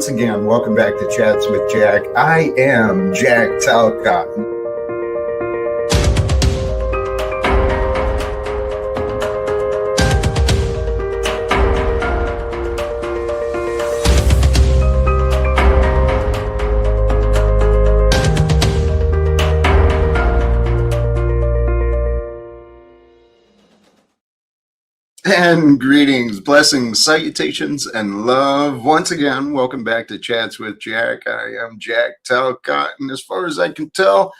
once again, welcome back to Chats with Jack. I am Jack Talcott. And greetings, blessings, salutations, and love. Once again, welcome back to Chats with Jack. I am Jack Talcott, and as far as I can tell,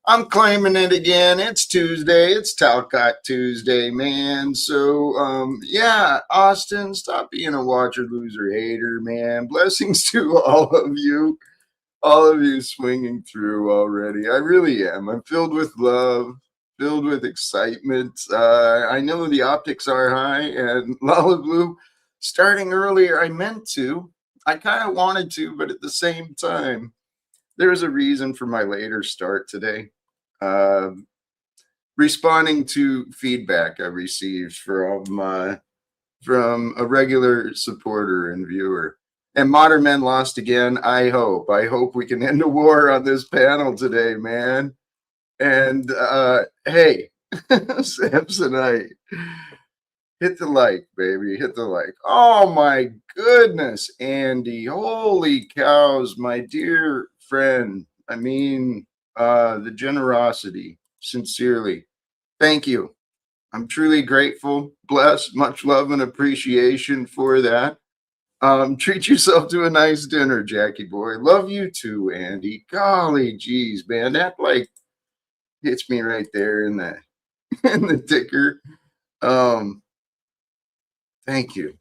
I'm claiming it again. It's Tuesday. It's Talcott Tuesday, man. So, yeah, Austin, stop being a watcher, loser, hater, man. Blessings to all of you swinging through already. I really am. I'm filled with love, filled with excitement. I know the optics are high, and Blue, starting earlier, I meant to. I kind of wanted to, but at the same time, there's a reason for my later start today. Responding to feedback I received from a regular supporter and viewer. And Modern Men lost again. I hope we can end a war on this panel today, man. And hey, Samsonite, hit the like, baby, hit the like. Oh my goodness, Andy, holy cows, my dear friend. I mean, the generosity, sincerely, thank you. I'm truly grateful, blessed, much love and appreciation for that. Treat yourself to a nice dinner, Jackie boy. Love you too, Andy. Golly geez, man, that like hits me right there in the in the ticker. Thank you.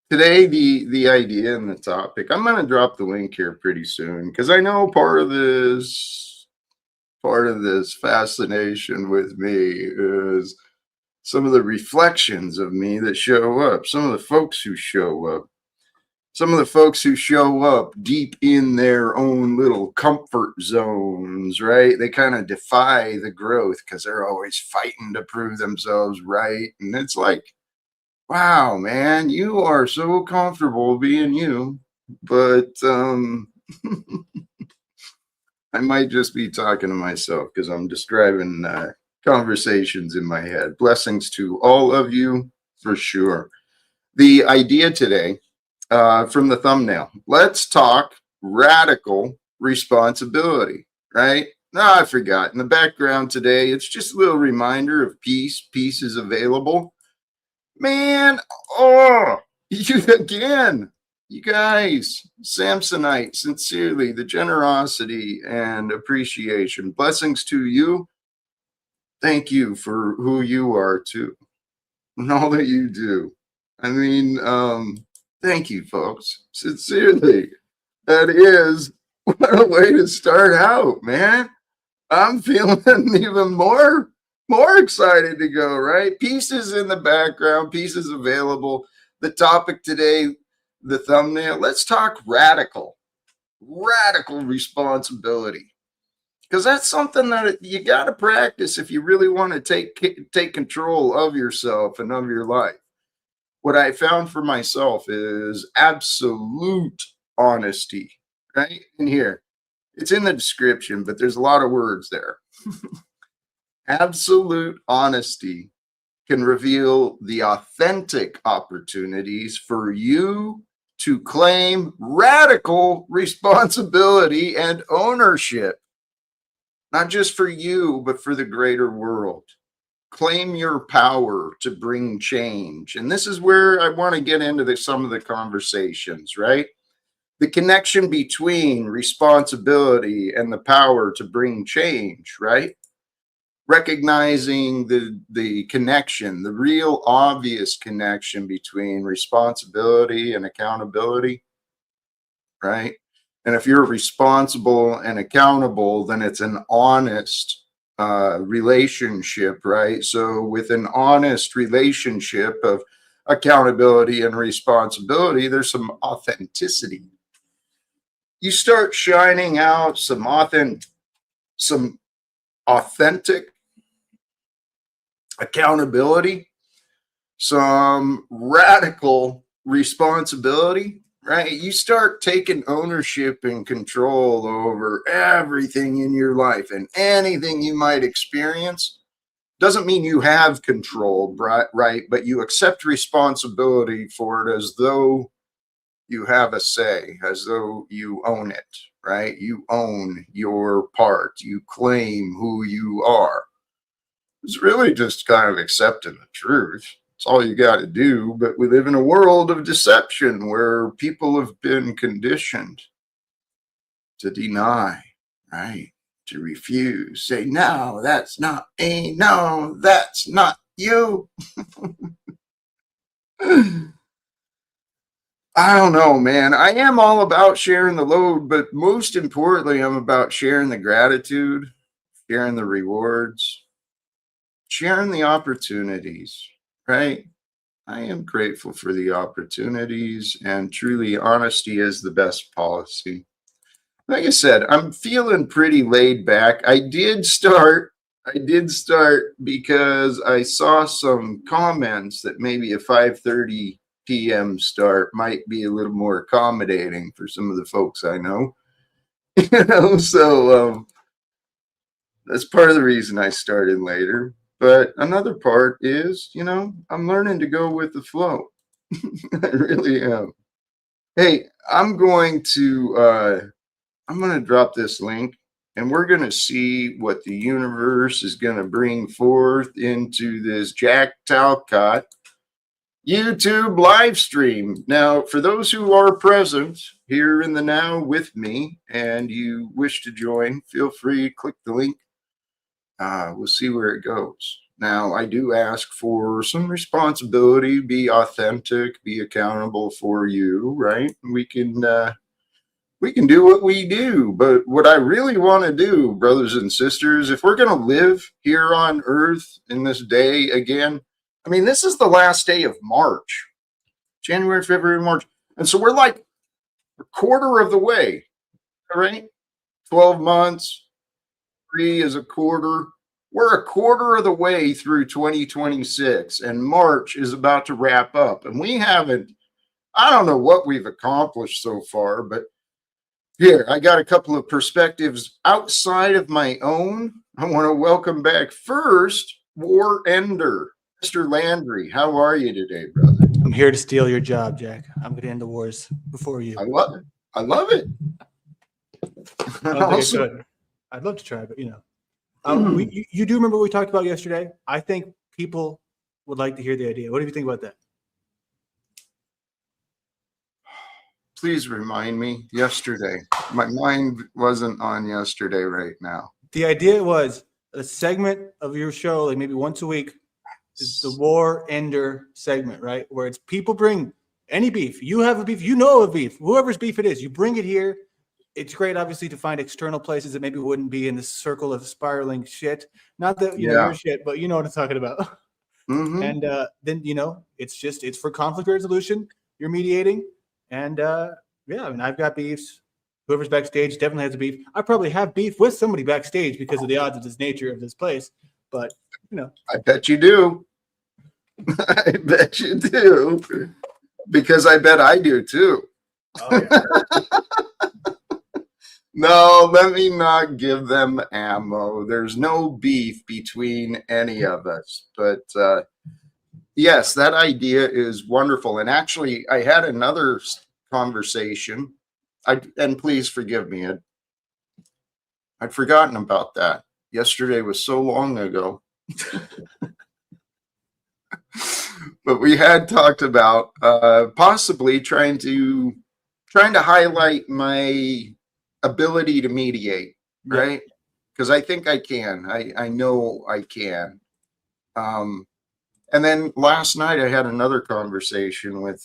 Today, the idea and the topic, I'm gonna drop the link here pretty soon because I know part of this fascination with me is some of the reflections of me that show up, some of the folks who show up. Some of the folks who show up deep in their own little comfort zones, right? They kind of defy the growth because they're always fighting to prove themselves right. And it's like, wow, man, you are so comfortable being you. But I might just be talking to myself because I'm describing conversations in my head. Blessings to all of you for sure. The idea today, from the thumbnail, let's talk radical responsibility, right? No, I forgot. In the background today, it's just a little reminder of peace. Peace is available. Man, you again. You guys, Samsonite, sincerely, the generosity and appreciation. Blessings to you. Thank you for who you are, too, and all that you do. I mean, thank you, folks. Sincerely. That is what a way to start out, man. I'm feeling even more excited to go, right? Pieces in the background, pieces available. The topic today, the thumbnail, let's talk radical responsibility. Because that's something that you got to practice if you really want to take control of yourself and of your life. What I found for myself is absolute honesty, right? In here, it's in the description, but there's a lot of words there. Absolute honesty can reveal the authentic opportunities for you to claim radical responsibility and ownership, not just for you, but for the greater world. Claim your power to bring change. And this is where I want to get into some of the conversations, right? The connection between responsibility and the power to bring change, right? Recognizing the connection, the real obvious connection between responsibility and accountability, right? And if you're responsible and accountable, then it's an honest relationship, right? So with an honest relationship of accountability and responsibility, there's some authenticity. You start shining out some authentic accountability, some radical responsibility, right? You start taking ownership and control over everything in your life and anything you might experience. Doesn't mean you have control, right? But you accept responsibility for it as though you have a say, as though you own it, right? You own your part. You claim who you are. It's really just kind of accepting the truth. It's all you got to do. But we live in a world of deception where people have been conditioned to deny, right? To refuse, say, no, that's not me. No, that's not you. I don't know, man. I am all about sharing the load, but most importantly, I'm about sharing the gratitude, sharing the rewards, sharing the opportunities, right? I am grateful for the opportunities, and truly, honesty is the best policy. Like I said, I'm feeling pretty laid back. I did start because I saw some comments that maybe a 5:30 p.m. start might be a little more accommodating for some of the folks I know. So that's part of the reason I started later. But another part is, I'm learning to go with the flow. I really am. Hey, I'm going to drop this link, and we're going to see what the universe is going to bring forth into this Jack Talcott YouTube live stream. Now, for those who are present here in the now with me and you wish to join, feel free to click the link. We'll see where it goes. Now, I do ask for some responsibility, be authentic, be accountable for you, right? We can do what we do, but what I really want to do, brothers and sisters, if we're going to live here on earth in this day again, I mean, this is the last day of March, January, February, March. And so we're like a quarter of the way, all right? 12 months, 3 is a quarter. We're a quarter of the way through 2026, and March is about to wrap up. And I don't know what we've accomplished so far, but here, I got a couple of perspectives outside of my own. I want to welcome back first War Ender, Mr. Landry. How are you today, brother? I'm here to steal your job, Jack. I'm going to end the wars before you. I love it. I love it. I don't think I could. I'd love to try, but you do remember what we talked about yesterday? I think people would like to hear the idea. What do you think about that? Please remind me. Yesterday. My mind wasn't on yesterday right now. The idea was a segment of your show, like maybe once a week, is the War Ender segment, right? Where it's people bring any beef. You have a beef. You know a beef. Whoever's beef it is, you bring it here. It's great, obviously, to find external places that maybe wouldn't be in the circle of spiraling shit. Not that, your shit, but you know what I'm talking about. Mm-hmm. And then, it's for conflict resolution. You're mediating. And I've got beefs. Whoever's backstage definitely has a beef. I probably have beef with somebody backstage because of the odds of this nature of this place. But, I bet you do. I bet you do. Because I bet I do too. Oh, yeah. No, let me not give them ammo. There's no beef between any of us. But yes, that idea is wonderful. And actually, I had another conversation. And please forgive me. I'd forgotten about that. Yesterday was so long ago. But we had talked about possibly trying to highlight my ability to mediate, right? Because I think I can. I know I can. And then last night I had another conversation with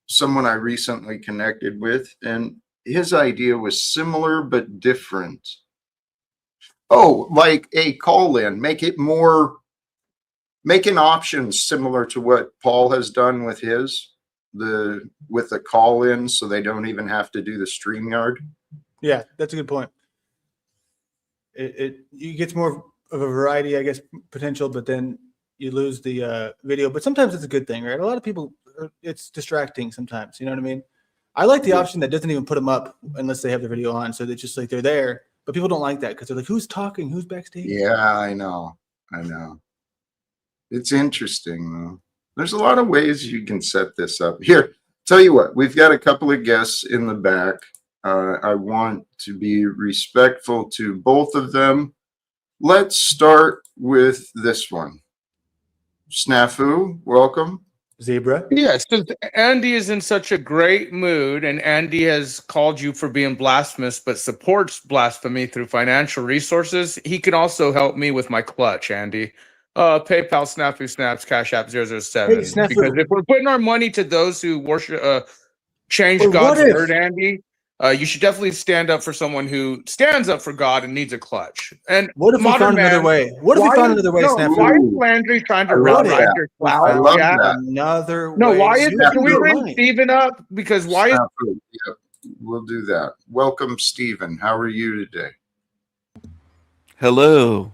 someone I recently connected with, and his idea was similar but different. Oh, like a call-in, make an option similar to what Paul has done with with the call-in, so they don't even have to do the StreamYard. Yeah, that's a good point. It gets more of a variety, I guess, potential, but then you lose the video. But sometimes it's a good thing, right? A lot of people it's distracting sometimes. You know what I mean? I like the option that doesn't even put them up unless they have the video on. So they're just like, they're there, but people don't like that because they're like, who's talking? Who's backstage? Yeah, I know. It's interesting though. There's a lot of ways you can set this up. Here, tell you what, we've got a couple of guests in the back. I want to be respectful to both of them. Let's start with this one. Snafu, welcome. Zebra. Yes, because Andy is in such a great mood, and Andy has called you for being blasphemous, but supports blasphemy through financial resources. He can also help me with my clutch, Andy. PayPal, Snafu Snaps, Cash App 007. Hey, Snafu. Because if we're putting our money to those who worship, change But God's what if- word, Andy, you should definitely stand up for someone who stands up for God and needs a clutch. And What if we modern found another man- way? What if we why found is- another way, no, Snafu? Why is Landry trying to I run love right that. your I cloud? love Yeah. that. Another No, way. why is You it? Can we do bring right. Steven up? Because why is Snafu, yep, we'll do that. Welcome, Stephen. How are you today? Hello.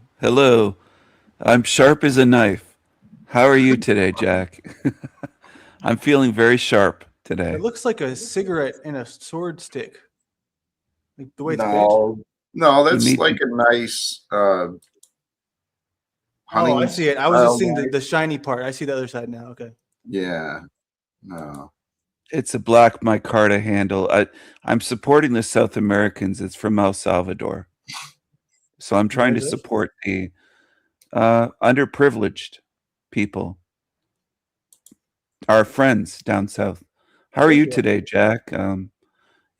I'm sharp as a knife. How are you today, Jack? I'm feeling very sharp today. It looks like a cigarette and a sword stick. Like the way it's pitched. No, that's need like a nice Oh, honey. I see it. I was just seeing style the shiny part. I see the other side now. Okay. Yeah. No. It's a black micarta handle. I'm supporting the South Americans. It's from El Salvador. So I'm trying to Congratulations. support the underprivileged people, our friends down south. How are you Yeah. today, Jack?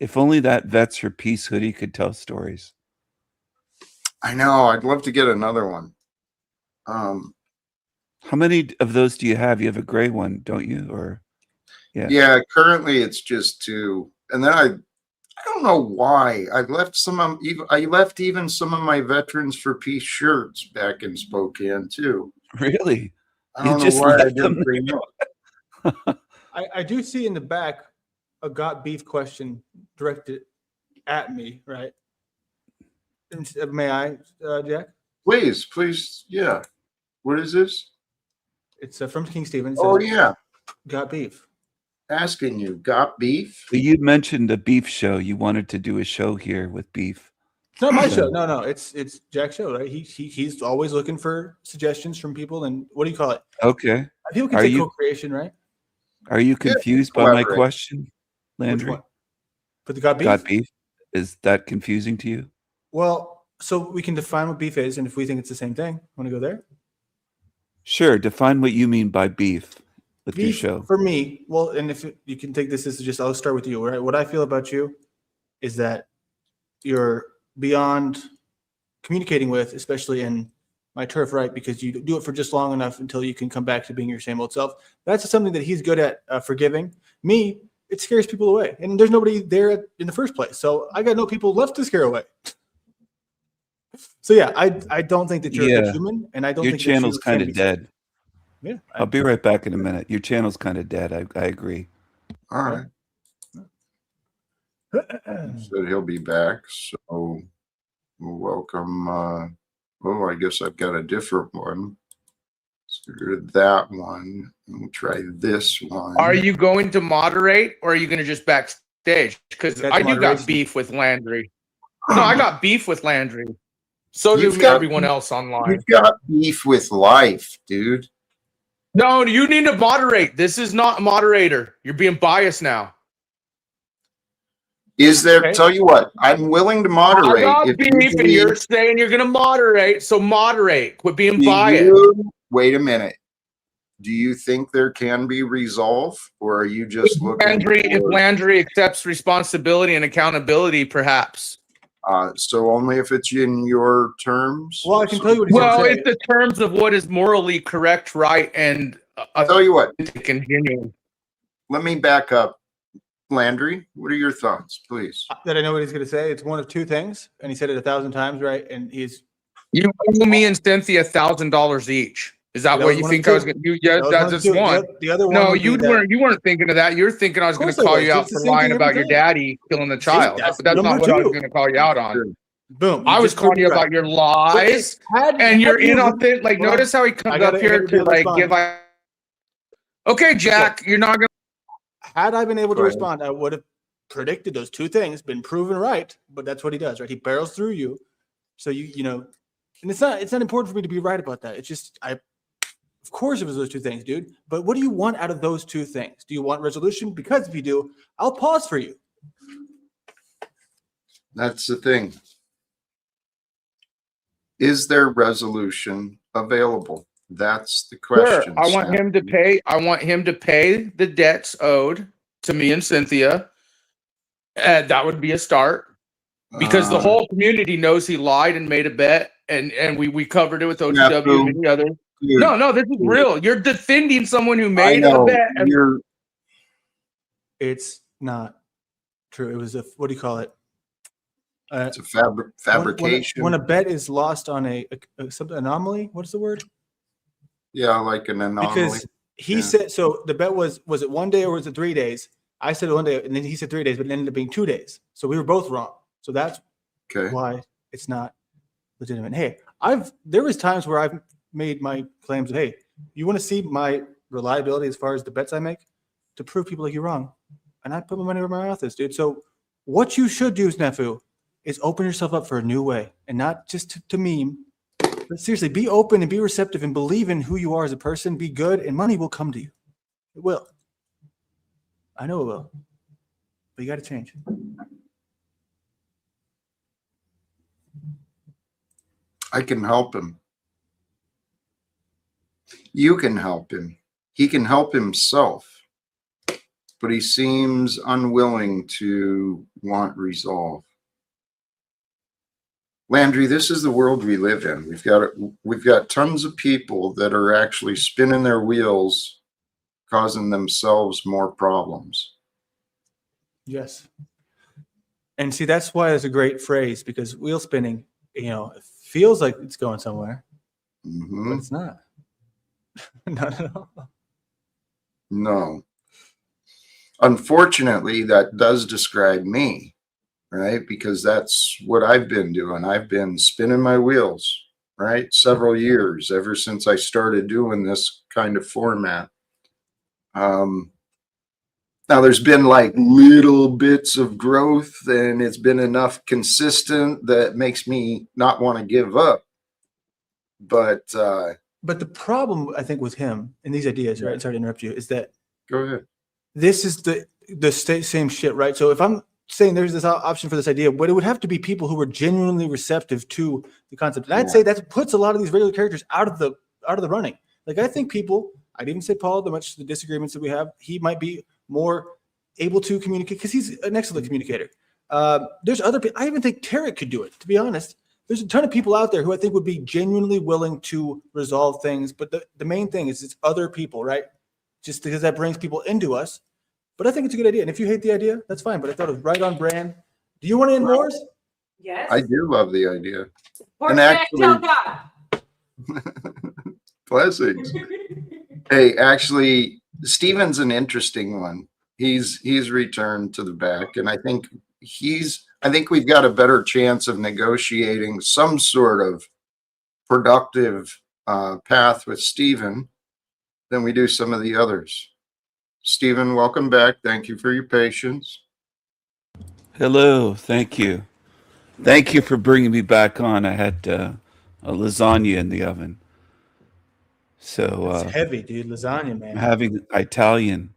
If only that Vets for Peace hoodie could tell stories. I know. I'd love to get another one. How many of those do you have? You have a gray one, don't you? Or Yeah, currently it's just two. And then I don't know why. I left even some of my Veterans for Peace shirts back in Spokane too. really? I You don't know just why I left them didn't bring them up. I do see in the back a got beef question directed at me, right? May I, Jack? Please. Yeah. What is this? It's from King Stephen. It Oh, says, yeah. got beef. Asking you, got beef? You mentioned a beef show. You wanted to do a show here with beef. It's not my So- show. No, it's Jack's show, right? He's always looking for suggestions from people. And what do you call it? Okay. People can Are take you- co-creation, right? Are you confused by my collaborate. question, Which Landry? one? But the got beef? Got beef? Is that confusing to you? Well, so we can define what beef is, and if we think it's the same thing, want to go there? Sure. Define what you mean by beef with your Beef show. for me, well, and if you can take this as just, I'll start with you, right? What I feel about you is that you're beyond communicating with, especially in my turf, right? Because you do it for just long enough until you can come back to being your same old self. That's something that he's good at forgiving. Me, it scares people away, and there's nobody there in the first place. So I got no people left to scare away. So yeah, I don't think that you're a Yeah. good human, and I don't Your think that you channel's can kind of be- dead. Yeah, I'll be right back in a minute. Your channel's kind of dead. I agree. All right. Said he'll be back. So welcome. Oh, I guess I've got a different one. So that one. We'll try this one. Are you going to moderate or are you going to just backstage? Because That's I do moderation. got beef with Landry. No, I got beef with Landry. So do You've got- everyone else online. You've got beef with life, dude. No, you need to moderate. This is not a moderator. You're being biased now. Is there? Okay. Tell you what, I'm willing to I moderate. got if you beef and believe- you're saying you're going to moderate. So moderate. Quit being do biased. you- wait a minute. Do you think there can be resolve, or are you just looking? If for- Landry accepts responsibility and accountability, perhaps. So only if it's in your terms. Well, I can tell you what he's Well, gonna say. it's the terms of what is morally correct, right, and I'll tell you what. genuine. Let me back up. Landry, what are your thoughts, please? That I know what he's going to say. It's one of two things, and he said it 1,000 times, right? And he's You owe me and Cynthia $1,000 each. Is that That what was you one think of I was two. going to do? Yeah, that was that's one of just two. one. The other one. No, would be you that- weren't thinking of that. You're thinking I was Of going to course I call was. you out It's the for same lying thing about every your time. daddy killing the child. that's But that's not number what I was two. going to call you out on. Boom. I you was just calling proved you it right. about your But lies and your inauthentic. Like, Hold on. notice how he I comes gotta- up here I gotta be to able to like respond. give. Okay, Jack, you're not going to. Had I been able to Go ahead. respond, I would have predicted those two things, been proven right. But that's what he does, right? He barrels through you. So you know, and it's not important for me to be right about that. It's just of course it was those two things, dude. But what do you want out of those two things? Do you want resolution? Because if you do, I'll pause for you. That's the thing. Is there resolution available? That's the question. Sure. I want him to pay. I want him to pay the debts owed to me and Cynthia. That would be a start, because the whole community knows he lied and made a bet, and we covered it with OTW and many others. Dude, No, this is real. You're defending someone who I made a know. bet. It's not true. It was what do you call it? It's a fabrication. When a bet is lost on a something anomaly, what's the word? Yeah, like an anomaly. Because he said, so the bet was it 1 day or was it 3 days? I said 1 day, and then he said 3 days, but it ended up being 2 days. So we were both wrong. So that's why it's not legitimate. Hey, there was times where I've made my claims of, hey, you want to see my reliability as far as the bets I make? To prove people like you're wrong. And I put my money where my mouth is, dude. So what you should do, Snafu, is open yourself up for a new way, and not just to meme, but seriously, be open and be receptive and believe in who you are as a person. Be good, and money will come to you. It will. I know it will. But you got to change. I can help him. You can help him. He can help himself. But he seems unwilling to want resolve. Landry, this is the world we live in. We've got tons of people that are actually spinning their wheels, causing themselves more problems. Yes. And see, that's why it's a great phrase, because wheel spinning, it feels like it's going somewhere, but it's not. Not at all. No. Unfortunately, that does describe me, right? Because that's what I've been doing. I've been spinning my wheels, right? Several years, ever since I started doing this kind of format. Now there's been like little bits of growth, and it's been enough consistent that makes me not want to give up. But the problem, I think, with him and these ideas, right? Sorry to interrupt you, is that go ahead. This is the same shit, right? So if I'm saying there's this option for this idea, but it would have to be people who were genuinely receptive to the concept. And I'd say that puts a lot of these regular characters out of the running. Like, I think I'd even say Paul, the much the disagreements that we have, he might be more able to communicate because he's an excellent communicator. There's other people. I even think Tarek could do it, to be honest. There's a ton of people out there who I think would be genuinely willing to resolve things. But the main thing is it's other people, right? Just because that brings people into us. But I think it's a good idea. And if you hate the idea, that's fine. But I thought it was right on brand. Do you want to end wars? Yes. I do love the idea. And actually, blessings. Hey, actually, Steven's an interesting one. He's returned to the back, and I think we've got a better chance of negotiating some sort of productive path with Steven than we do some of the others. Steven, welcome back. Thank you for your patience. Hello. Thank you. Thank you for bringing me back on. I had a lasagna in the oven. So it's heavy, dude. Lasagna, man. I'm having Italian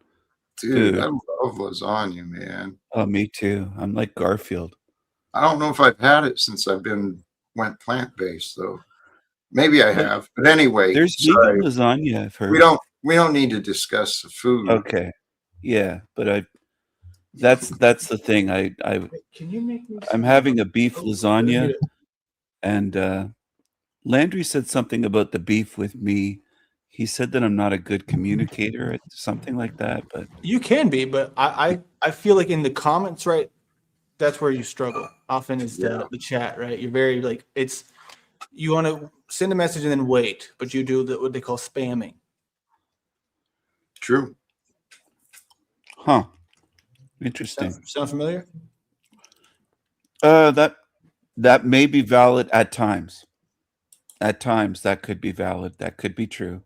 Dude, food. I love lasagna, man. Oh, me too. I'm like Garfield. I don't know if I've had it since went plant-based, though. Maybe I have. But anyway, There's vegan lasagna, I've heard. We don't need to discuss the food. Okay. Yeah, but that's the thing. Can you make me I'm having a beef lasagna, and Landry said something about the beef with me. He said that I'm not a good communicator, something like that. But you can be, but I feel like in the comments, right, that's where you struggle. Often is the chat, right? You're very you want to send a message and then wait, but you do what they call spamming. True. Huh. Interesting. Sound familiar? That may be valid at times. At times that could be valid. That could be true.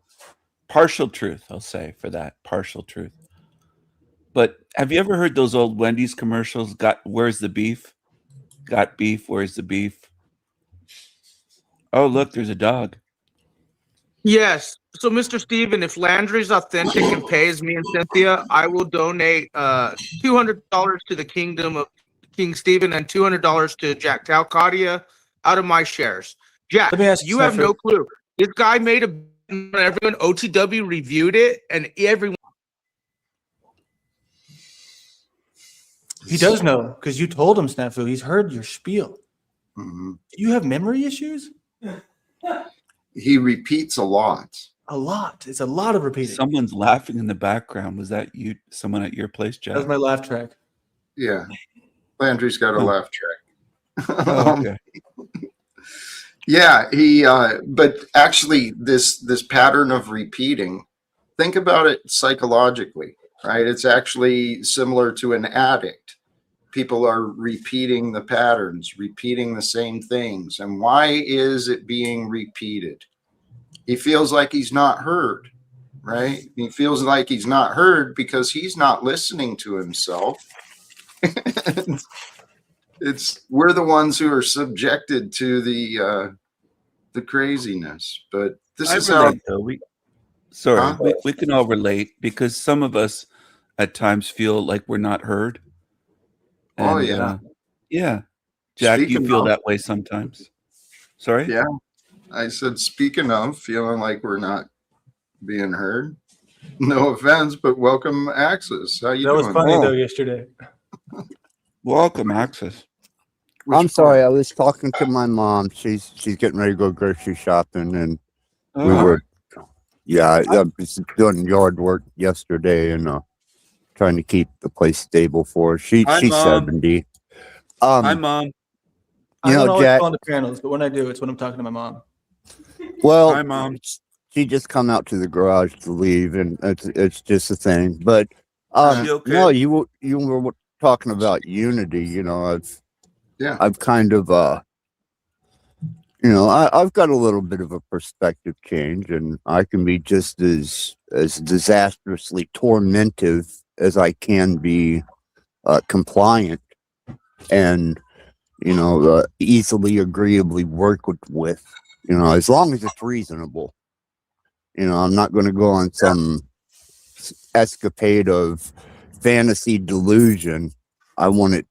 Partial truth, I'll say for that. Partial truth. But have you ever heard those old Wendy's commercials? Where's the beef? Got beef, where's the beef? Oh, look, there's a dog. Yes. So, Mr. Steven, if Landry's authentic and pays me and Cynthia, I will donate $200 to the Kingdom of King Stephen and $200 to Jack Talcott out of my shares. Jack, Let me ask you you have no something. clue. This guy made everyone OTW reviewed it, and everyone. He does know because you told him, Snafu. He's heard your spiel. Mhm. You have memory issues? He repeats a lot. A lot. It's a lot of repeating. Someone's laughing in the background. Was that you? Someone at your place, Jack? That was my laugh track. Yeah. Landry's got a Oh. laugh track. Oh, okay. Yeah, but actually this pattern of repeating, think about it psychologically, right? It's actually similar to an addict. People are repeating the patterns, repeating the same things. And why is it being repeated? He feels like he's not heard, right? He feels like he's not heard because he's not listening to himself. We're the ones who are subjected to the craziness. But this is how. Relate, though. We can all relate because some of us at times feel like we're not heard. Oh, And, yeah. Yeah. Jack, Speaking you feel of- that way sometimes. Sorry? Yeah. I said, speaking of feeling like we're not being heard, no offense, but welcome, Axis. How you That doing? was funny Oh. though yesterday. Welcome, Access. Which I'm part? sorry, I was talking to my mom. She's getting ready to go grocery shopping, and we Oh. were, I was doing yard work yesterday and trying to keep the place stable for her. She's Hi, Mom. 70. Hi, Mom. I You don't know, always Jack. go on the panels, but when I do, it's when I'm talking to my mom. Well, Hi, Mom. she just come out to the garage to leave, and it's just a thing. But She okay? no, you were talking about unity. I've kind of I've got a little bit of a perspective change, and I can be just as disastrously tormentive as I can be compliant, and easily agreeably work with. As long as it's reasonable. I'm not going to go on some escapade of fantasy delusion. I want it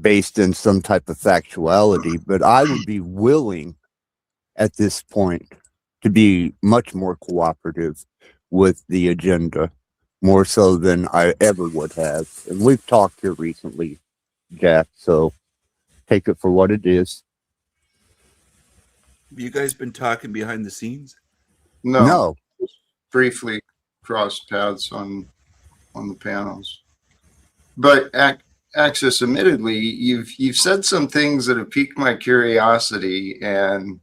based in some type of factuality, but I would be willing at this point to be much more cooperative with the agenda, more so than I ever would have. And we've talked here recently, Jack, so take it for what it is. Have you guys been talking behind the scenes? No. Briefly crossed paths on the panels. But Axis, admittedly, you've said some things that have piqued my curiosity, and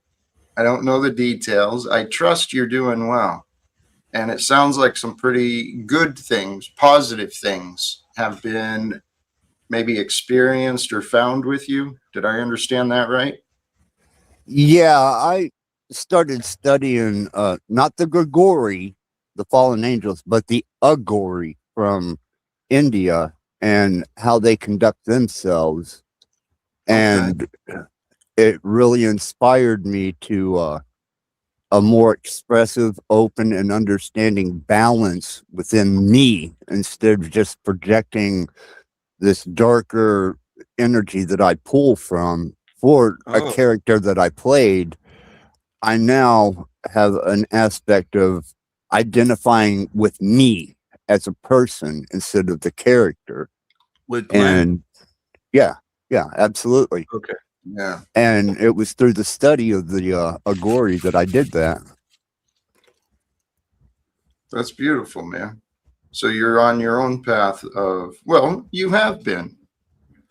I don't know the details. I trust you're doing well. And it sounds like some pretty good things, positive things have been maybe experienced or found with you. Did I understand that right? Yeah, I started studying not the Grigori, the fallen angels, but the Agori from India and how they conduct themselves. And it really inspired me to a more expressive, open, and understanding balance within me instead of just projecting this darker energy that I pull from for a character that I played. I now have an aspect of identifying with me as a person instead of the character. With Glenn? And yeah, absolutely. Okay. Yeah. And it was through the study of the Agori that I did that. That's beautiful, man. So you're on your own path of, well, you have been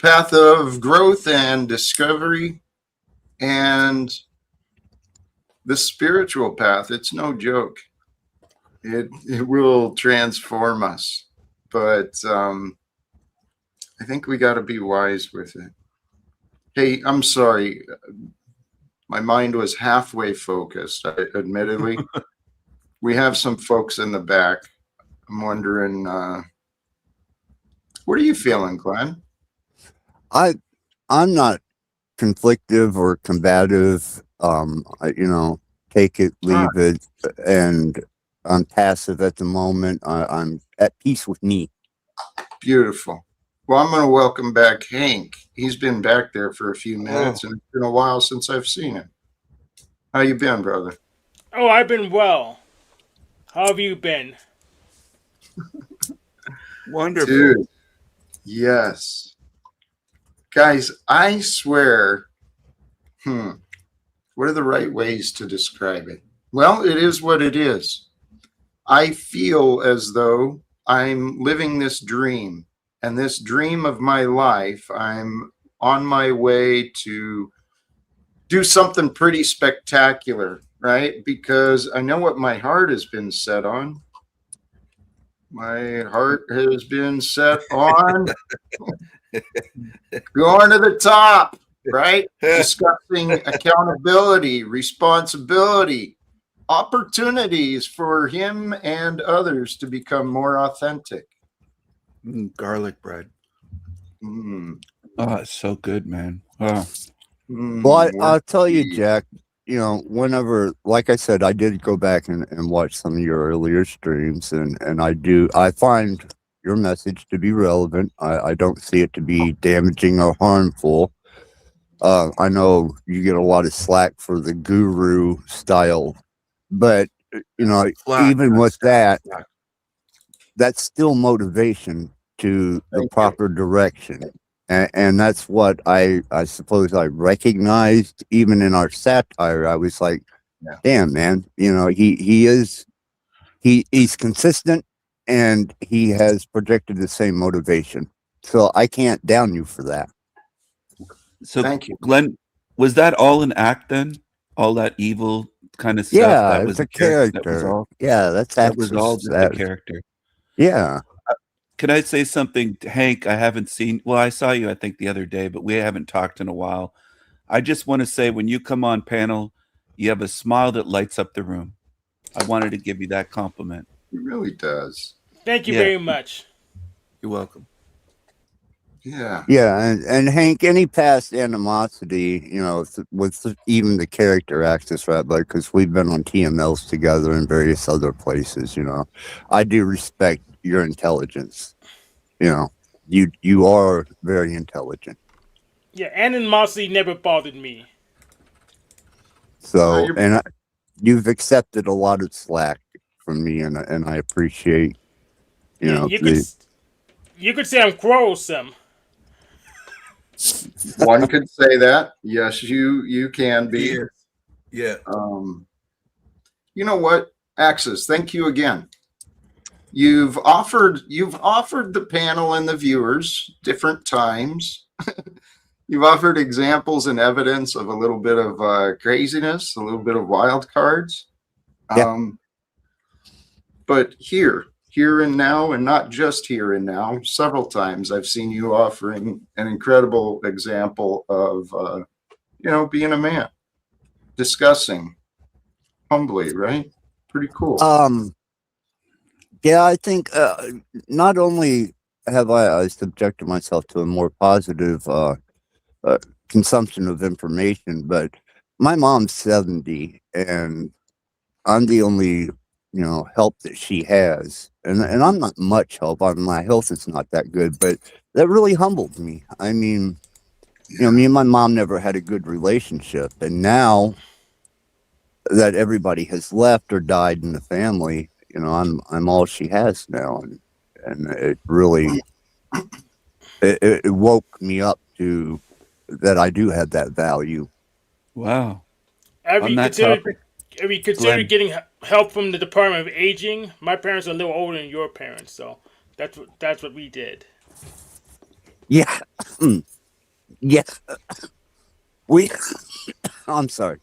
path of growth and discovery, and the spiritual path. It's no joke. It will transform us, but I think we got to be wise with it. Hey, I'm sorry. My mind was halfway focused, admittedly. We have some folks in the back. I'm wondering What are you feeling, Glenn? I'm not conflictive or combative. Take it, leave it, and I'm passive at the moment. I'm at peace with me. Beautiful. Well, I'm going to welcome back Hank. He's been back there for a few minutes, and it's been a while since I've seen him. How you been, brother? Oh, I've been well. How have you been? Wonderful. Dude, yes. Guys, I swear, what are the right ways to describe it? Well, it is what it is. I feel as though I'm living this dream, and this dream of my life, I'm on my way to do something pretty spectacular, right? Because I know what my heart has been set on. My heart has been set on going to the top, right? Discussing accountability, responsibility, opportunities for him and others to become more authentic. Garlic bread. Mm. Oh, it's so good, man. Oh. Well, I'll tell you, Jack, whenever, like I said, I did go back and watch some of your earlier streams, and I find your message to be relevant. I don't see it to be damaging or harmful. I know you get a lot of slack for the guru style, but, even with that, that's still motivation to the proper direction. And that's what I suppose I recognized even in our satire. I was like, damn, man, he's consistent and he has projected the same motivation. So I can't down you for that. So thank you, Glenn. Was that all an act then? All that evil kind of stuff? Yeah, that it's was a character. That was all. That's That was all just a character. Yeah. Can I say something, Hank? I haven't seen. Well, I saw you, I think, the other day, but we haven't talked in a while. I just want to say, when you come on panel, you have a smile that lights up the room. I wanted to give you that compliment. it really does. Thank you Yeah. very much. You're welcome. Yeah. Yeah, and Hank, any past animosity, with even the character access, right? Like, because we've been on TMLs together and various other places, I do respect your intelligence. You are very intelligent. Yeah, animosity never bothered me. So, you're- and you've accepted a lot of slack from me, and I appreciate, You could say I'm quarrelsome. One could say that. Yes, you can be. Yeah. You know what, Axis? Thank you again. You've offered the panel and the viewers different times. You've offered examples and evidence of a little bit of craziness, a little bit of wild cards. Yeah. But here and now, and not just here and now, several times I've seen you offering an incredible example of, being a man, discussing humbly, right? Pretty cool. Yeah, I think not only have I subjected myself to a more positive consumption of information, but my mom's 70 and I'm the only, help that she has. And I'm not much help. My health is not that good, but that really humbled me. I mean, me and my mom never had a good relationship. And now that everybody has left or died in the family, I'm all she has now. And it really, it woke me up to that I do have that value. Wow. Have On you that considered topic, Glenn, getting help from the Department of Aging? My parents are a little older than your parents, so that's what we did. Yeah. Yeah. I'm sorry.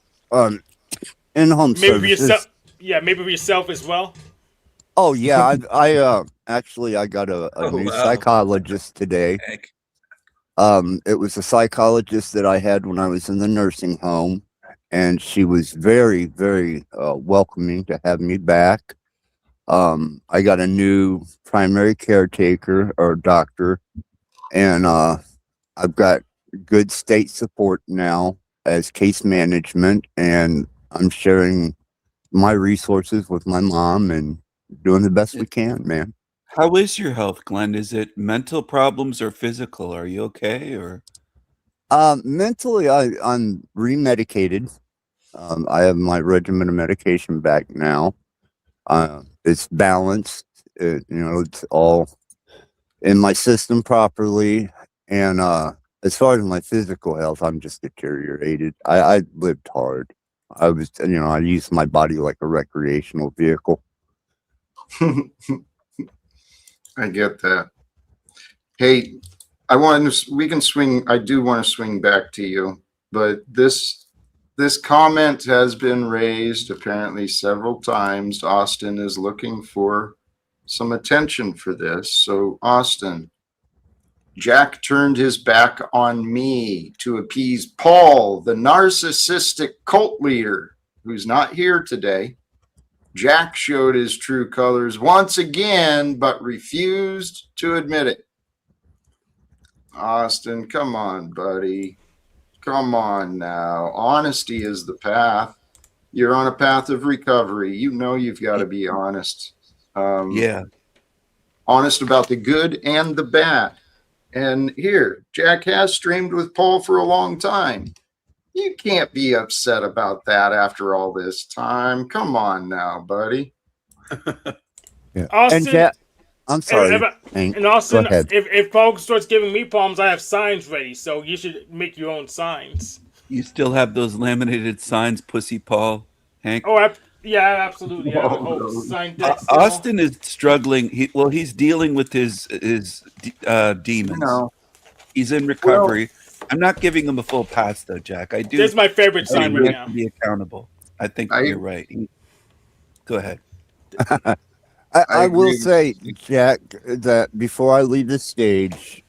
In home Maybe for services. yourself. Yeah, maybe for yourself as well. Oh yeah, I actually I got a new psychologist today. Hank. It was a psychologist that I had when I was in the nursing home, and she was very, very welcoming to have me back. I got a new primary caretaker or doctor, and I've got good state support now as case management, and I'm sharing my resources with my mom and doing the best we can, man. How is your health, Glenn? Is it mental problems or physical? Are you okay? Or Mentally, I'm remedicated. I have my regimen of medication back now. It's balanced. It's all in my system properly. And as far as my physical health, I'm just deteriorated. I lived hard. I was, I used my body like a recreational vehicle. I get that. Hey, we can swing. I do want to swing back to you, but this comment has been raised apparently several times. Austin is looking for some attention for this. So Austin, Jack turned his back on me to appease Paul, the narcissistic cult leader, who's not here today. Jack showed his true colors once again, but refused to admit it. Austin, come on, buddy. Come on now. Honesty is the path. You're on a path of recovery. You know you've got to be honest. yeah, Honest about the good and the bad. And here, Jack has streamed with Paul for a long time. You can't be upset about that after all this time. Come on now, buddy. Yeah. Austin, And Jack, I'm sorry. Hank, And Austin, go ahead. if Paul starts giving me problems, I have signs ready, so you should make your own signs. you still have those laminated signs, Pussy Paul, Hank. Oh, yeah, absolutely. I have a Oh, whole no. sign deck still. Austin is struggling. He's dealing with his demons. No. He's in recovery. I'm not giving him a full pass, though, Jack. I do. This is my favorite sign He right has now. to be accountable. I think you're right. Go ahead. I will agree. say, Jack, that before I leave the stage,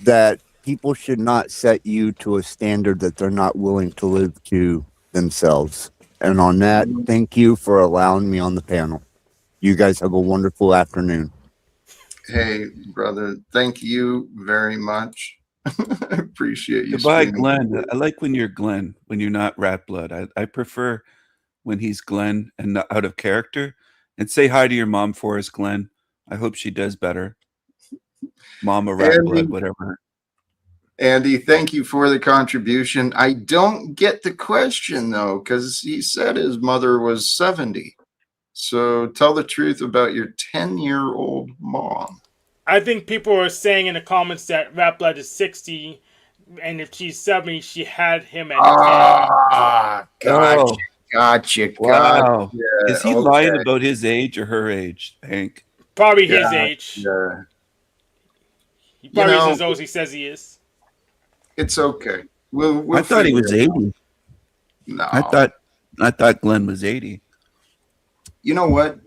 that people should not set you to a standard that they're not willing to live to themselves. And on that, thank you for allowing me on the panel. You guys have a wonderful afternoon. Hey, brother, thank you very much. I appreciate you. Goodbye, streaming. Glenn. I like when you're Glenn, when you're not Rat Blood. I prefer when he's Glenn and not out of character. And say hi to your mom for us, Glenn. I hope she does better. Mama Rat Blood, whatever. Andy, thank you for the contribution. I don't get the question, though, because he said his mother was 70. So tell the truth about your 10-year-old mom. I think people are saying in the comments that Rat Blood is 60, and if she's 70, she had him at 10. Ah, gotcha, Oh. gotcha. Wow. Gotcha. Is he lying about his age or her age, Hank? Probably his age. Yeah, He probably You know- is as old as he says he is. it's okay. We'll I thought he was figure it 80. out. No, I thought Glenn was 80. you know what?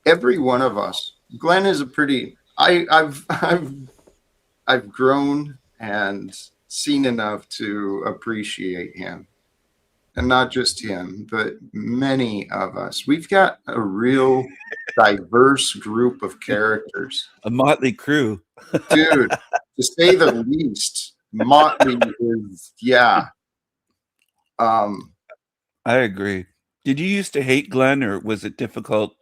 Every one of us. Glenn is a pretty. I've grown and seen enough to appreciate him, and not just him, but many of us. We've got a real diverse group of characters, A motley crew. dude. To say the least, motley is I agree. Did you used to hate Glenn, or was it difficult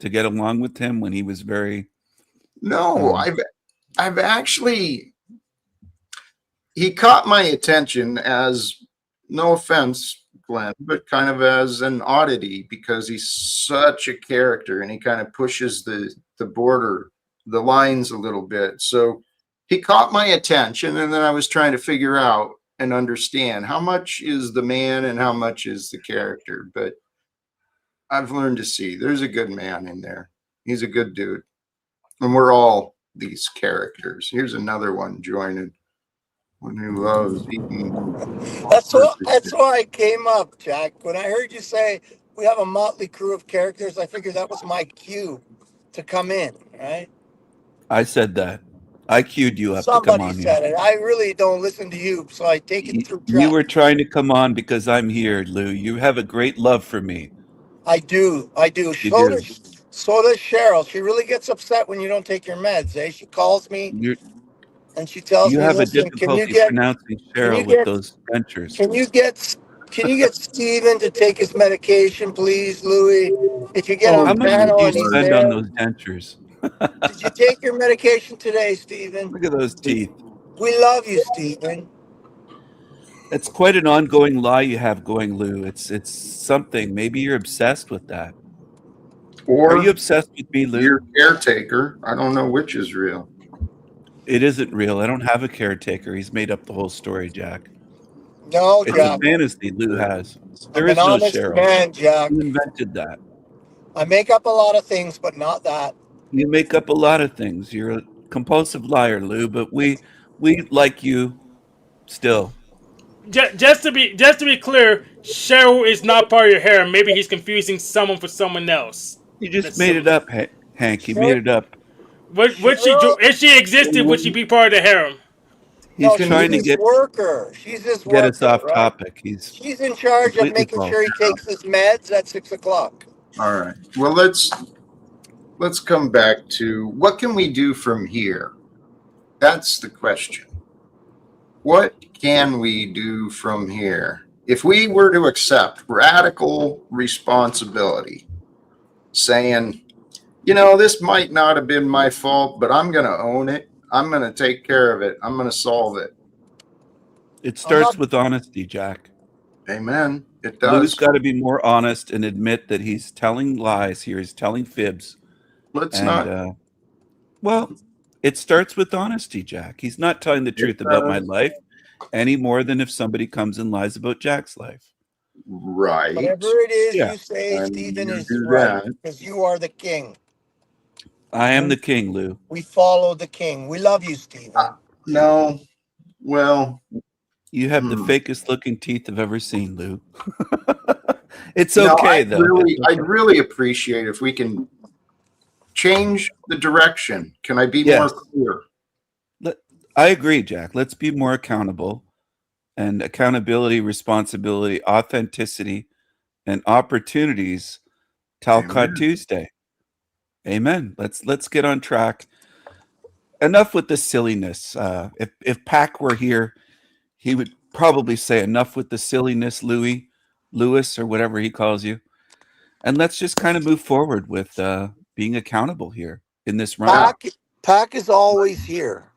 to get along with him when he was very? No, I've actually, he caught my attention as, no offense, Glenn, but kind of as an oddity, because he's such a character and he kind of pushes the border, the lines a little bit. So he caught my attention, and then I was trying to figure out and understand how much is the man and how much is the character. But I've learned to see there's a good man in there. He's a good dude. And we're all these characters. Here's another one joining. One who loves eating. That's why I came up, Jack. When I heard you say we have a motley crew of characters, I figured that was my cue to come in, right? I said that. I queued you up to come Somebody on said here. it. I really don't listen to you, so I take it through You were tracks. trying to come on because I'm here, Lou. You have a great love for me. I do. You do. So does Cheryl. She really gets upset when you don't take your meds. She calls me You're, and she tells you me, have a "Listen, difficulty pronouncing can you Cheryl with get, those dentures. can you get, can you get Steven to take his medication, please, Louis? If you get Oh, How on much did panel you and he's spend on there, those dentures? did you take your medication today, Steven? Look at those teeth. We love you, Steven. That's quite an ongoing lie you have going, Lou. It's something. Maybe you're obsessed with that. Are you or obsessed with me, your Lou? caretaker. I don't know which is real. It isn't real. I don't have a caretaker. He's made up the whole story, Jack. No, It's a Jack. fantasy Lou has. There I'm an is no honest Cheryl. man, Jack. You invented that. I make up a lot of things, but not that. You make up a lot of things. You're a compulsive liar, Lou, but we like you still. Just to be clear, Cheryl is not part of your harem. Maybe he's confusing someone for someone else. You just That's made it similar. up, Hank. You made it up. Would she Cheryl? if she existed? Would she be part of the harem? He's No, Can she's trying to his worker. She's his get us worker, off right? topic. He's She's in charge of completely making false. sure he takes his meds at 6 o'clock. All right. Well, let's come back to what can we do from here? That's the question. What can we do from here? If we were to accept radical responsibility, saying, this might not have been my fault, but I'm going to own it. I'm going to take care of it. I'm going to solve it. It starts with honesty, Jack. Amen. It Lou's does. got to be more honest and admit that he's telling lies here. He's telling fibs. Let's And not. well, it starts with honesty, Jack. He's not telling the truth about my life any more than if somebody comes and lies about Jack's life. Right. Whatever it is Yeah. you say, And Stephen you is do right that. because you are the king. I am the king, Lou. We follow the king. We love you, Stephen. No. Well, You have the fakest looking teeth I've ever seen, Lou. It's no, okay, though. I'd really appreciate if we can change the direction. Can I be Yes. more clear? I agree, Jack. Let's be more accountable. And accountability, responsibility, authenticity, and opportunities. Talcott Amen. Tuesday. Amen. Let's get on track. Enough with the silliness. If Pac were here, he would probably say enough with the silliness, Lewis, or whatever he calls you. And let's just kind of move forward with being accountable here in this round. Pac is always here.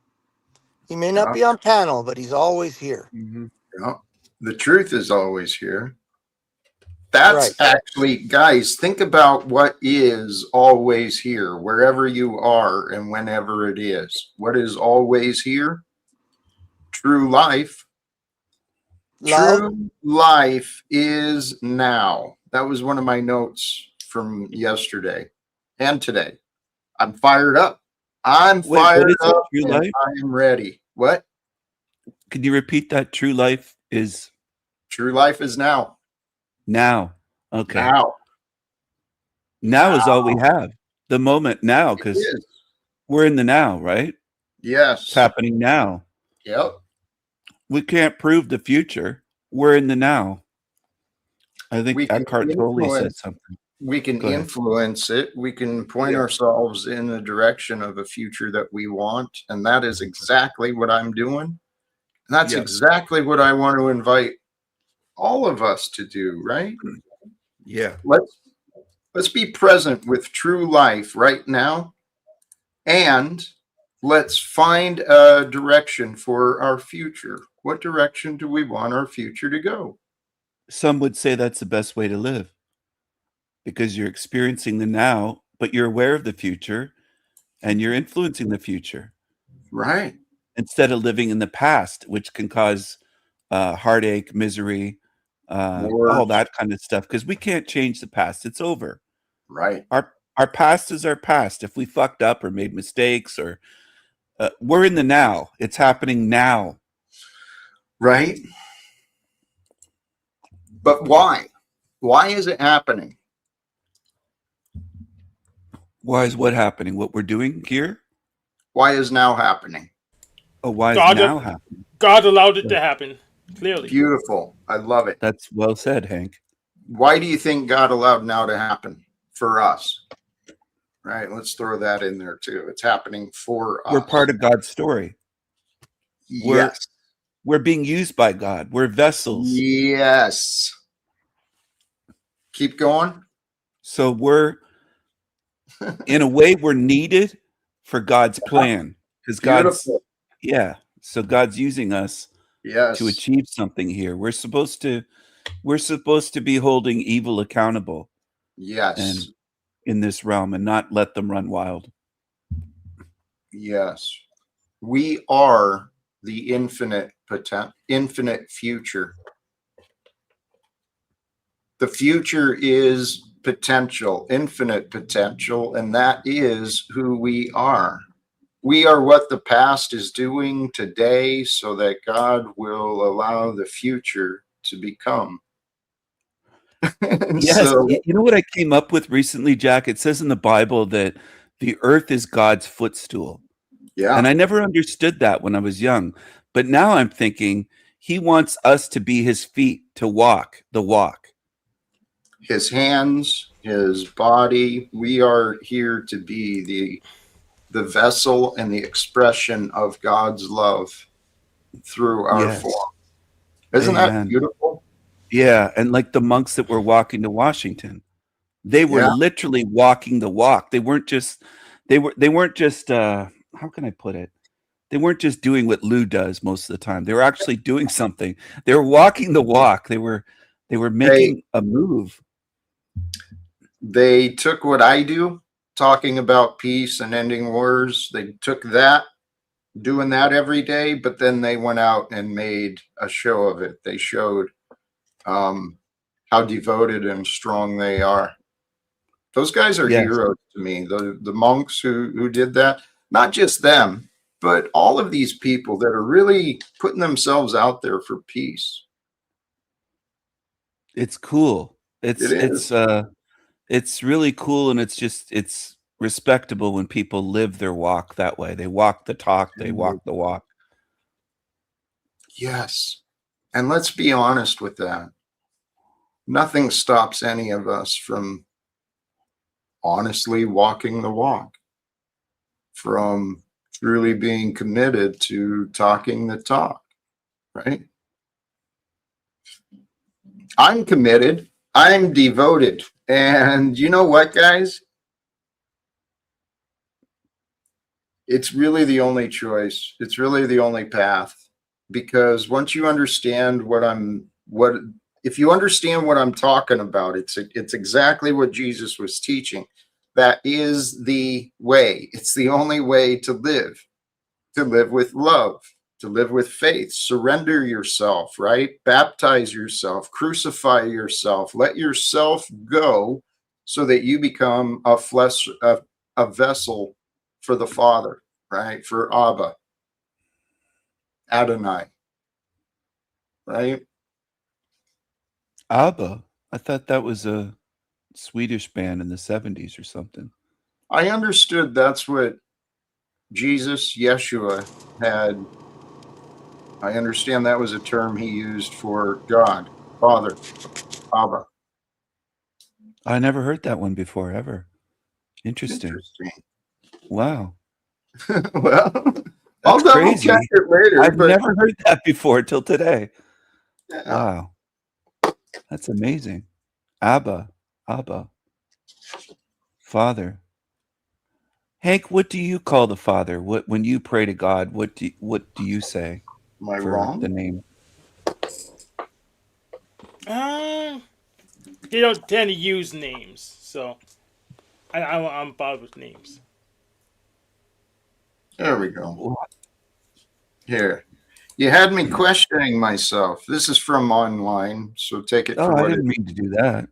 He may not be on panel, but he's always here. Mm-hmm. Yeah. The truth is always here. That's actually, guys, think about what is always here, wherever you are and whenever it is. What is always here? True life. Love. True life is now. That was one of my notes from yesterday and today. I'm fired up. I'm fired up. True life? I'm ready. What? Can you repeat that? True life is True life is now. now. Okay. Now is all we have. The moment now, because we're in the now, right? Yes. It's happening now. Yep. We can't prove the future. We're in the now. I think Eckhart Tolle said something. We can influence it. We can point ourselves in the direction of a future that we want. And that is exactly what I'm doing. And that's exactly what I want to invite all of us to do, right? Yeah. Let's be present with true life right now. And let's find a direction for our future. What direction do we want our future to go? Some would say that's the best way to live because you're experiencing the now, but you're aware of the future and you're influencing the future. Right. Instead of living in the past, which can cause heartache, misery, all that kind of stuff, because we can't change the past. It's over. Right. Our past is our past. If we fucked up or made mistakes or we're in the now. It's happening now. Right. But why? Why is it happening? Why is what happening? What we're doing here? Why is now happening? Oh, why is now happening? God allowed it to happen. Clearly. Beautiful. I love it. That's well said, Hank. Why do you think God allowed now to happen for us? right? Let's throw that in there too. It's happening for us. We're part of God's story. Yes. We're being used by God. We're vessels. Yes. Keep going. So we're, in a way, we're needed for God's plan. Because Beautiful. so God's using us Yes. to achieve something here. We're supposed to be holding evil accountable Yes. and in this realm and not let them run wild. Yes. We are the infinite future. The future is potential, infinite potential, and that is who we are. We are what the past is doing today so that God will allow the future to become. Yes. So, You know what I came up with recently, Jack? It says in the Bible that the earth is God's footstool. yeah, And I never understood that when I was young. But now I'm thinking he wants us to be his feet, to walk the walk. his hands, his body, we are here to be the vessel and the expression of God's love through our Yes. form. Isn't that Amen. beautiful? Yeah. And like the monks that were walking to Washington, they were Yeah. literally walking the walk. They weren't just, how can I put it? They weren't just doing what Lou does most of the time. They were actually doing something. They were walking the walk. They were making a move. They took what I do, talking about peace and ending wars. They took that, doing that every day, but then they went out and made a show of it. They showed how devoted and strong they are. Those guys are Yes. heroes to me. The monks who did that, not just them, but all of these people that are really putting themselves out there for peace. It's cool. It is. It's really cool, and it's respectable when people live their walk that way. They walk the talk, they walk the walk. Yes. And let's be honest with that. Nothing stops any of us from honestly walking the walk, from truly being committed to talking the talk, right? I'm committed. I'm devoted. And you know what, guys? It's really the only choice. It's really the only path. Because once you understand if you understand what I'm talking about, it's exactly what Jesus was teaching. That is the way. It's the only way to live with love, to live with faith. Surrender yourself, right? Baptize yourself, crucify yourself, let yourself go so that you become a vessel for the Father, right? For Abba, Adonai, right? ABBA. I thought that was a Swedish band in the 70s or something. I understood that's what Jesus, Yeshua, had. I understand that was a term he used for God, Father, Abba. I never heard that one before, ever. Interesting. Wow. Well, I'll That's double crazy. check it later. I've but never heard that before till today. yeah. Wow. That's amazing. Abba. Father. Hank, what do you call the Father? When you pray to God, what do you say Am I for wrong? the name? They don't tend to use names, so I'm bothered with names. There we go. Here. You had me questioning myself. This is from online, so take it for Oh, I what it didn't mean to do that.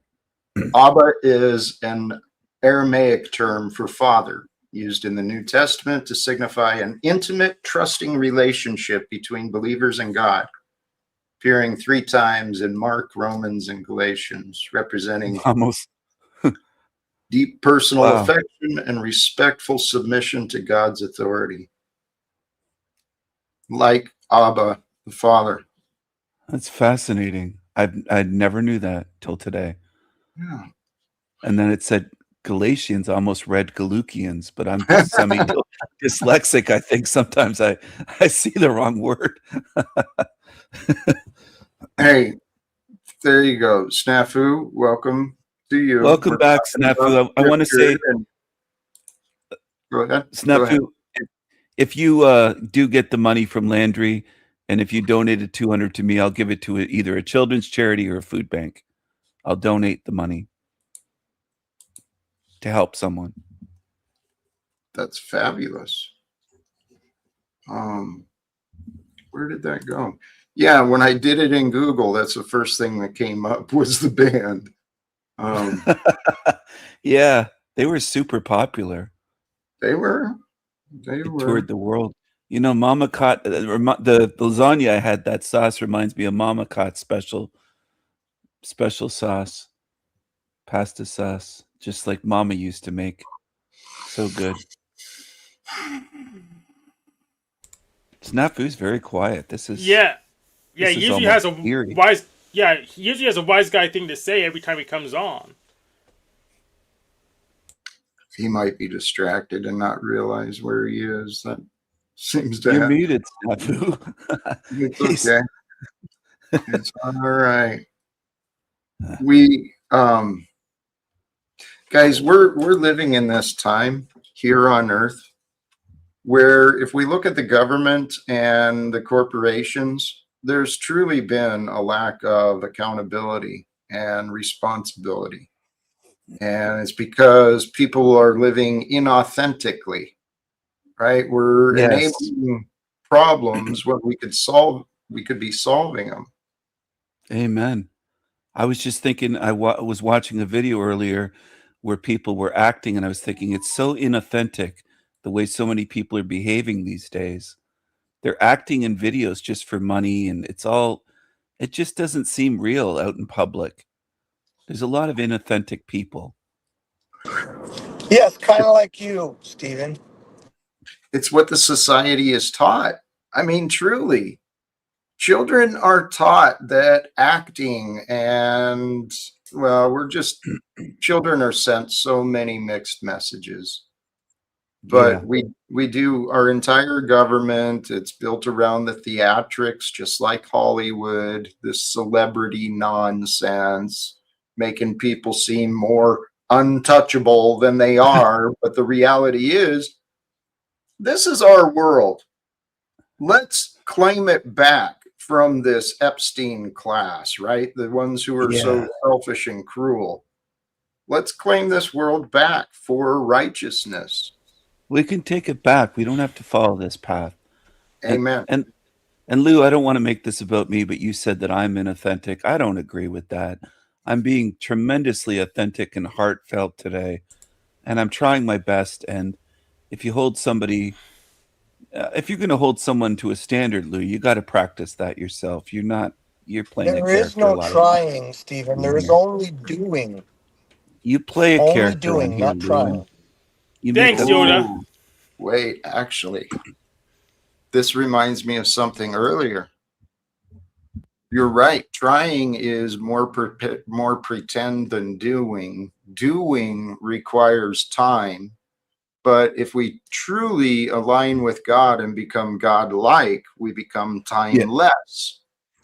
Abba is an Aramaic term for father, used in the New Testament to signify an intimate, trusting relationship between believers and God, appearing 3 times in Mark, Romans, and Galatians, representing Almost. deep personal Wow. affection and respectful submission to God's authority. Like Abba, the Father. That's fascinating. I never knew that till today. Yeah. And then it said Galatians almost read Galutians, but I'm semi-dyslexic. I think sometimes I see the wrong word. Hey, there you go. Snafu, welcome to you. Welcome back, Snafu. I want to say, go ahead. Snafu, if you do get the money from Landry, and if you donated 200 to me, I'll give it to either a children's charity or a food bank. I'll donate the money to help someone. That's fabulous. Where did that go? Yeah, when I did it in Google, that's the first thing that came up was the band. Yeah, they were super popular. They were. Toured the world. You know, Mama Cot, the lasagna I had, that sauce reminds me of Mama Cot's special sauce, pasta sauce, just like Mama used to make. So good. Snafu's very quiet. This is He is usually has a almost eerie. wise. Yeah, he usually has a wise guy thing to say every time he comes on. He might be distracted and not realize where he is. That seems to You're happen. muted, Snafu. It's okay. It's all right. We guys, we're living in this time here on Earth where if we look at the government and the corporations, there's truly been a lack of accountability and responsibility. And it's because people are living inauthentically, right? We're enabling problems when we could be solving them. Amen. I was just thinking, I was watching a video earlier where people were acting, and I was thinking it's so inauthentic the way so many people are behaving these days. They're acting in videos just for money, and it just doesn't seem real out in public. There's a lot of inauthentic people. Yes, kind of like you, Stephen. It's what the society is taught. I mean, truly, children are taught that acting and, well, children are sent so many mixed messages. But we do, our entire government, it's built around the theatrics, just like Hollywood, this celebrity nonsense, making people seem more untouchable than they are. But the reality is, this is our world. Let's claim it back from this Epstein class, right? The ones who are so selfish and cruel. Let's claim this world back for righteousness. We can take it back. We don't have to follow this path. Amen. And Lou, I don't want to make this about me, but you said that I'm inauthentic. I don't agree with that. I'm being tremendously authentic and heartfelt today, and I'm trying my best. And if you hold somebody, if you're going to hold someone to a standard, Lou, you got to practice that yourself. You're playing a character. There is no trying, Stephen. There is only doing. You play a Only character. doing, not trying. Thanks, Yoda. Wait, actually, this reminds me of something earlier. You're right. Trying is more pretend than doing. Doing requires time. But if we truly align with God and become God-like, we become timeless.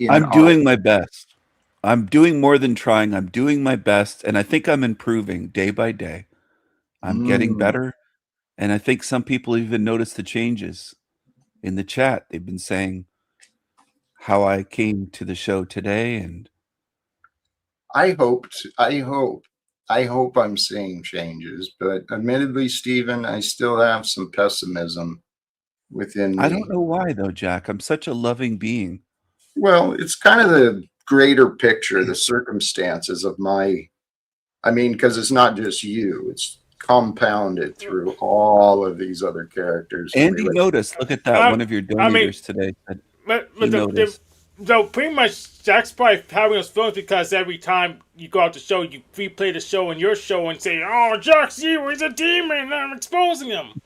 I'm doing my best. I'm doing more than trying. I'm doing my best. And I think I'm improving day by day. I'm getting better. And I think some people even notice the changes in the chat. They've been saying how I came to the show today. And I hope I'm seeing changes, but admittedly, Stephen, I still have some pessimism within me. I don't know why though, Jack. I'm such a loving being. Well, it's kind of the greater picture, the circumstances of because it's not just you, it's compounded through all of these other characters. Andy noticed, look at that. One of your donators today said So pretty much Jack's probably having those feelings because every time you go out the show, you replay the show in your show and say, "Oh, Jack's evil, he's a demon, I'm exposing him."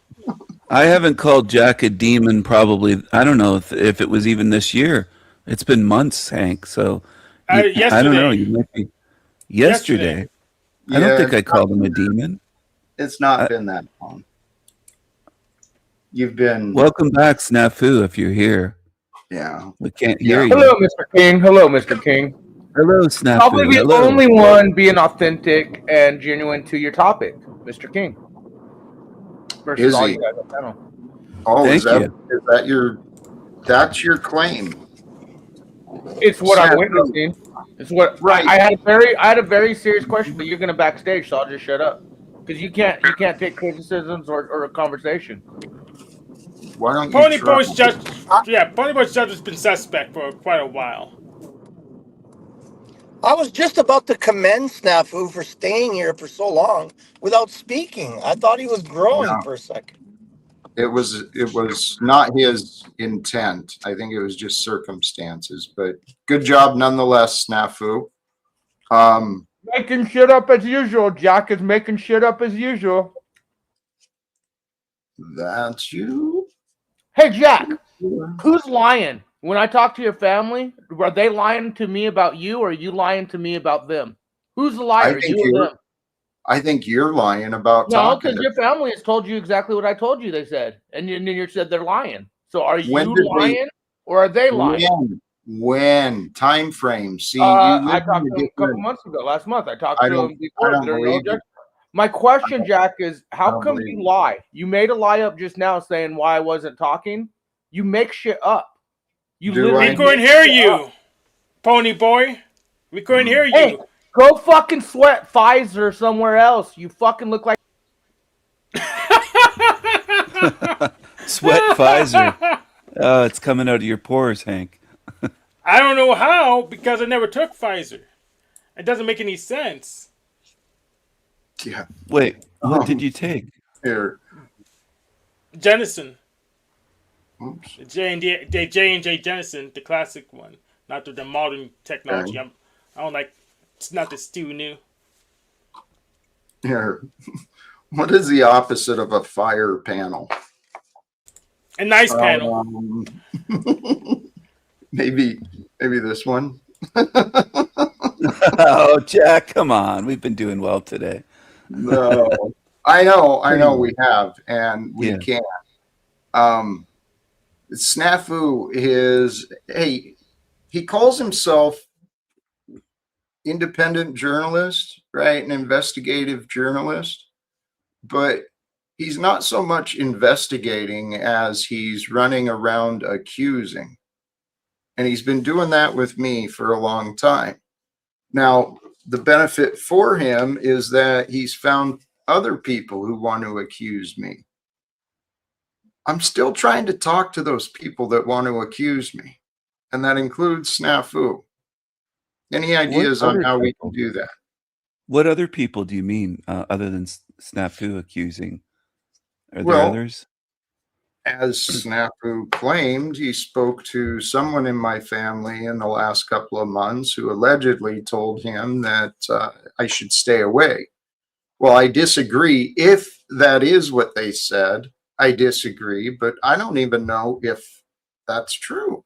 I haven't called Jack a demon probably, I don't know if it was even this year. It's been months, Hank. So I don't know. You might be yesterday. I don't think I called him a demon. It's not been that long. You've been, Welcome back, Snafu, if you're here. yeah. We can't Yeah. hear you. Hello, Mr. King. Hello, Mr. King. Hello, Snafu. Probably the Hello. only one being authentic and genuine to your topic, Mr. King. Versus Is all he? you guys on the panel. Oh, Thank you. is that your, that's your claim? It's what I'm Snafu. witnessing. It's what Right. I had a very serious question, but you're gonna backstage, so I'll just shut up. Because you can't take criticisms or a conversation. Why don't you Pony try? Boy's judge, Pony Boy's judge has been suspect for quite a while. I was just about to commend Snafu for staying here for so long without speaking. I thought he was growing No. for a second. It was not his intent. I think it was just circumstances, but good job nonetheless, Snafu. Making shit up as usual. Jack is making shit up as usual. That's you. Hey, Jack, who's lying? When I talk to your family, are they lying to me about you, or are you lying to me about them? Who's the liar, you or them? I think you're lying about No, talking because to your family has told you exactly what I told you they said. And then you said they're lying. So are When you did they- lying or are they lying? When time frame? See, I talked to him a couple months ago, last month. I talked to him before. don't There's no believe objection. My question, Jack, is how don't come believe you it. lie? You made a lie up just now saying why I wasn't talking. You make shit up. You Do literally I? We couldn't make hear shit up. you, Pony Boy. We couldn't hear Hey, you. go fucking sweat Pfizer somewhere else. You fucking look like Sweat Pfizer. Oh, it's coming out of your pores, Hank. I don't know how, because I never took Pfizer. It doesn't make any sense. Yeah. Wait, what did you take? Here. Jennison. Oops. The J&J Jennison, the classic one. Not the modern technology. Okay. I don't like, it's not the stew new. Here. What is the opposite of a fire panel? A nice panel. Maybe this one. Oh, Jack, come on. We've been doing well today. No, I know we have, and we Yeah. can. Snafu is, hey, he calls himself independent journalist, right? An investigative journalist, but he's not so much investigating as he's running around accusing. And he's been doing that with me for a long time. Now, the benefit for him is that he's found other people who want to accuse me. I'm still trying to talk to those people that want to accuse me, and that includes Snafu. Any ideas on other how we people? can do that? What other people do you mean other than Snafu accusing? Are there Well, others? As Snafu claimed, he spoke to someone in my family in the last couple of months who allegedly told him that I should stay away. Well, I disagree. If that is what they said, I disagree, but I don't even know if that's true.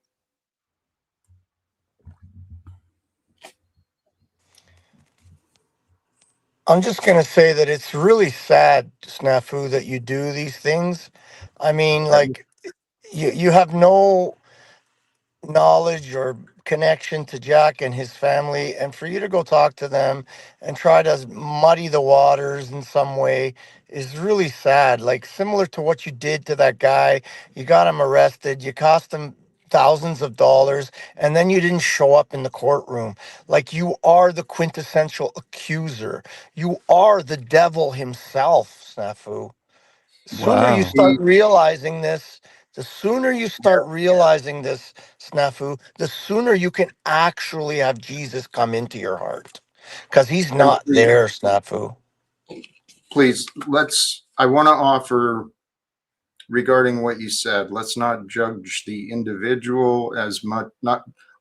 I'm just going to say that it's really sad, Snafu, that you do these things. I mean, like, you have no knowledge or connection to Jack and his family, and for you to go talk to them and try to muddy the waters in some way is really sad. Like, similar to what you did to that guy, you got him arrested, you cost him thousands of dollars, and then you didn't show up in the courtroom. Like, you are the quintessential accuser. You are the devil himself, Snafu. Sooner you Wow. start realizing this, the sooner you start realizing this, Snafu, the sooner you can actually have Jesus come into your heart. Because he's not there, Snafu. Please, I want to offer regarding what you said, let's not judge the individual as much,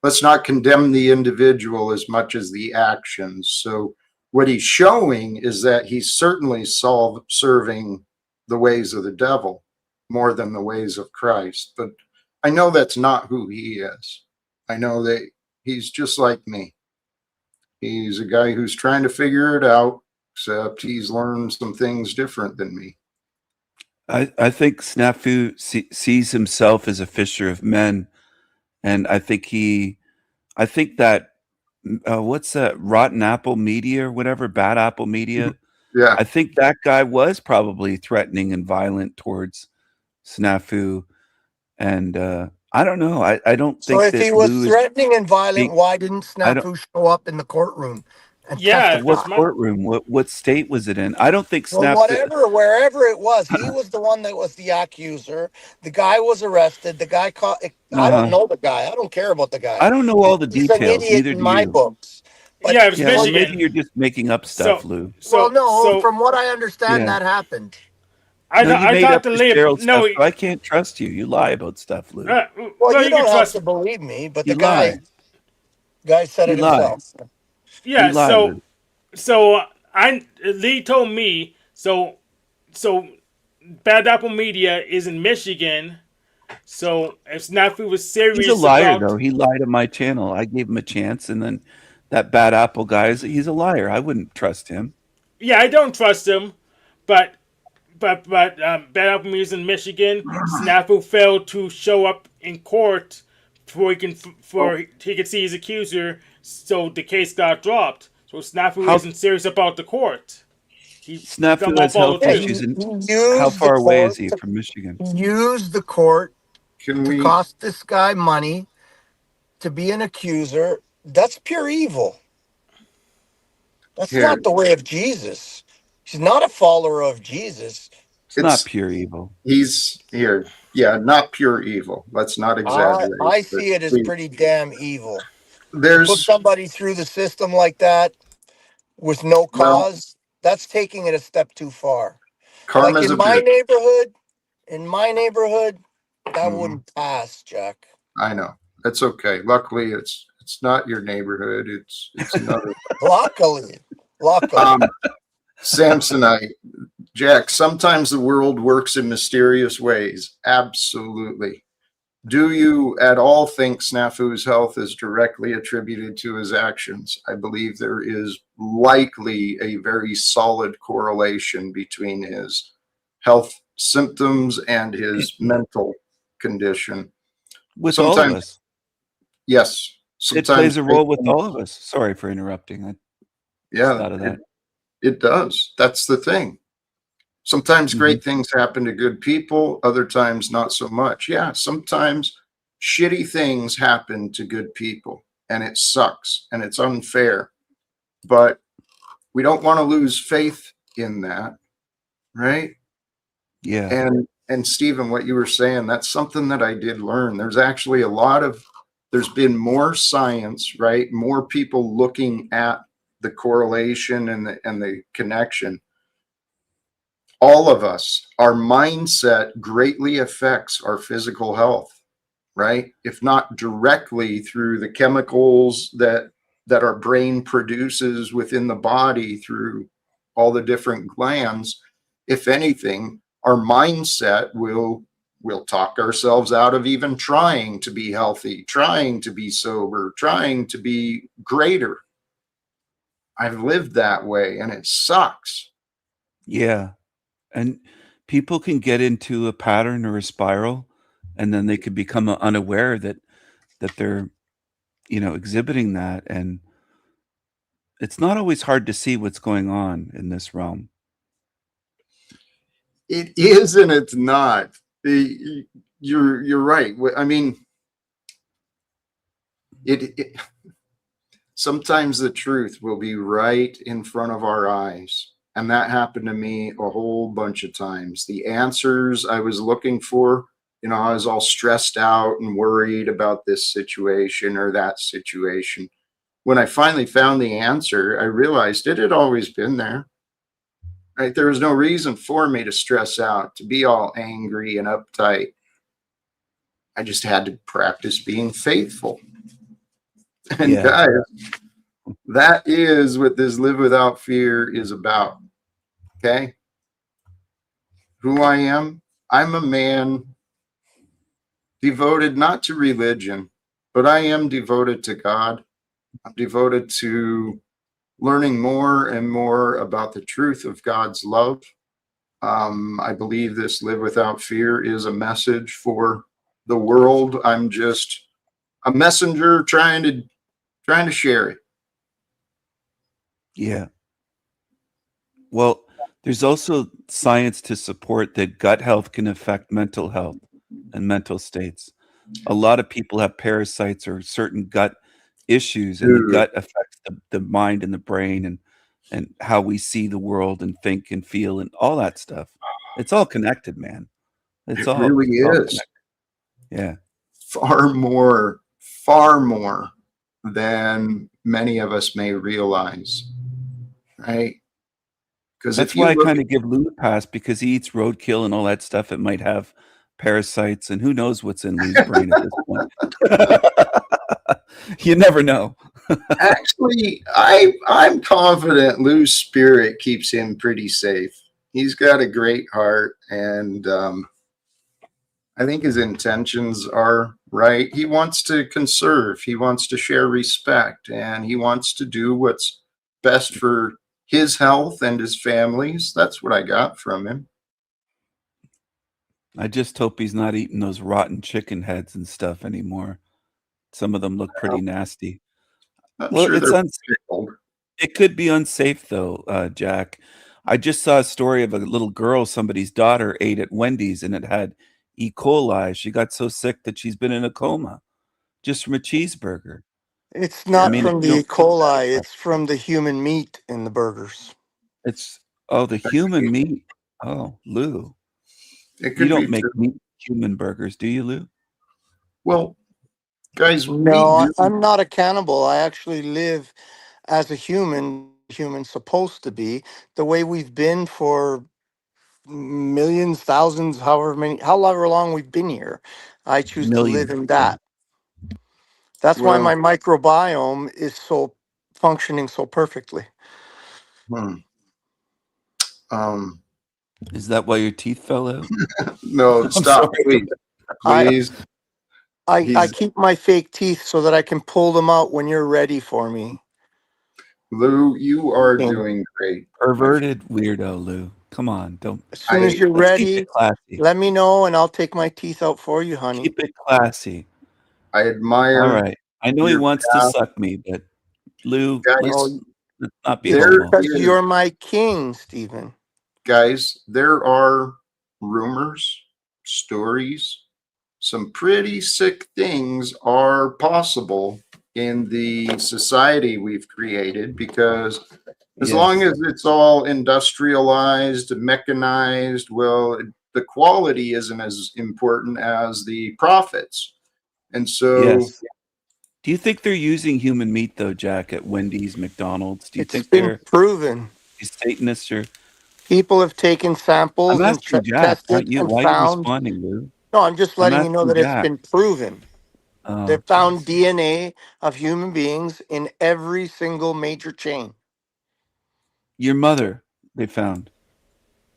let's not condemn the individual as much as the actions. So what he's showing is that he's certainly serving the ways of the devil more than the ways of Christ. But I know that's not who he is. I know that he's just like me. He's a guy who's trying to figure it out. except he's learned some things different than me. I think Snafu sees himself as a fisher of men, and I think that what's that, Rotten Apple Media or whatever, Bad Apple Media. Yeah. I think that guy was probably threatening and violent towards Snafu, and I don't know. I don't So think if that he was Lou is threatening and violent, being. why didn't I don't. Snafu show up in the courtroom and Yeah, testify? What that's my. courtroom? What state was it in? I don't think Well, Snafu. whatever, wherever it was, he was the one that was the accuser. The guy was arrested. The guy caught. I don't know the guy. I don't care about the guy. I don't know all the He's an details. idiot Neither in do my you. books. But Yeah, it was Yeah, well, maybe Michigan. you're just making up stuff, Lou. well, no. So From what I understand, Yeah. that happened. No, you I made talked up to this Leah. Gerald No, stuff, so I can't trust you. You lie about stuff, Lou. Well, well, you you can don't have trust. to believe me, but You the lie. guy said You it lie. himself. Yeah, You lie, Lou. so Lee told me so Bad Apple Media is in Michigan. So if Snafu was serious He's a liar, about, though. He lied on my channel. I gave him a chance, and then that Bad Apple guy he's a liar. I wouldn't trust him. yeah, I don't trust him, but Bad Apple Media's in Michigan. Snafu failed to show up in court before he could see his accuser, so the case got dropped. So Snafu isn't serious about the court. Snafu has health Yeah, issues. he And used how the far away court is he to- from Michigan? He used the court Can to we? cost this guy money to be an accuser. That's pure evil. That's Here. not the way of Jesus. He's not a follower of Jesus. It's not pure evil. He's here. Yeah, not pure evil. Let's not exaggerate. I but see it as we- pretty damn evil. Put There's somebody through the system like that with no Well- cause, that's taking it a step too far. Like karma's a in my bitch. neighborhood, that Mhm. wouldn't pass, Jack. I know. That's okay. Luckily, it's not your neighborhood. It's another. Luckily. Samsonite, Jack. Sometimes the world works in mysterious ways. Absolutely. Do you at all think Snafu's health is directly attributed to his actions? I believe there is likely a very solid correlation between his health symptoms and his mental condition. With all of Sometimes- us. Yes. It plays a role with all of us. Sorry for interrupting. I Yeah, thought of that. it does. That's the thing. Sometimes great things happen to good people, other times not so much. Yeah, sometimes shitty things happen to good people and it sucks and it's unfair. But we don't want to lose faith in that, right? Yeah. And Stephen, what you were saying, that's something that I did learn. There's actually there's been more science, right? More people looking at the correlation and the connection. All of us, our mindset greatly affects our physical health, right? If not directly through the chemicals that our brain produces within the body through all the different glands, if anything, our mindset will talk ourselves out of even trying to be healthy, trying to be sober, trying to be greater. I've lived that way and it sucks. Yeah. And people can get into a pattern or a spiral, and then they could become unaware that they're, exhibiting that. And it's not always hard to see what's going on in this realm. It is and it's not. You're right. I mean, it sometimes the truth will be right in front of our eyes. And that happened to me a whole bunch of times. The answers I was looking for, I was all stressed out and worried about this situation or that situation. When I finally found the answer, I realized it had always been there. Right? There was no reason for me to stress out, to be all angry and uptight. I just had to practice being faithful. And Yeah. guys, that is what this Live Without Fear is about. Okay? Who I am? I'm a man devoted not to religion, but I am devoted to God. I'm devoted to learning more and more about the truth of God's love. I believe this Live Without Fear is a message for the world. I'm just a messenger trying to share it. Yeah. Well, there's also science to support that gut health can affect mental health and mental states. A lot of people have parasites or certain gut issues, and the Dude, gut affects the mind and the brain and how we see the world and think and feel and all that stuff. It's all connected, man. it really It's all is. connected. Yeah. Far more than many of us may realize, right? Because That's if you why I look kind of give Lou a pass because he eats roadkill and all that stuff. It might have parasites, and who knows what's in Lou's brain at this point. You never know. actually, I'm confident Lou's spirit keeps him pretty safe. He's got a great heart, and I think his intentions are right. He wants to conserve, he wants to share respect, and he wants to do what's best for his health and his family's. That's what I got from him. I just hope he's not eating those rotten chicken heads and stuff anymore. Some of them look pretty nasty. I'm Well, sure it's they're pickled. it could be unsafe though, Jack. I just saw a story of a little girl, somebody's daughter ate at Wendy's and it had E. coli. She got so sick that she's been in a coma just from a cheeseburger. It's I not mean, if from you the E. don't cook that coli, stuff, it's from the human meat in the burgers. it's the human meat. Oh, Lou, It you could don't be make true. meat human burgers, do you, Lou? Well, guys, we No, do. I'm not a cannibal. I actually live as a human supposed to be, the way we've been for millions, thousands, however long we've been here. I choose to live Millions. in Yeah. that. That's why Well, my microbiome is so functioning so perfectly. hmm, um, Is that why your teeth fell out? no, I'm stop, sorry. please, I please. I He's keep my fake teeth so that I can pull them out when you're ready for me. Lou. You are And doing great, my friend. Perverted weirdo, Lou. Come on, don't. as soon as I you're Let's keep it ready, classy. let me know and I'll take my teeth out for you, honey. Keep it classy. I All admire right. I know he your wants to path, suck me, but Lou, Oh, guys. let's not be it's There homo. because is, you're my king, Stephen. guys. There are rumors, stories. Some pretty sick things are possible in the society we've created because as long Yes. as it's all industrialized, mechanized, well, the quality isn't as important as the profits. And so, Yes. Do you think they're using human meat though, Jack, at Wendy's, McDonald's? Do you It's think been they're proven. these Satanists or People have taken I'm samples and asking Jack, tested not you. and Why are you found. responding, Lou? No, I'm just I'm letting you know asking that it's Jack. been proven. They Oh, found jeez. DNA of human beings in every single major chain. Your mother, they found.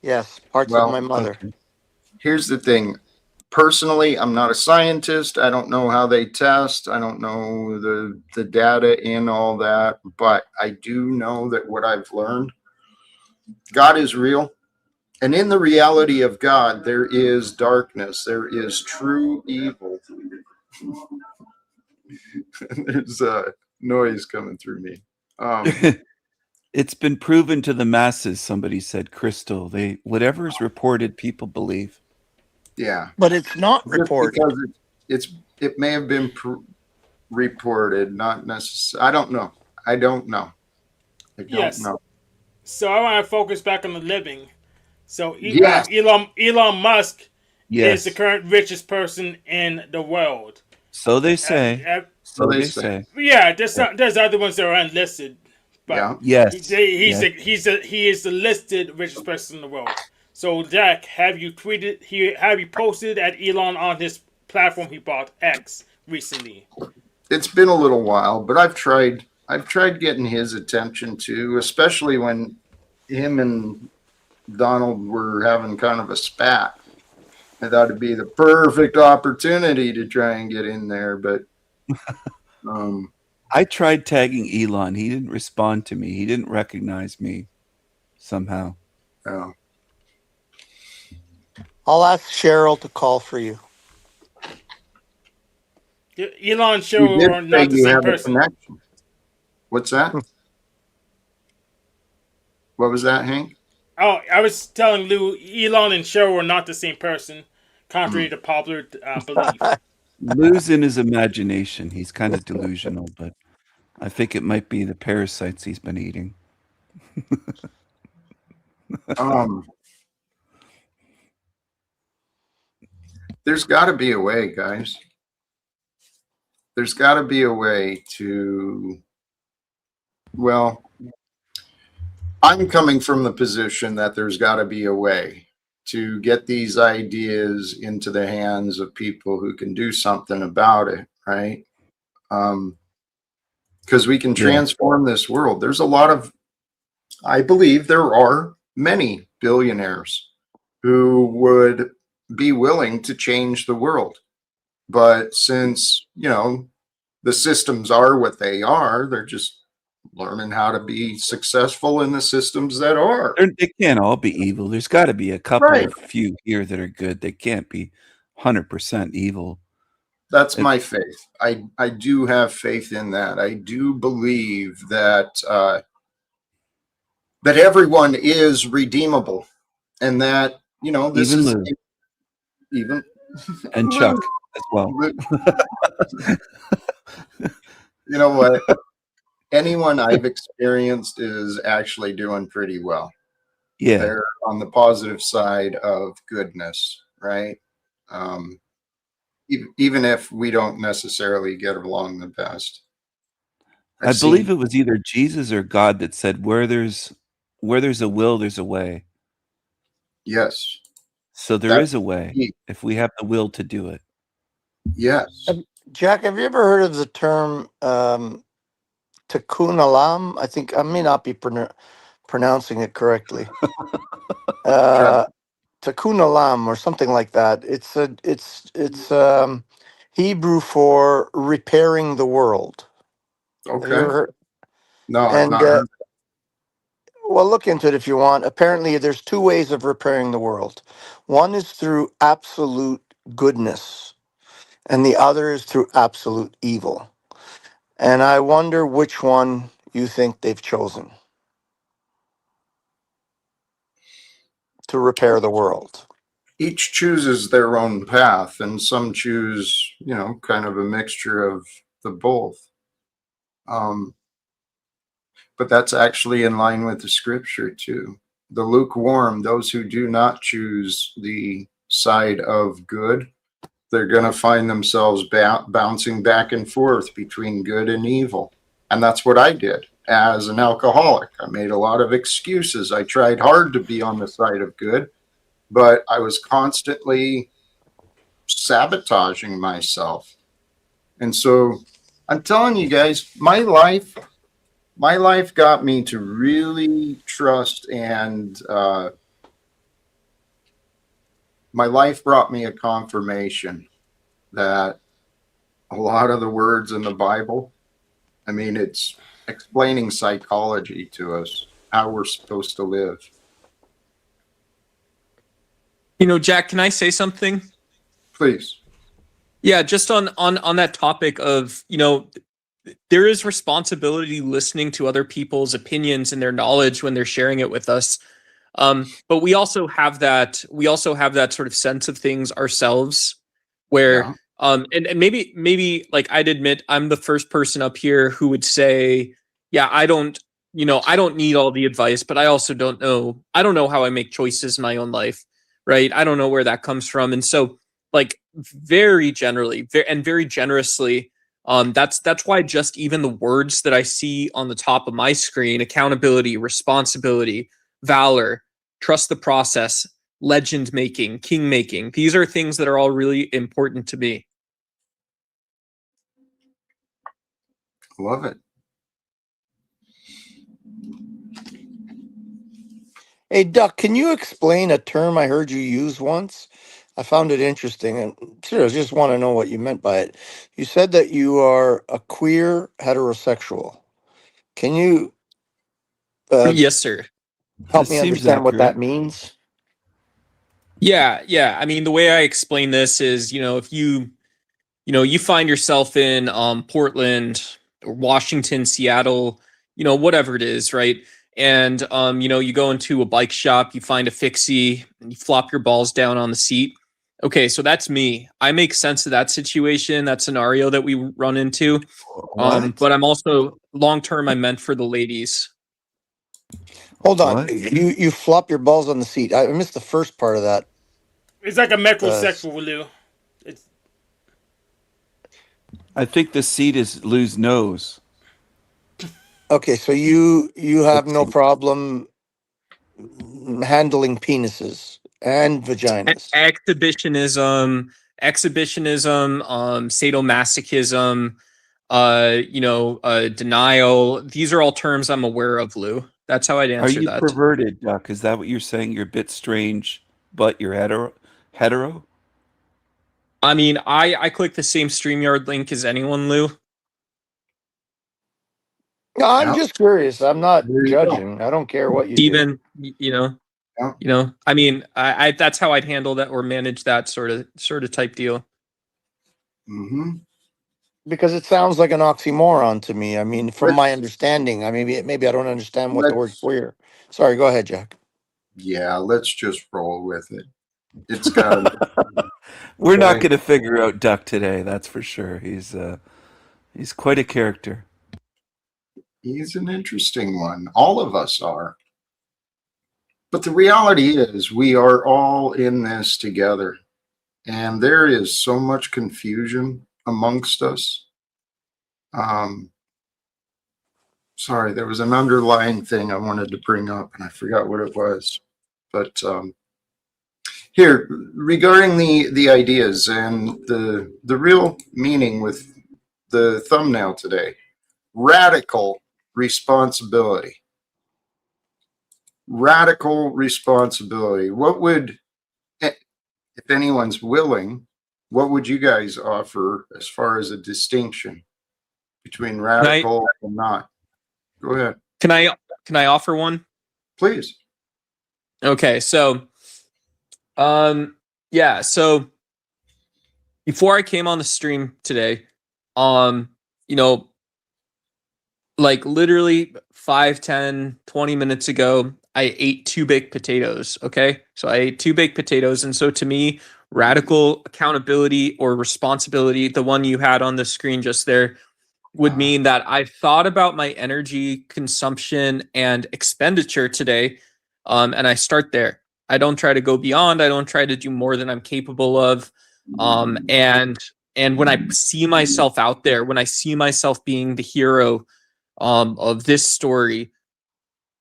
Yes, parts of my well, mother. Okay. here's the thing. Personally, I'm not a scientist. I don't know how they test. I don't know the data in all that, but I do know that what I've learned, God is real. And in the reality of God, there is darkness. There is true evil. There's a noise coming through me. It's been proven to the masses, somebody said, Crystal. They whatever is reported, people believe. Yeah, But it's not just reported. because it may have been reported, not necessarily. I don't know. I don't know. I don't Yes. know. So I want to focus back on the living. So Yes. Elon Musk is the Yes. current richest person in the world. So they say. So So they they say. say. Yeah, Yeah. there's other ones that are unlisted, but Yeah. Yes. he's Yes. he is the listed richest person in the world. So Jack, have you posted at Elon on his platform he bought X recently? It's been a little while, but I've tried. I've tried getting his attention too, especially when him and Donald were having kind of a spat. I thought it'd be the perfect opportunity to try and get in there, but um, I tried tagging Elon. He didn't respond to me. He didn't recognize me somehow. Oh. I'll ask Cheryl to call for you. Elon and You Cheryl did are say not the you same have a person. connection. What's that? What was that, Hank? Oh, I was telling Lou, Elon and Cheryl are not the same person, contrary to popular belief. Losing his imagination. He's kind of delusional, but I think it might be the parasites he's been eating. There's got to be a way, guys. There's got to be a way to, well, I'm coming from the position that there's got to be a way to get these ideas into the hands of people who can do something about it, right? Because we can transform this world. There's a lot of, I believe there are many billionaires who would be willing to change the world. But since, the systems are what they are, they're just learning how to be successful in the systems that are. They can't all be evil. There's got to be a couple of few here that are good. They can't be 100% evil. That's my faith. I do have faith in that. I do believe that that everyone is redeemable, and that this Even is Lou. even And Chuck as well. You know what? Anyone I've experienced is actually doing pretty well. Yeah. They're on the positive side of goodness, right? Even if we don't necessarily get along the best. I believe it was either Jesus or God that said, where there's a will, there's a way. Yes. So there is a way if we have the will to do it. Yes. Jack, have you ever heard of the term tikkun olam? I think I may not be pronouncing it correctly. Tikkun olam or something like that. It's Hebrew for repairing the world. Okay. Have you ever heard? No, I've not heard. Well, look into it if you want. Apparently, there's two ways of repairing the world. One is through absolute goodness, and the other is through absolute evil. And I wonder which one you think they've chosen to repair the world. Each chooses their own path, and some choose, kind of a mixture of the both. But that's actually in line with the scripture too. The lukewarm, those who do not choose the side of good, they're going to find themselves bouncing back and forth between good and evil. And that's what I did as an alcoholic. I made a lot of excuses. I tried hard to be on the side of good, but I was constantly sabotaging myself. And so I'm telling you guys, my life got me to really trust, and my life brought me a confirmation that a lot of the words in the Bible, it's explaining psychology to us, how we're supposed to live. Jack, can I say something? Please. Yeah, just on that topic of, there is responsibility listening to other people's opinions and their knowledge when they're sharing it with us. But we also have that sort of sense of things ourselves where, and maybe like I'd admit I'm the first person up here who would say, yeah, I don't need all the advice, but I also don't know how I make choices in my own life. Right. I don't know where that comes from. And so like very generally and very generously, that's why just even the words that I see on the top of my screen, accountability, responsibility, valor, trust the process, legend making, king making, these are things that are all really important to me. Love it. Hey, Duck, can you explain a term I heard you use once? I found it interesting, and seriously, I just want to know what you meant by it. You said that you are a queer heterosexual. Can you Yes, sir. help That me seems understand what accurate. that means? Yeah. I mean, the way I explain this is, if you find yourself in Portland or Washington, Seattle, whatever it is, right? And you go into a bike shop, you find a fixie, and you flop your balls down on the seat. Okay, so that's me. I make sense of that situation, that scenario that we run into. What? But I'm also long term. I'm meant for the ladies. Hold on. What? You flop your balls on the seat. I missed the first part of that. It's like a Uh, metrosexual, Lou. It's I think the seat is Lou's nose. okay, so you have Let's no see. problem handling penises and vaginas. Exhibitionism, sadomasochism, denial. These are all terms I'm aware of, Lou. That's how I'd Are answer you that. perverted, Duck? Is that what you're saying? You're a bit strange, but you're hetero? Hetero? I mean, I click the same StreamYard link as anyone, Lou. No, I'm Yeah, just curious. I'm not there you go. judging. I don't care what you do. Steven, Yeah. I mean, I that's how I'd handle that or manage that sort of type deal. Mm-hmm. Because it sounds like an oxymoron to me. I mean, from my Let's, understanding, maybe I don't understand what the word let's, queer. Sorry, go ahead, Jack. yeah, let's just roll with it. It's got We're not okay. going to figure out Duck today, that's for sure. He's quite a character. He's an interesting one. All of us are. But the reality is, we are all in this together. And there is so much confusion amongst us. Sorry, there was an underlying thing I wanted to bring up, and I forgot what it was. But here, regarding the ideas and the real meaning with the thumbnail today, radical responsibility. Radical responsibility. What would, if anyone's willing, what would you guys offer as far as a distinction between radical and not? Go ahead, Can I offer one? please. Okay, so yeah, so before I came on the stream today, um, you know, like literally 5, 10, 20 minutes ago, I ate 2 baked potatoes. Okay. So I ate 2 baked potatoes. And so to me, radical accountability or responsibility, the one you had on the screen just there, would mean that I've thought about my energy consumption and expenditure today. And I start there. I don't try to go beyond. I don't try to do more than I'm capable of. And when I see myself out there, when I see myself being the hero of this story,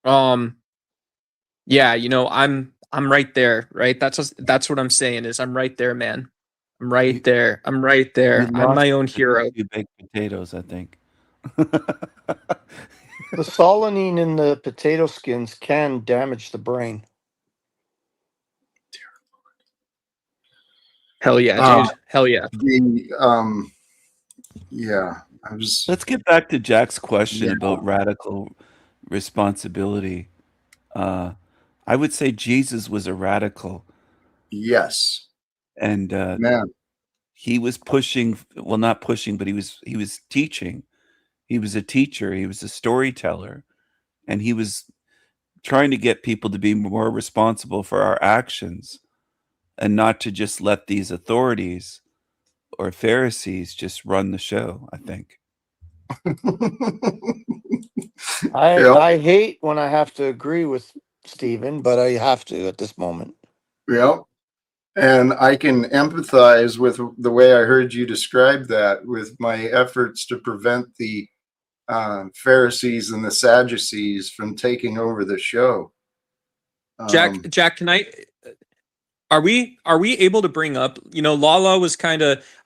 yeah, I'm right there, right? That's what I'm saying is I'm right there, man. I'm right You, there. I'm right you there. I'm lost my own the first hero. few baked potatoes, I think. The solanine in the potato skins can damage the brain. Hell yeah, Uh, dude. Hell yeah. Yeah, I was, Let's get back to Jack's question yeah, about radical responsibility. I would say Jesus was a radical, yes, and man. he was pushing. Well, not pushing, but he was teaching. He was a teacher. He was a storyteller, and he was trying to get people to be more responsible for our actions, and not to just let these authorities or Pharisees just run the show. I think. Yeah, I hate when I have to agree with Stephen, but I have to at this moment. yeah. And I can empathize with the way I heard you describe that with my efforts to prevent the Pharisees and the Sadducees from taking over the show. Jack, can are we able to bring up, Lala was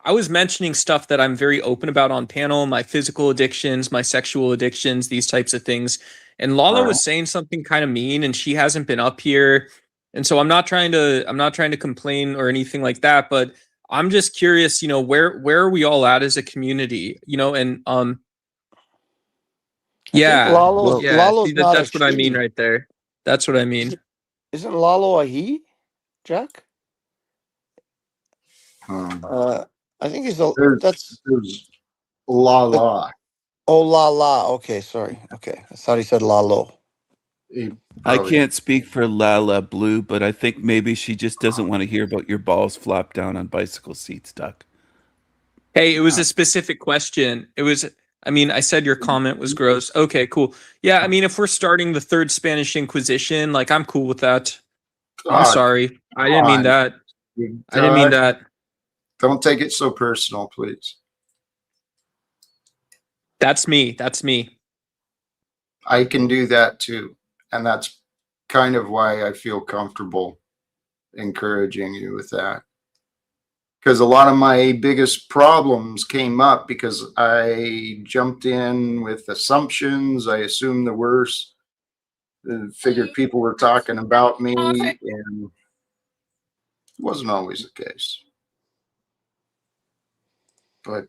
I was mentioning stuff that I'm very open about on panel, my physical addictions, my sexual addictions, these types of things. And Lala was saying something kind of mean and she hasn't been up here. And so I'm not trying to complain or anything like that, but I'm just curious, where are we all at as a community, and I think yeah, Lalo's Well, yeah, see not a that's what I mean she. right there. That's what I mean. Isn't Lalo a he, Jack? Um, I think he's a. there's la That- la. Oh, la. Okay, sorry. Okay, I thought he said Lalo. He I probably- can't speak for Lala Blue, but I think maybe she just doesn't want to hear about your balls flop down on bicycle seats, Duck. Hey, it was a specific question. I said your comment was gross. Okay, cool. Yeah, I mean, if we're starting the third Spanish Inquisition, like, I'm cool with that. I'm God, sorry. I didn't mean that. I didn't mean that. Don't take it so personal, please. That's me. That's me. I can do that too. And that's kind of why I feel comfortable encouraging you with that. Because a lot of my biggest problems came up because I jumped in with assumptions. I assumed the worst, figured people were talking about me, and it wasn't always the case. But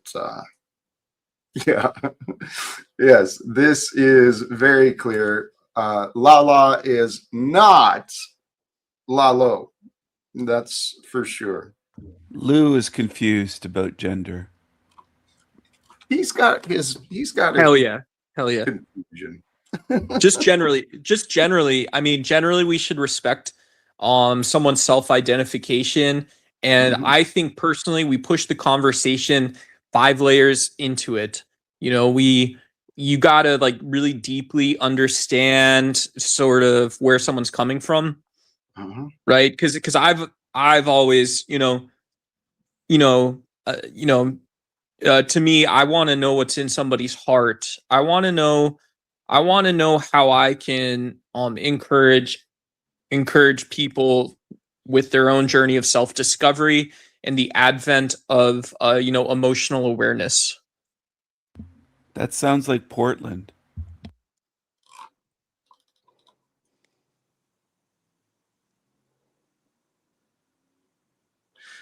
yeah, yes, this is very clear. Lala is not Lalo. That's for sure. Lou is confused about gender. He's got his Hell yeah. confusion. Just generally, I mean, generally we should respect someone's self-identification. And Mhm. I think personally we push the conversation 5 layers into it. You gotta like really deeply understand sort of where someone's coming from, Uh-huh. right? Because I've always, to me, I want to know what's in somebody's heart. I want to know how I can encourage people with their own journey of self-discovery and the advent of emotional awareness. That sounds like Portland.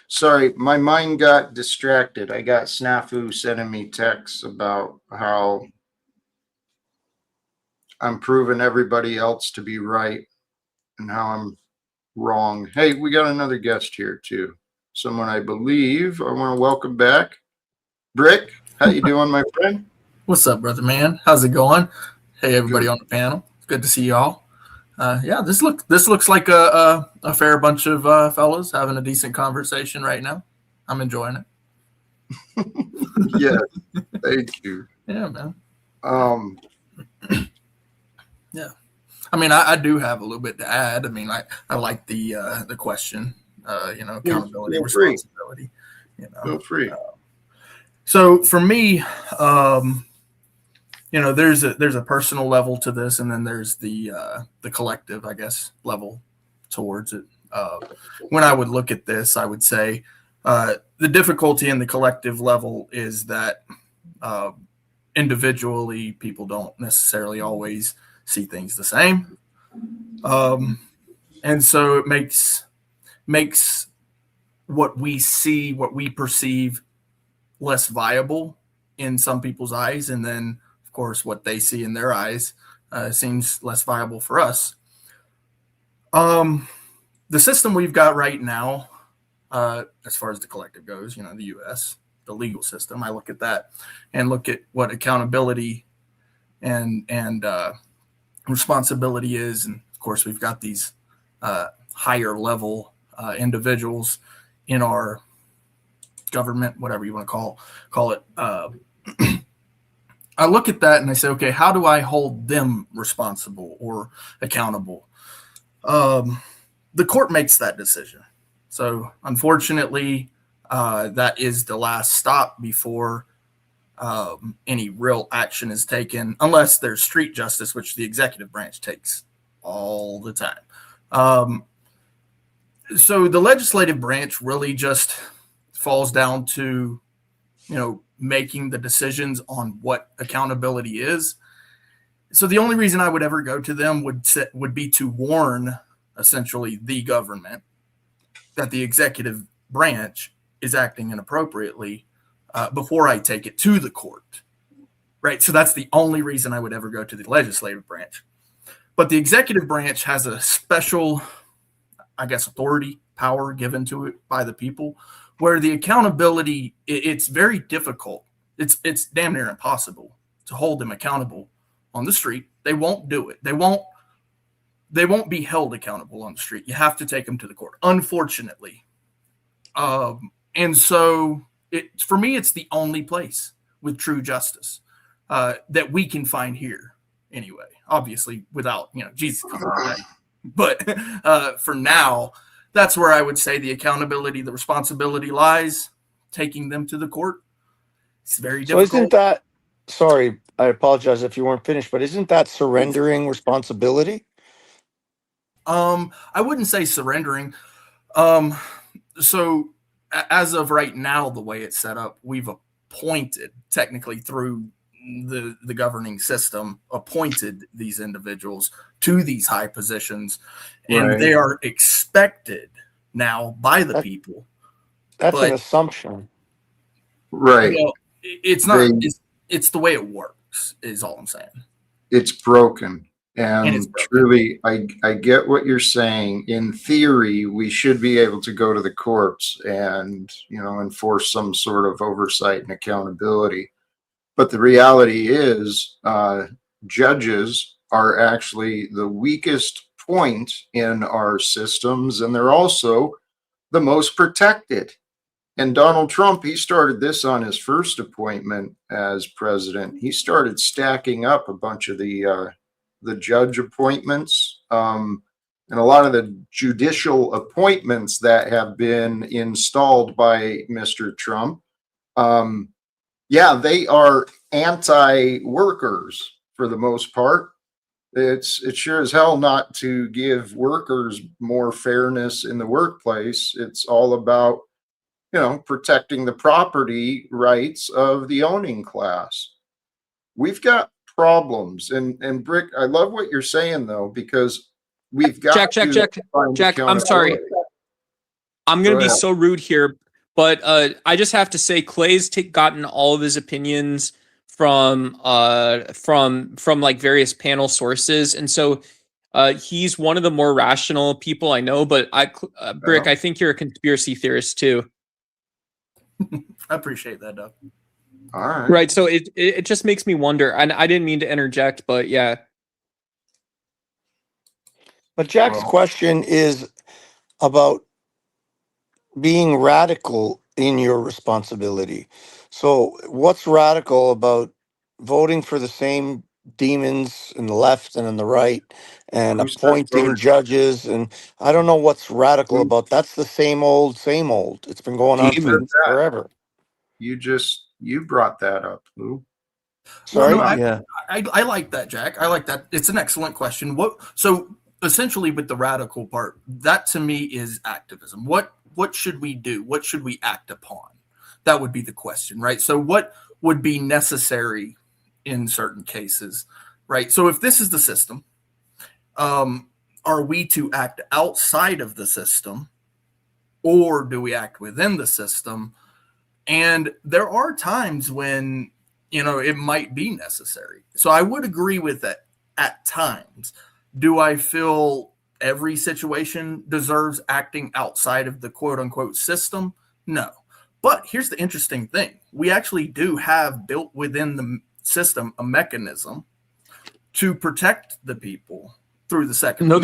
Sorry, my mind got distracted. I got Snafu sending me texts about how I'm proving everybody else to be right and how I'm wrong. Hey, we got another guest here too. Someone I believe I want to welcome back. Brick, how you doing, my friend? What's up, brother man? How's it going? Hey, everybody on the panel. It's good to see y'all. Yeah, this looks like a fair bunch of fellas having a decent conversation right now. I'm enjoying it. Yeah, thank you. Yeah, man. Yeah. I mean, I do have a little bit to add. I mean, I like the question. Accountability, feel free. responsibility. Feel free. So for me, there's a personal level to this, and then there's the collective, I guess, level towards it. When I would look at this, I would say the difficulty in the collective level is that individually people don't necessarily always see things the same, and so it makes what we see, what we perceive, less viable in some people's eyes, and then of course what they see in their eyes seems less viable for us. The system we've got right now, as far as the collective goes, the U.S., the legal system, I look at that and look at what accountability and responsibility is, and of course we've got these higher level individuals in our government, whatever you want to call it. I look at that and I say, okay, how do I hold them responsible or accountable? The court makes that decision. So unfortunately, that is the last stop before any real action is taken, unless there's street justice, which the executive branch takes all the time. So the legislative branch really just falls down to, making the decisions on what accountability is. So the only reason I would ever go to them would be to warn essentially the government, that the executive branch is acting inappropriately before I take it to the court, right? So that's the only reason I would ever go to the legislative branch. But the executive branch has a special, I guess, authority, power given to it by the people, where the accountability, it's very difficult. It's damn near impossible to hold them accountable on the street. They won't do it. They won't be held accountable on the street. You have to take them to the court, unfortunately. And so for me, it's the only place with true justice that we can find here anyway, obviously without, Jesus coming back. But for now, that's where I would say the accountability, the responsibility lies, taking them to the court. It's very difficult. So isn't that, sorry, I apologize if you weren't finished, but isn't that surrendering responsibility? I wouldn't say surrendering. So as of right now, the way it's set up, we've appointed, technically through the governing system, appointed these individuals to these high positions, and they are expected now by the people. That's an assumption. Right. It's not. It's the way it works, is all I'm saying. It's broken. And it's broken. truly, I get what you're saying. In theory, we should be able to go to the courts and, enforce some sort of oversight and accountability. But the reality is, judges are actually the weakest point in our systems, and they're also the most protected. And Donald Trump, he started this on his first appointment as president. He started stacking up a bunch of the judge appointments, and a lot of the judicial appointments that have been installed by Mr. Trump. They are anti-workers for the most part. It's sure as hell not to give workers more fairness in the workplace. It's all about, protecting the property rights of the owning class. We've got problems, and Brick, I love what you're saying though, because we've got Jack, I'm sorry. I'm going to be so rude here, but I just have to say Clay's gotten all of his opinions from like various panel sources, and so he's one of the more rational people I know. But Brick, I think you're a conspiracy theorist too. I appreciate that, Doug. All right. Right. So it just makes me wonder, and I didn't mean to interject, but yeah. But Jack's question is about being radical in your responsibility. So what's radical about voting for the same demons in the left and in the right and appointing judges? And I don't know what's radical about. That's the same old. It's been going on forever. You brought that up, Lou. Sorry. I like that, Jack. I like that. It's an excellent question. So essentially with the radical part, that to me is activism. What should we do? What should we act upon? That would be the question, right? So what would be necessary in certain cases, right? So if this is the system, are we to act outside of the system, or do we act within the system? And there are times when, it might be necessary. So I would agree with that at times. Do I feel every situation deserves acting outside of the quote unquote system? No. But here's the interesting thing. We actually do have built within the system a mechanism to protect the people through the Second Amendment.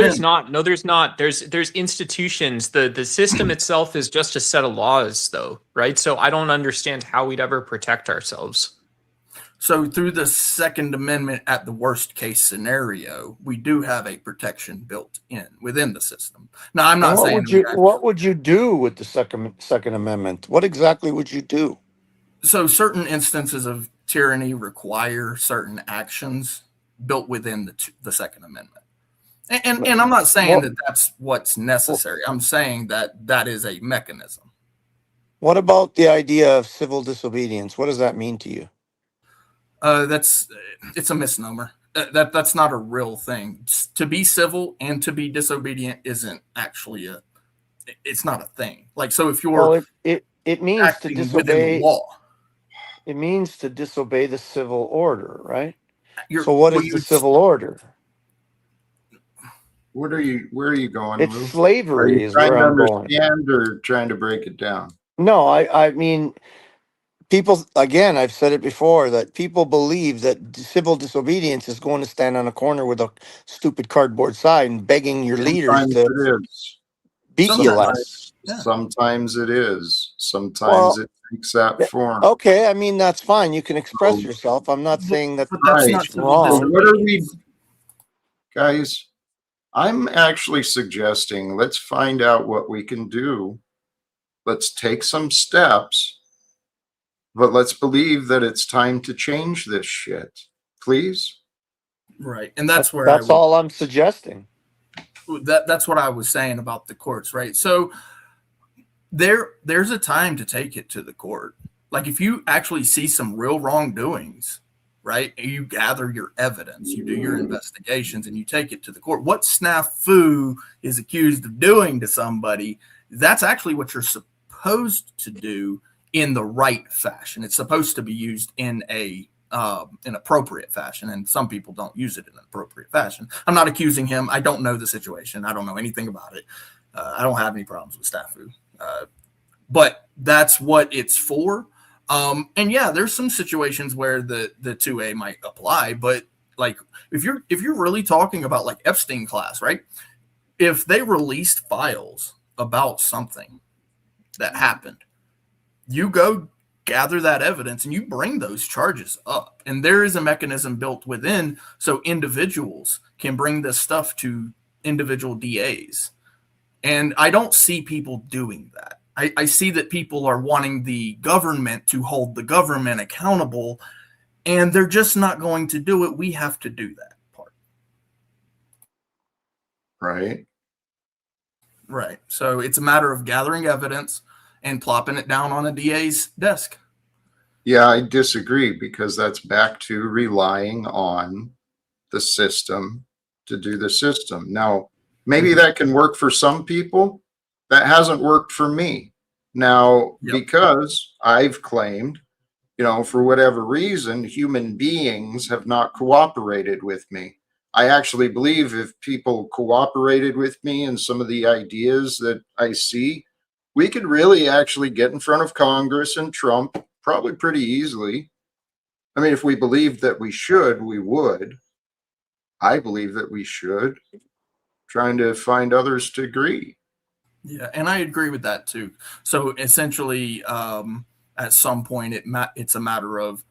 There's not. There's institutions. The system itself is just a set of laws, though, right? So I don't understand how we'd ever protect ourselves. So through the Second Amendment, at the worst case scenario, we do have a protection built in within the system. Now, I'm not saying what would you do with the Second Amendment? What exactly would you do? So certain instances of tyranny require certain actions built within the Second Amendment. And I'm not saying that that's what's necessary. I'm saying that is a mechanism. What about the idea of civil disobedience? What does that mean to you? It's a misnomer. That's not a real thing. To be civil and to be disobedient isn't actually it's not a thing. Like, so if you're Well, it means to acting within the disobey. law, It means to disobey the civil order, right? you're So what well, is the civil order? Where are you going, It's Lou? Are slavery you is trying where to I'm going. understand or trying to break it down? No, I mean, people, again, I've said it before, that people believe that civil disobedience is going to stand on a corner with a stupid cardboard sign begging your leaders Sometimes to it is. beat you Sometimes. less. Yeah. Sometimes it is. Sometimes Well, it takes that form. okay, I mean, that's fine. You can express So, yourself. I'm not saying that But that's Right. not it's civil wrong. So what are we, disobedience. guys? I'm actually suggesting let's find out what we can do. Let's take some steps, but let's believe that it's time to change this shit. Please? Right. And that's where That's all I'm suggesting. that's what I was saying about the courts, right? So there's a time to take it to the court. Like, if you actually see some real wrongdoings, right, you gather your evidence, you do your investigations, and you take it to the court. What Snafu is accused of doing to somebody, that's actually what you're supposed to do in the right fashion. It's supposed to be used in an appropriate fashion, and some people don't use it in an appropriate fashion. I'm not accusing him. I don't know the situation. I don't know anything about it. I don't have any problems with Snafu, but that's what it's for. And yeah, there's some situations where the 2A might apply, but like if you're really talking about like Epstein class, right? If they released files about something that happened, you go gather that evidence and you bring those charges up. And there is a mechanism built within so individuals can bring this stuff to individual DAs. And I don't see people doing that. I see that people are wanting the government to hold the government accountable, and they're just not going to do it. We have to do that part. Right. Right. So it's a matter of gathering evidence and plopping it down on a DA's desk. Yeah, I disagree, because that's back to relying on the system to do the system. Now, maybe that can work for some people. That hasn't worked for me. Now, Yep. because I've claimed, for whatever reason, human beings have not cooperated with me. I actually believe if people cooperated with me and some of the ideas that I see, we could really actually get in front of Congress and Trump probably pretty easily. I mean, if we believed that we should, we would. I believe that we should. Trying to find others to agree. Yeah, and I agree with that too. So essentially, at some point, it's a matter of,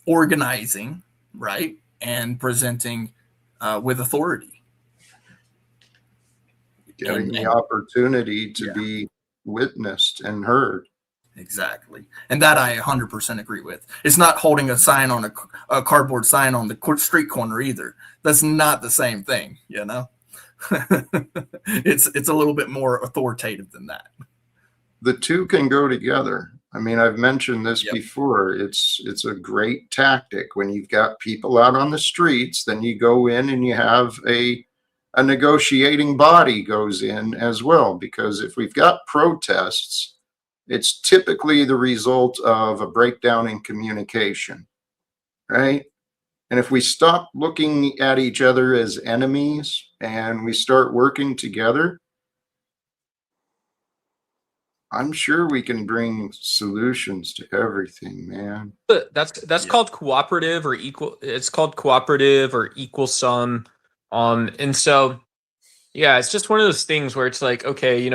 organizing, right, and presenting with authority. Getting the opportunity to be witnessed and heard. Exactly. And that I 100% agree with. It's not holding a sign on a cardboard sign on the street corner either. That's not the same thing, It's a little bit more authoritative than that. The two can go together. I mean, I've mentioned this before. It's a great tactic. When you've got people out on the streets, then you go in and you have a negotiating body goes in as well. Because if we've got protests, it's typically the result of a breakdown in communication, right? And if we stop looking at each other as enemies and we start working together, I'm sure we can bring solutions to everything, man. That's called cooperative or equal. It's called cooperative or equal sum. And so, yeah, it's just one of those things where it's like, okay,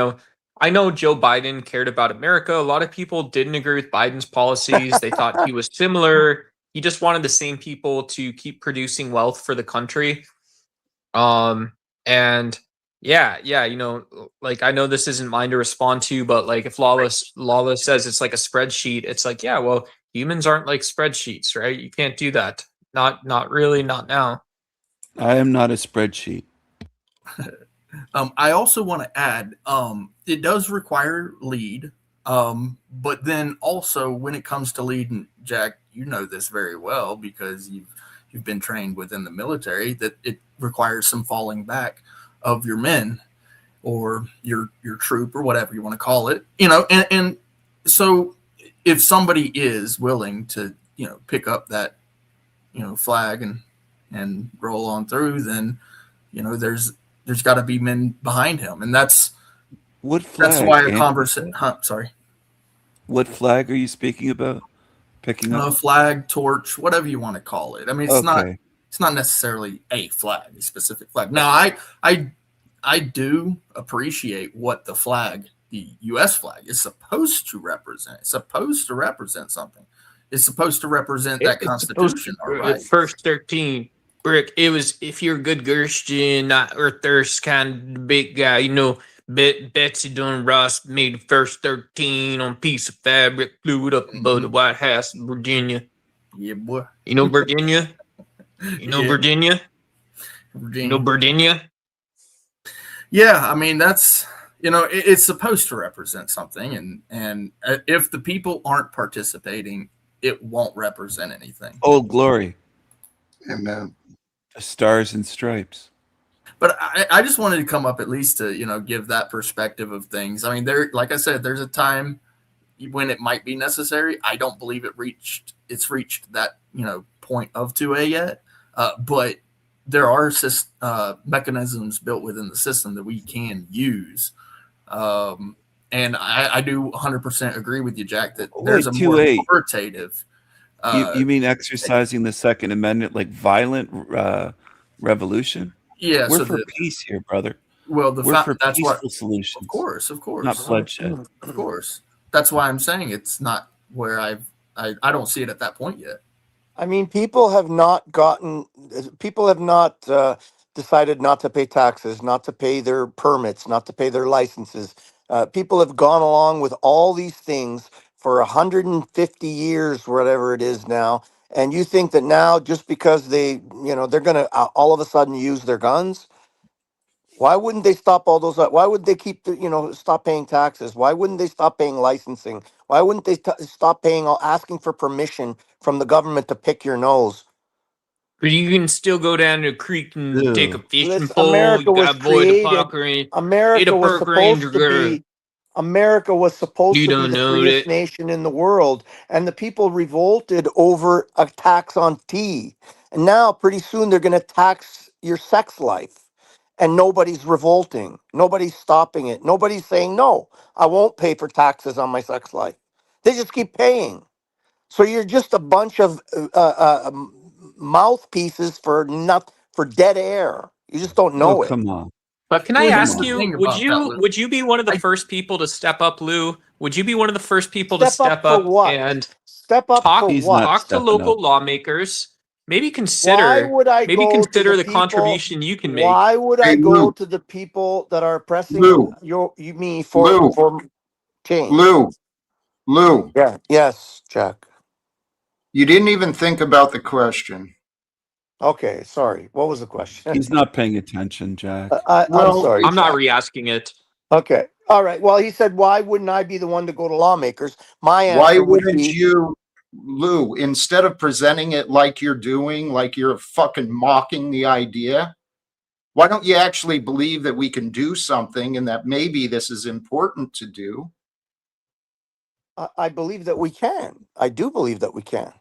I know Joe Biden cared about America. A lot of people didn't agree with Biden's policies. They thought he was similar. He just wanted the same people to keep producing wealth for the country. And yeah, like, I know this isn't mine to respond to, but like if Lawless says it's like a spreadsheet, it's like, yeah, well, humans aren't like spreadsheets, right? You can't do that. Not really, not now. I am not a spreadsheet. I also want to add, it does require lead, but then also when it comes to lead, and Jack, you know this very well because you've been trained within the military, that it requires some falling back of your men or your troop or whatever you want to call it, and so if somebody is willing to, pick up that, flag and roll on through, then, there's got to be men behind him. And that's why a conversation, sorry. What flag are you speaking about? Picking up A flag, torch, whatever you want to call it. I mean, it's not necessarily a flag, a specific flag. Now, I do appreciate what the U.S. flag is supposed to represent. It's supposed to represent something. It's supposed to represent that Constitution, all right? First 13, Brick, it was, if you're a good Christian, not Earthers kind of big guy, Betsy Dunn Ross made the first 13 on a piece of fabric, flew it up above the White House in Virginia. Yeah, boy. Virginia? Yeah. Virginia? Virginia? Yeah, I mean, that's, it's supposed to represent something. And if the people aren't participating, it won't represent anything. Old Glory. Amen. The Stars and Stripes. But I just wanted to come up at least to, give that perspective of things. I mean, like I said, there's a time when it might be necessary. I don't believe it's reached that, point of 2A yet. But there are mechanisms built within the system that we can use. And I do 100% agree with you, Jack, that there's a more authoritative. You mean exercising the Second Amendment, like violent revolution? Yeah, we're for peace here, brother. Well, we're for peaceful solutions. Of course, not bloodshed. Of course, that's why I'm saying it's not where I don't see it at that point yet. I mean, people have not decided not to pay taxes, not to pay their permits, not to pay their licenses. People have gone along with all these things for 150 years, whatever it is now. And you think that now, just because they're going to all of a sudden use their guns, why wouldn't they stop all those? Why would they keep, stop paying taxes? Why wouldn't they stop paying licensing? Why wouldn't they stop asking for permission from the government to pick your nose? But you can still go down to the creek and take a fishing pole. America was created. America was supposed to be. America was supposed to be the freest nation in the world, and the people revolted over a tax on tea. And now, pretty soon, they're going to tax your sex life, and nobody's revolting. Nobody's stopping it. Nobody's saying, no, I won't pay for taxes on my sex life. They just keep paying. So you're just a bunch of mouthpieces for dead air. You just don't know it. Come on. But can I ask you, would you be one of the first people to step up, Lou? Would you be one of the first people to step up and talk to local lawmakers? Maybe consider the contribution you can make. Why would I go to the people that are pressing for change? Lou. Yeah. Yes, Jack. You didn't even think about the question. Okay, sorry. What was the question? He's not paying attention, Jack. I'm sorry. I'm not re-asking it. Okay. All right. Well, he said, why wouldn't I be the one to go to lawmakers? My answer why wouldn't you, Lou, instead of presenting it like you're doing, like you're fucking mocking the idea, why don't you actually believe that we can do something and that maybe this is important to do? I believe that we can. I do believe that we can.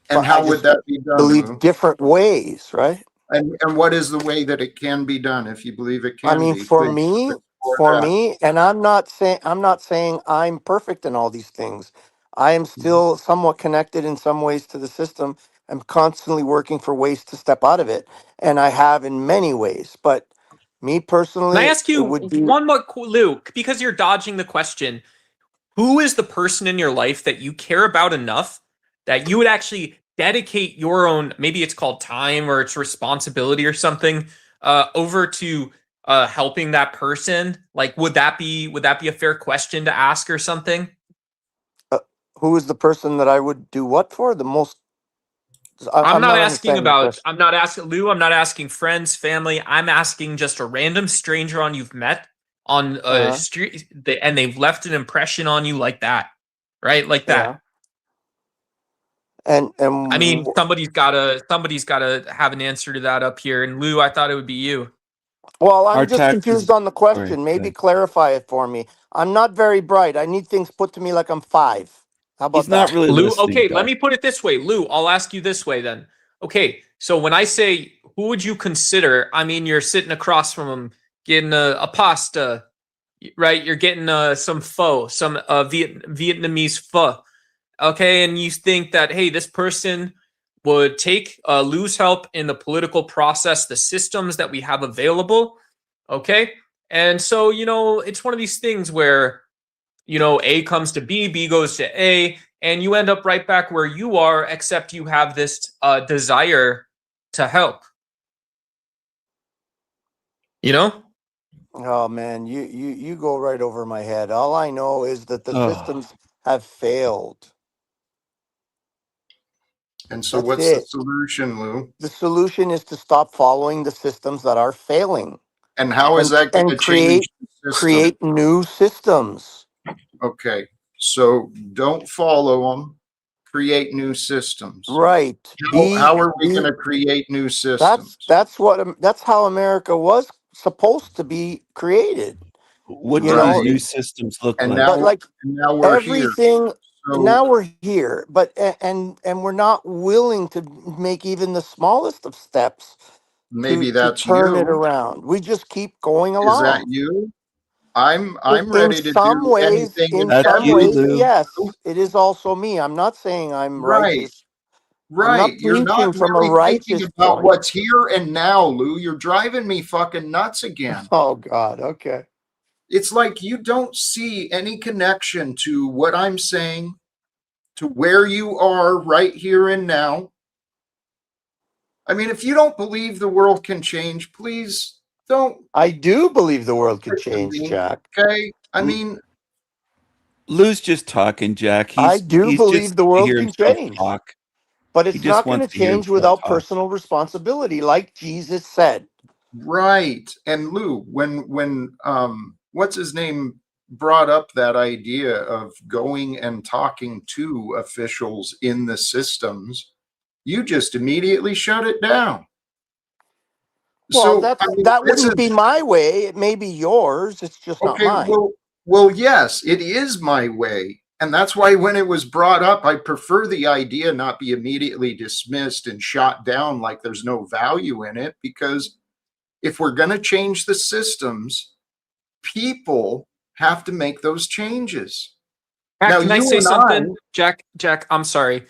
And how would that be done? Believe different ways, right? And what is the way that it can be done if you believe it can? I mean, for me, and I'm not saying I'm perfect in all these things. I am still somewhat connected in some ways to the system. I'm constantly working for ways to step out of it, and I have in many ways. But me personally, can I ask you one more, Lou, because you're dodging the question. Who is the person in your life that you care about enough that you would actually dedicate your own, maybe it's called time or it's responsibility or something, over to helping that person? Like, would that be a fair question to ask or something? Who is the person that I would do what for the most? I'm not asking Lou. I'm not asking friends, family. I'm asking just a random stranger you've met on a street, and they've left an impression on you like that, right? Like that. And I mean, somebody's gotta have an answer to that up here. And Lou, I thought it would be you. well, I'm Our just confused taxes. on the Sorry, question. go Maybe ahead. clarify it for me. I'm not very bright. I need things put to me like I'm 5. How He's about not that? really Lou, listening, okay, let Doc. me put it this way. Lou, I'll ask you this way then. Okay, so when I say who would you consider, I mean you're sitting across from him getting a pasta, right? You're getting some pho, some Vietnamese pho. Okay, and you think that, hey, this person would take Lou's help in the political process, the systems that we have available. Okay, and so it's one of these things where A comes to B, B goes to A, and you end up right back where you are, except you have this desire to help. You know? Oh man, you go right over my head. All I know is that the Oh, systems have failed. And so That's what's the it. solution, Lou? The solution is to stop following the systems that are failing And how is that going and to change the system? create new systems. Okay, so don't follow them. Create new systems. Right. How are we going to create new systems? That's how America was supposed to be created. what You do these know, Right. new systems look And like? but like now we're here. everything So now we're here, but and we're not willing to make even the smallest of steps maybe to that's turn it you. around. We just keep going Is that along. you? I'm In ready to do anything and That's you, some ways, everything. Lou. yes, it is also me. I'm not saying I'm Right. righteous. I'm Right. not You're not preaching from a really thinking righteous about point. what's here and now, Lou. You're driving me fucking nuts again. Oh God, okay. It's like you don't see any connection to what I'm saying, to where you are right here and now. I mean, if you don't believe the world can change, please don't I do believe the world could listen to change, me. Jack. Okay? I L- mean, Lou's just talking, Jack. I He's do he's just believe the to world hear can himself change, talk. but He it's just not going wants to to hear change himself without talk. personal responsibility, like Jesus said. right. And Lou, when what's his name brought up that idea of going and talking to officials in the systems, you just immediately shut it down. Well, So, I mean, that this is wouldn't be my way. It may be yours. It's just not okay. mine. Well, yes, it is my way. And that's why when it was brought up, I prefer the idea not be immediately dismissed and shot down like there's no value in it. Because if we're going to change the systems, people have to make those changes. Jack, Now, can I you say and I, something? Jack, I'm sorry.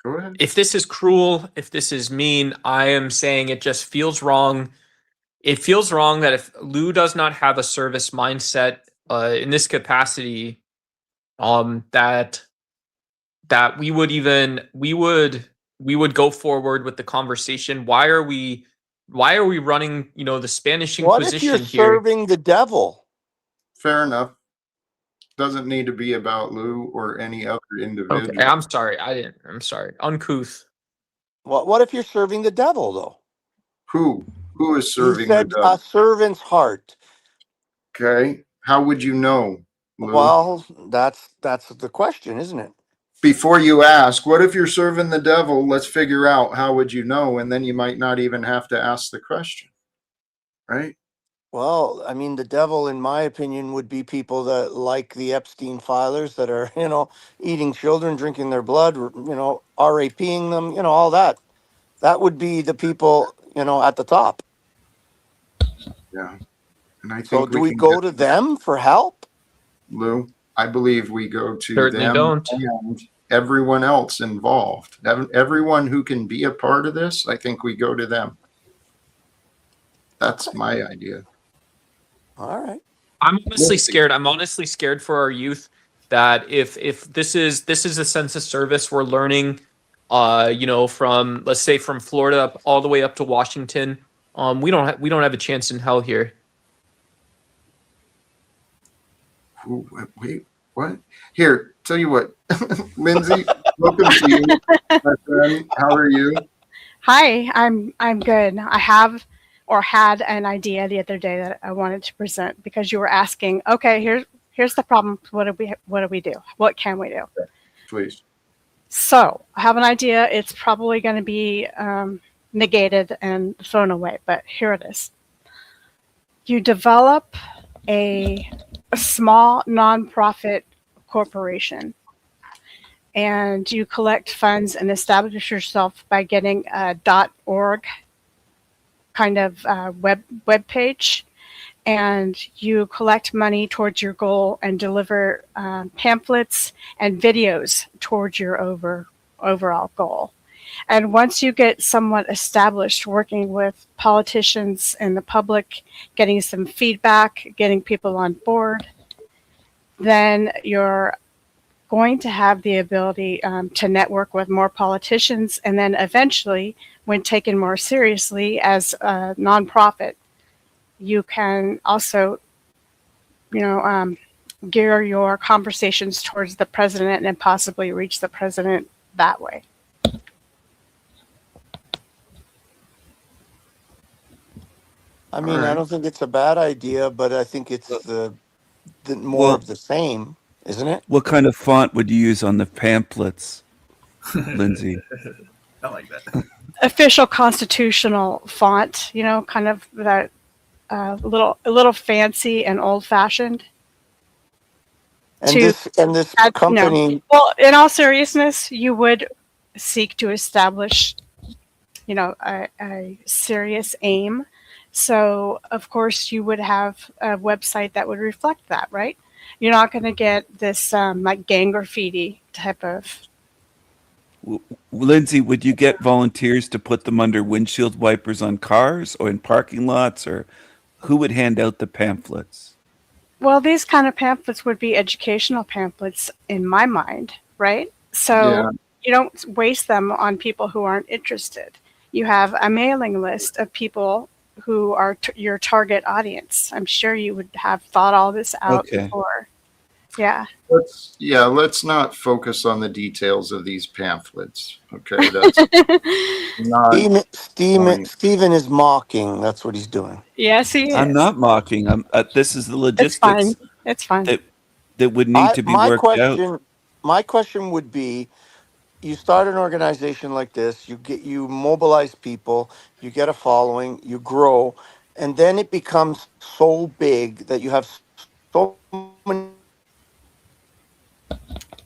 go ahead. If this is cruel, if this is mean, I am saying it just feels wrong. It feels wrong that if Lou does not have a service mindset in this capacity, that we would go forward with the conversation. Why are we running, the Spanish What if you're Inquisition here? serving the devil? Fair enough. Doesn't need to be about Lou or any other Okay, individual. I'm sorry. I'm sorry. Uncouth. What if you're serving the devil, though? Who is You serving the said a devil? servant's heart. Okay. How would you know, Lou? Well, that's the question, isn't it? Before you ask, what if you're serving the devil? Let's figure out how would you know, and then you might not even have to ask the question, right? Well, I mean, the devil, in my opinion, would be people that like the Epstein filers that are, eating children, drinking their blood, RAPing them, all that. That would be the people, at the top. Yeah. And I So think do we we can get go to them for help? Lou. I believe we go to Certainly them don't. and everyone else involved. Everyone who can be a part of this, I think we go to them. That's my idea. All right. I'm honestly scared. I'm honestly scared for our youth that if this is a sense of service we're learning, from, let's say, from Florida up, all the way up to Washington, we don't have a chance in hell here. Ooh, wait, what? Here, tell you what, Lindsay, welcome to you, my friend. How are you? Hi, I'm good. I have or had an idea the other day that I wanted to present because you were asking, okay, here's the problem. What do we do? What can we do? Please. So I have an idea. It's probably going to be negated and thrown away, but here it is. You develop a small nonprofit corporation, and you collect funds and establish yourself by getting a .org kind of web page, and you collect money towards your goal and deliver pamphlets and videos towards your overall goal. And once you get somewhat established working with politicians and the public, getting some feedback, getting people on board, then you're going to have the ability to network with more politicians. And then eventually, when taken more seriously as a nonprofit, you can also, gear your conversations towards the president and possibly reach the president that way. I mean, I don't think it's a bad idea, but I think it's the more Well- of the same, isn't it? What kind of font would you use on the pamphlets, Lindsay? I like that. Official constitutional font, kind of that a little fancy and old fashioned. And To this company, Well, in all seriousness, you would seek to establish, a serious aim. So, of course, you would have a website that would reflect that, right? You're not going to get this like gang graffiti type of. Lindsay, would you get volunteers to put them under windshield wipers on cars or in parking lots, or who would hand out the pamphlets? Well, these kind of pamphlets would be educational pamphlets in my mind, right? So Yeah. you don't waste them on people who aren't interested. You have a mailing list of people who are your target audience. I'm sure you would have thought all this out Okay. before. Yeah. Let's not focus on the details of these pamphlets. Okay, that's not. Steven is mocking. That's what he's doing. Yes, he is. I'm not mocking. This is the It's fine. logistics It's fine. that would need to be worked out. My question would be: you start an organization like this, you mobilize people, you get a following, you grow, and then it becomes so big that you have so many.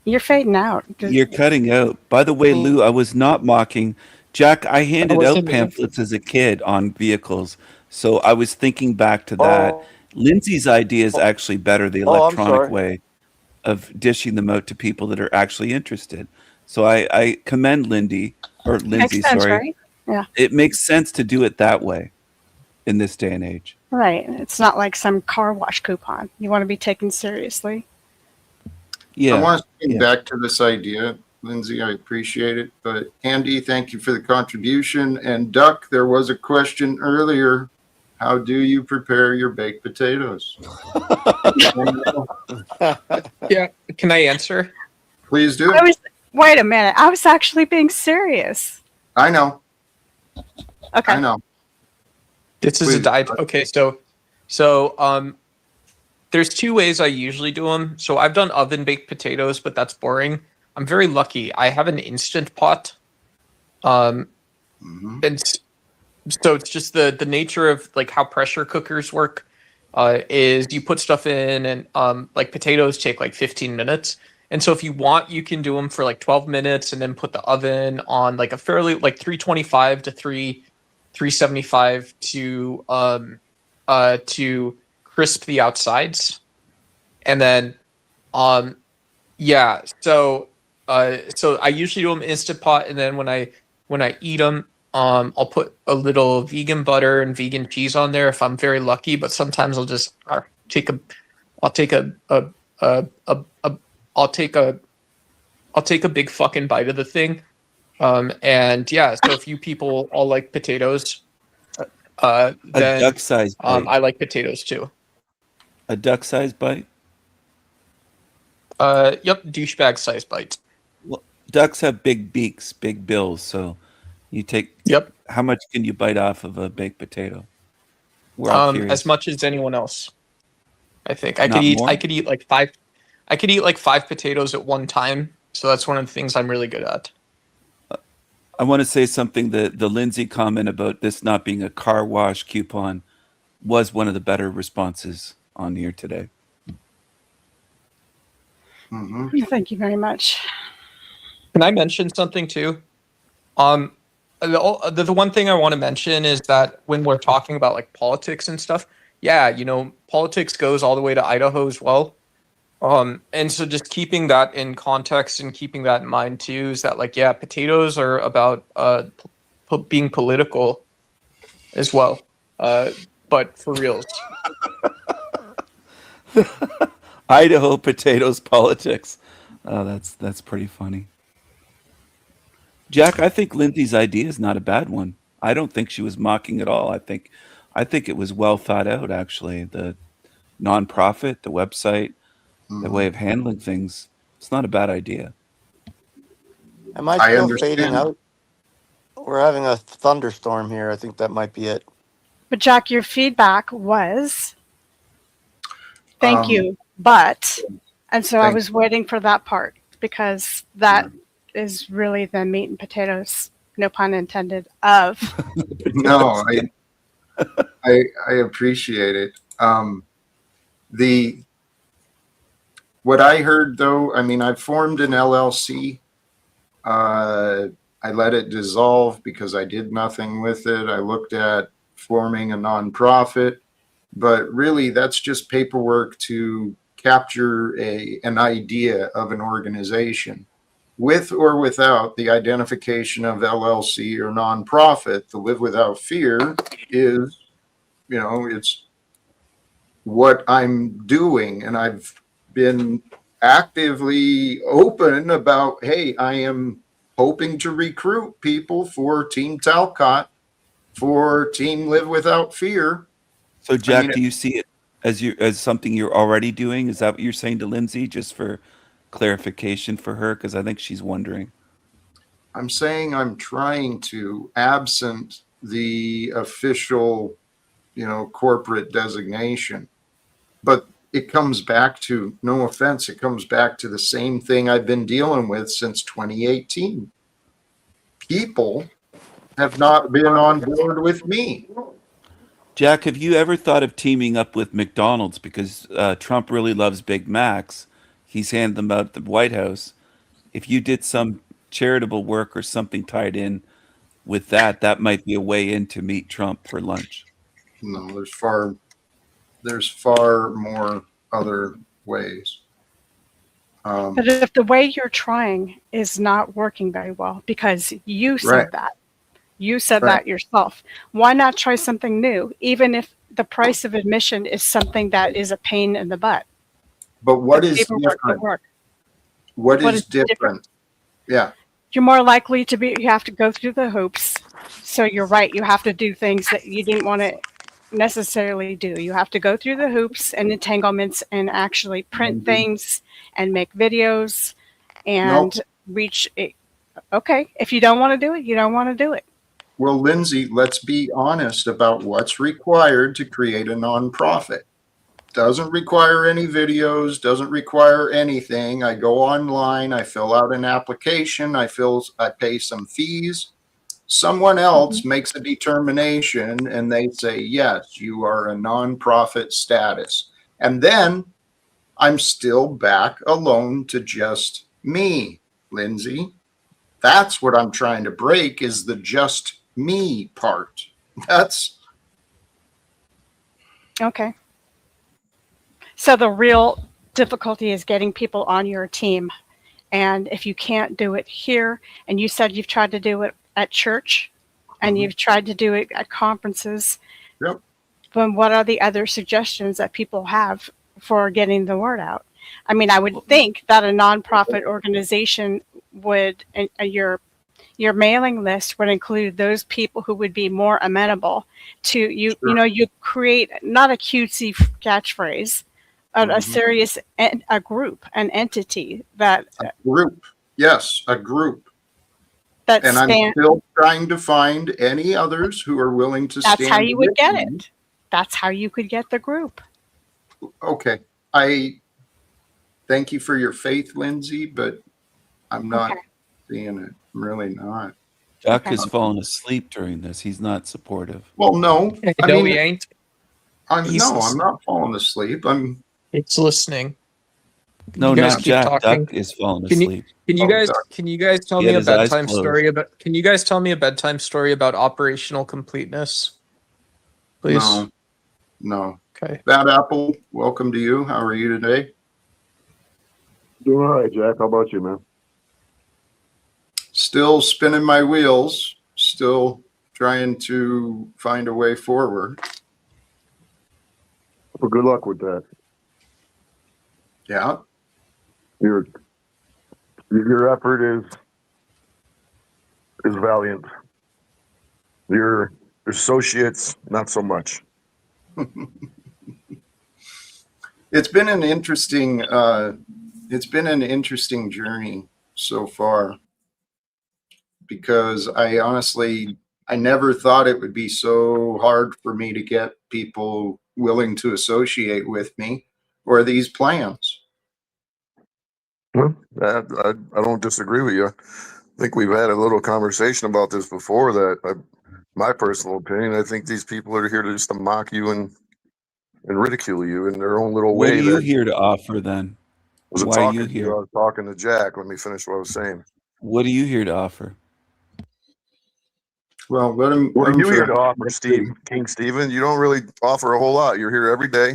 You're fading out. You're cutting out. By the way, Lou, I was not mocking. Jack, I handed out wasn't you. pamphlets as a kid on vehicles, so I was thinking back to that. Oh. Lindsay's idea is actually better, the Oh, I'm electronic sorry. way of dishing them out to people that are actually interested. So I commend Lindsay, Makes sense, sorry. right? Yeah. It makes sense to do it that way in this day and age. Right. It's not like some car wash coupon. You want to be taken seriously. Yeah. I want to bring back to this idea, Lindsay. I appreciate it. But Andy, thank you for the contribution. And Duck, there was a question earlier. How do you prepare your baked potatoes? Yeah, can I answer? Please do. Wait a minute. I was actually being serious. I know. Okay. I know. This is a Please. dive. Okay, so there's two ways I usually do them. So I've done oven baked potatoes, but that's boring. I'm very lucky. I have an instant pot. And so it's just the nature of like how pressure cookers work is you put stuff in and like potatoes take like 15 minutes. And so if you want, you can do them for like 12 minutes and then put the oven on like a fairly like 325 to 375 to crisp the outsides. And then so I usually do them Instant Pot, and then when I eat them, I'll put a little vegan butter and vegan cheese on there if I'm very lucky. But sometimes I'll just take a big fucking bite of the thing. And yeah, so if you people all like potatoes, A then duck-sized bite. I like potatoes too. A duck-sized bite? Yep, douchebag size bites. Well, ducks have big beaks, big bills, so you take. Yep. How much can you bite off of a baked potato? We're all curious. As much as anyone else. I think I Not could eat. more? I could eat like five. I could eat like 5 potatoes at one time, So that's one of the things I'm really good at. I want to say something that the Lindsay comment about this not being a car wash coupon was one of the better responses on here today. Thank you very much. Can I mention something too? The one thing I want to mention is that when we're talking about like politics and stuff, yeah, you know, politics goes all the way to Idaho as well. And so just keeping that in context and keeping that in mind too is that like, yeah, potatoes are about being political as well. But for reals. Idaho potatoes politics. Oh, that's pretty funny. Jack, I think Lindsay's idea is not a bad one. I don't think she was mocking at all. I think it was well thought out, actually. The nonprofit, the website, the way of handling things. It's not a bad idea. Am I still fading out? We're having a thunderstorm here. I think that might be it. But Jack, your feedback was, thank you, but, and so I was waiting for that part because that is really the meat and potatoes, no pun intended, of. No, I appreciate it. What I heard though, I mean, I formed an LLC. I let it dissolve because I did nothing with it. I looked at forming a nonprofit, but really that's just paperwork to capture an idea of an organization. With or without the identification of LLC or nonprofit, the Live Without Fear is, you know, it's what I'm doing. And I've been actively open about, hey, I am hoping to recruit people for Team Talcott, for Team Live Without Fear. So Jack, do you see it as something you're already doing? Is that what you're saying to Lindsay, just for clarification for her? Because I think she's wondering. I'm saying I'm trying to, absent the official, you know, corporate designation. But it comes back to, no offense, it comes back to the same thing I've been dealing with since 2018. People have not been on board with me. Jack, have you ever thought of teaming up with McDonald's? Because Trump really loves Big Macs. He's handed them out at the White House. If you did some charitable work or something tied in with that, that might be a way in to meet Trump for lunch. No, there's far more other ways. But if the way you're trying is not working very well, because you said that, you said that yourself, why not try something new, even if the price of admission is something that is a pain in the butt? But what is different? What is different? Yeah. You're more likely to be, you have to go through the hoops. So you're right, you have to do things that you didn't want to necessarily do. You have to go through the hoops and entanglements and actually print things and make videos and reach it. Okay, if you don't want to do it, you don't want to do it. Well, Lindsay, let's be honest about what's required to create a nonprofit. Doesn't require any videos, doesn't require anything. I go online, I fill out an application, I pay some fees. Someone else makes a determination and they say, yes, you are a nonprofit status. And then I'm still back alone to just me, Lindsay. That's what I'm trying to break, is the just me part. That's okay. So the real difficulty is getting people on your team. And if you can't do it here, and you said you've tried to do it at church and you've tried to do it at conferences, then what are the other suggestions that people have for getting the word out? I mean, I would think that a nonprofit organization would, your mailing list would include those people who would be more amenable to you. You know, you create not a cutesy catchphrase, a serious, a group, an entity that. A group, yes, a group. That and I'm still trying to find any others who are willing to stand. That's how you would get it. That's how you could get the group. Okay. I thank you for your faith, Lindsay, but I'm not Okay. seeing it. I'm really not. Chuck Okay. has fallen asleep during this. He's not supportive. Well, no. I No, mean, he ain't. I'm He's not falling asleep. I'm. It's listening. No, You guys not keep Jack. talking. Duck is falling Can you asleep. can you Oh, guys Doug. can you guys tell He me had a his eyes bedtime closed. story about can you guys tell me a bedtime story about operational completeness? Please. No. Okay. Bad Apple, welcome to you. How are you today? Doing all right, Jack. How about you, man? Still spinning my wheels. Still trying to find a way forward. Well, good luck with that. Yeah. Your effort is valiant. Your associates, not so much. It's been an interesting journey so far, because I never thought it would be so hard for me to get people willing to associate with me or these plans. Well, I don't disagree with you. I think we've had a little conversation about this before. My personal opinion, I think these people are here to just to mock you and ridicule you in their own little What way. are you That here to offer then? wasn't Why are talking you to you. here? I was talking to Jack. Let me finish what I was saying. What are you here to offer? Well, let him. What let are him you here to finish. offer, Steve? King Stephen? You don't really offer a whole lot. You're here every day.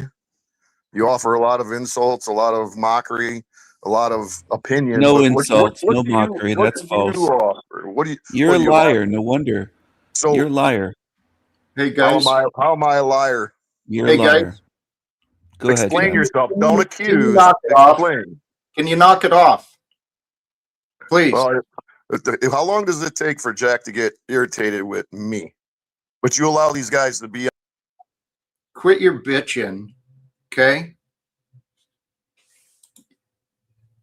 You offer a lot of insults, a lot of mockery, a lot of opinions. No but insults, what no do you, mockery. what That's do you false. offer? What do you? You're what a do you liar. offer? No wonder. So You're a liar. Hey how guys. am I a liar? You're Hey a guys. liar. Go ahead, Explain Ben. yourself. Don't Can you accuse. knock it off? Explain. Can you knock it off, please? Well, how long does it take for Jack to get irritated with me? But you allow these guys to be. Quit your bitching, okay?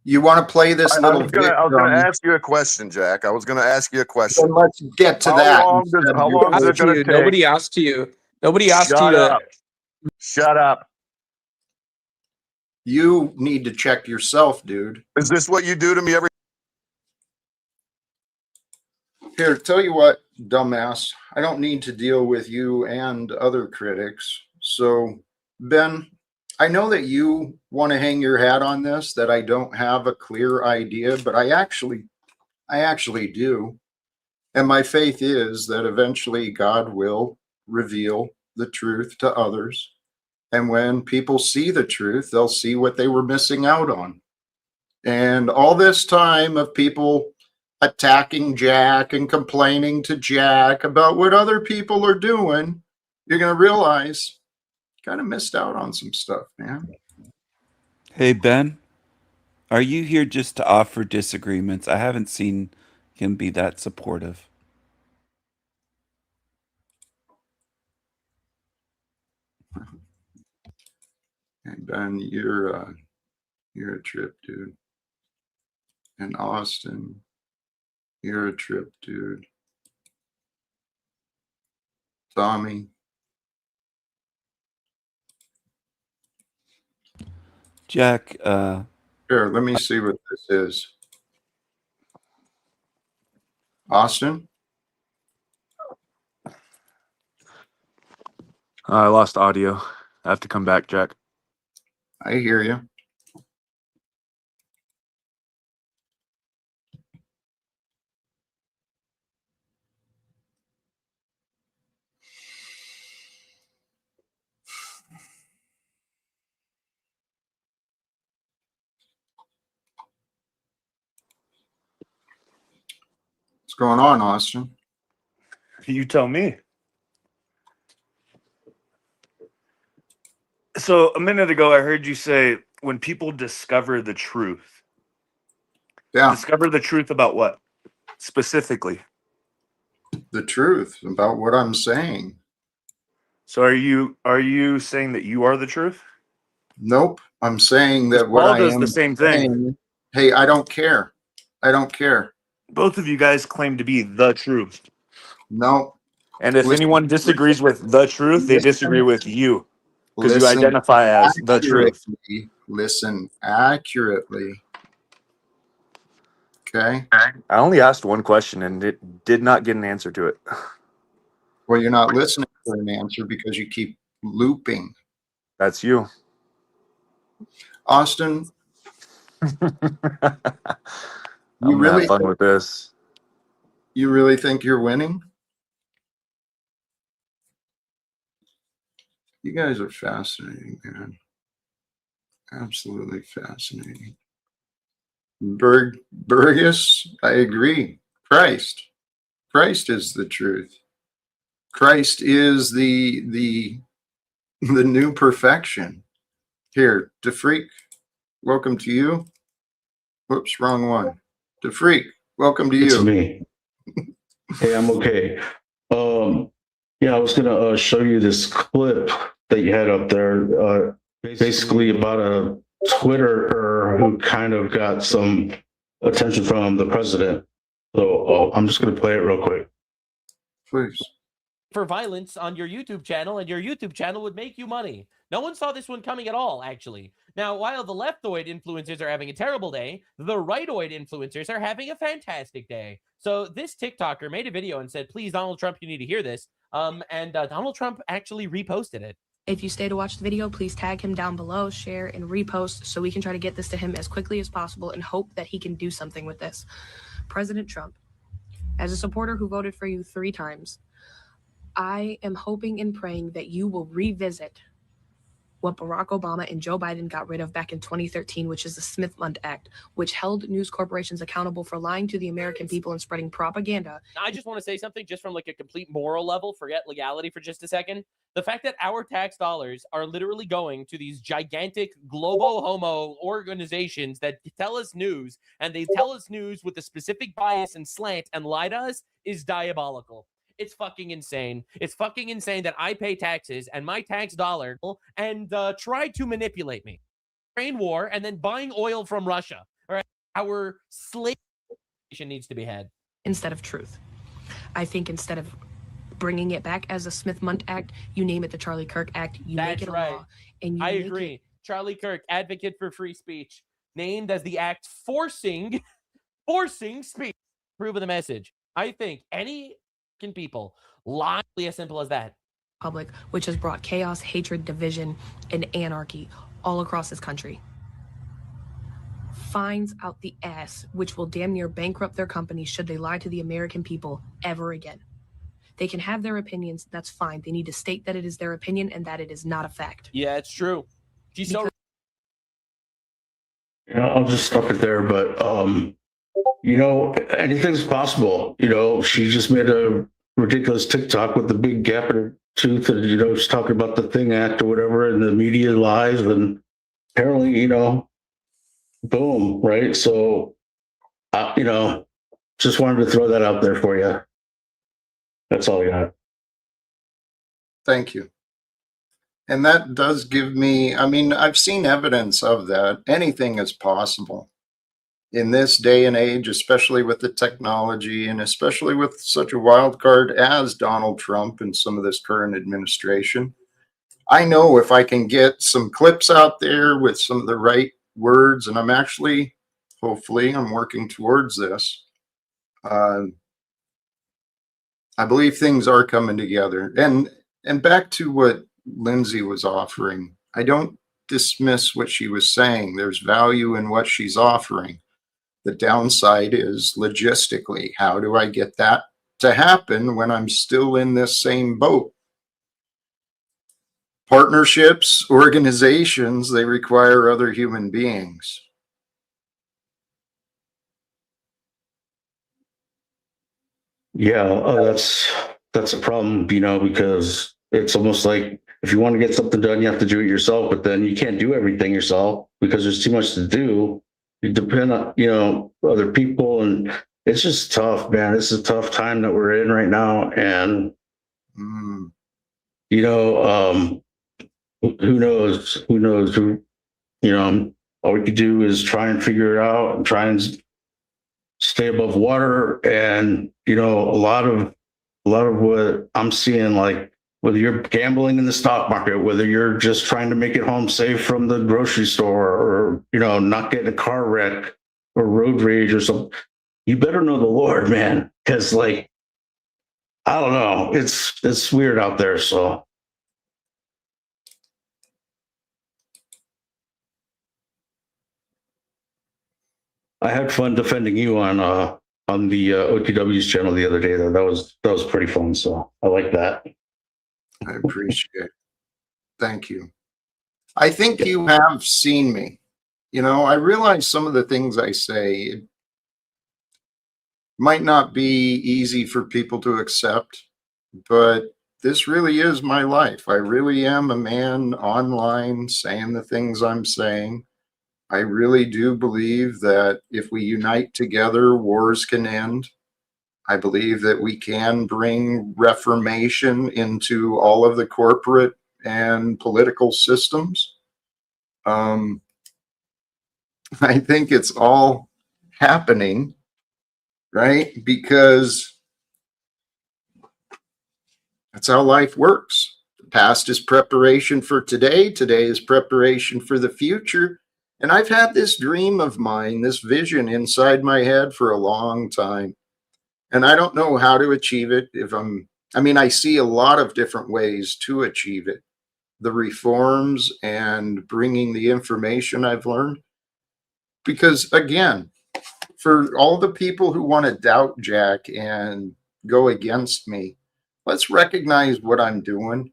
You want to play this I little was gonna victim? ask you a question, Jack. I was gonna ask you a question. Then let's get to How that. long does instead of how your long is it Asked gonna you. take? Nobody asked you. Nobody asked you Shut to up. Shut up. You need to check yourself, dude. Is this what you do to me every? Here, tell you what, dumbass. I don't need to deal with you and other critics. So, Ben, I know that you want to hang your hat on this, that I don't have a clear idea, but I actually do. And my faith is that eventually God will reveal the truth to others. And when people see the truth, they'll see what they were missing out on. And all this time of people attacking Jack and complaining to Jack about what other people are doing, you're going to realize you kind of missed out on some stuff, man. Hey, Ben, are you here just to offer disagreements? I haven't seen him be that supportive. And Ben, you're a trip, dude. And Austin, you're a trip, dude. Tommy. Jack, Here, let me see what this is. Austin? I lost audio. I have to come back, Jack. I hear you. What's going on, Austin? You tell me. So a minute ago, I heard you say when people discover the truth. Yeah, Discover the truth about what? Specifically. the truth about what I'm saying. So are you saying that you are the truth? Nope. I'm saying that what Paul I does am the same thing. saying, hey, I don't care. I don't care. Both of you guys claim to be the truth. No. And if Listen, anyone disagrees with the truth, they disagree with you because you identify as the truth. Listen accurately. Okay. I only asked one question and it did not get an answer to it. Well, you're not listening for an answer because you keep looping. That's you. Austin, I'm you gonna have really, fun with this. you really think you're winning? You guys are fascinating, man. Absolutely fascinating. Burgess, I agree. Christ is the truth. Christ is the new perfection. Here, DeFreak, welcome to you. Whoops, wrong one. DeFreak, welcome to It's you. me. Hey, I'm okay. Yeah, I was gonna show you this clip that you had up there, basically about a Twitterer who kind of got some attention from the president. So I'm just gonna play it real quick. Please. For violence on your YouTube channel, and your YouTube channel would make you money. No one saw this one coming at all, actually. Now, while the leftoid influencers are having a terrible day, the rightoid influencers are having a fantastic day. So this TikToker made a video and said, please, Donald Trump, you need to hear this. And Donald Trump actually reposted it. If you stay to watch the video, please tag him down below, share, and repost so we can try to get this to him as quickly as possible and hope that he can do something with this. President Trump, as a supporter who voted for you 3 times, I am hoping and praying that you will revisit what Barack Obama and Joe Biden got rid of back in 2013, which is the Smith-Mundt Act, which held news corporations accountable for lying to the American people and spreading propaganda. I just want to say something just from like a complete moral level, forget legality for just a second. The fact that our tax dollars are literally going to these gigantic global homo organizations that tell us news, and they tell us news with a specific bias and slant and lie to us, is diabolical. It's fucking insane. It's fucking insane that I pay taxes and my tax dollar and try to manipulate me. Ukraine war and then buying oil from Russia. All right. Our slave needs to be had. Instead of truth. I think instead of bringing it back as a Smith-Mundt Act, you name it the Charlie Kirk Act, you That's make it a right. law. And you I make agree. it Charlie Kirk, advocate for free speech, named as the act forcing speech. Prove of the message. I think any people lie, as simple as that. public, which has brought chaos, hatred, division, and anarchy all across this country. Fines out the ass, which will damn near bankrupt their companies should they lie to the American people ever again. They can have their opinions, that's fine. They need to state that it is their opinion and that it is not a fact. Yeah, it's true. She's so Yeah, I'll just stop it there. But anything's possible. She just made a ridiculous TikTok with the big gap in her tooth, and she's talking about the Thing Act or whatever, and the media lies, and apparently, boom, right? So, just wanted to throw that out there for you. That's all I got. Thank you. And that does give me, I've seen evidence of that. Anything is possible in this day and age, especially with the technology and especially with such a wild card as Donald Trump and some of this current administration. I know if I can get some clips out there with some of the right words, and I'm actually, hopefully, I'm working towards this. I believe things are coming together. And back to what Lindsay was offering, I don't dismiss what she was saying. There's value in what she's offering. The downside is logistically, how do I get that to happen when I'm still in this same boat? Partnerships, organizations, they require other human beings. Yeah, that's a problem, because it's almost like if you want to get something done, you have to do it yourself, but then you can't do everything yourself because there's too much to do. You depend on, other people, and it's just tough, man. It's a tough time that we're in right now. And, who knows, all we could do is try and figure it out and try and stay above water. And, a lot of what I'm seeing, like whether you're gambling in the stock market, whether you're just trying to make it home safe from the grocery store, or, not getting a car wreck or road rage or something, you better know the Lord, man, because like I don't know, it's weird out there. So I had fun defending you on the OTW's channel the other day. Though that was pretty fun. So I like that. I appreciate it. Thank you. I think you have seen me. You know, I realize some of the things I say it might not be easy for people to accept, but this really is my life. I really am a man online saying the things I'm saying. I really do believe that if we unite together, wars can end. I believe that we can bring reformation into all of the corporate and political systems. I think it's all happening, right? Because that's how life works. The past is preparation for today. Today is preparation for the future. And I've had this dream of mine, this vision inside my head for a long time. And I don't know how to achieve it. I see a lot of different ways to achieve it. The reforms and bringing the information I've learned. Because again, for all the people who want to doubt Jack and go against me, let's recognize what I'm doing.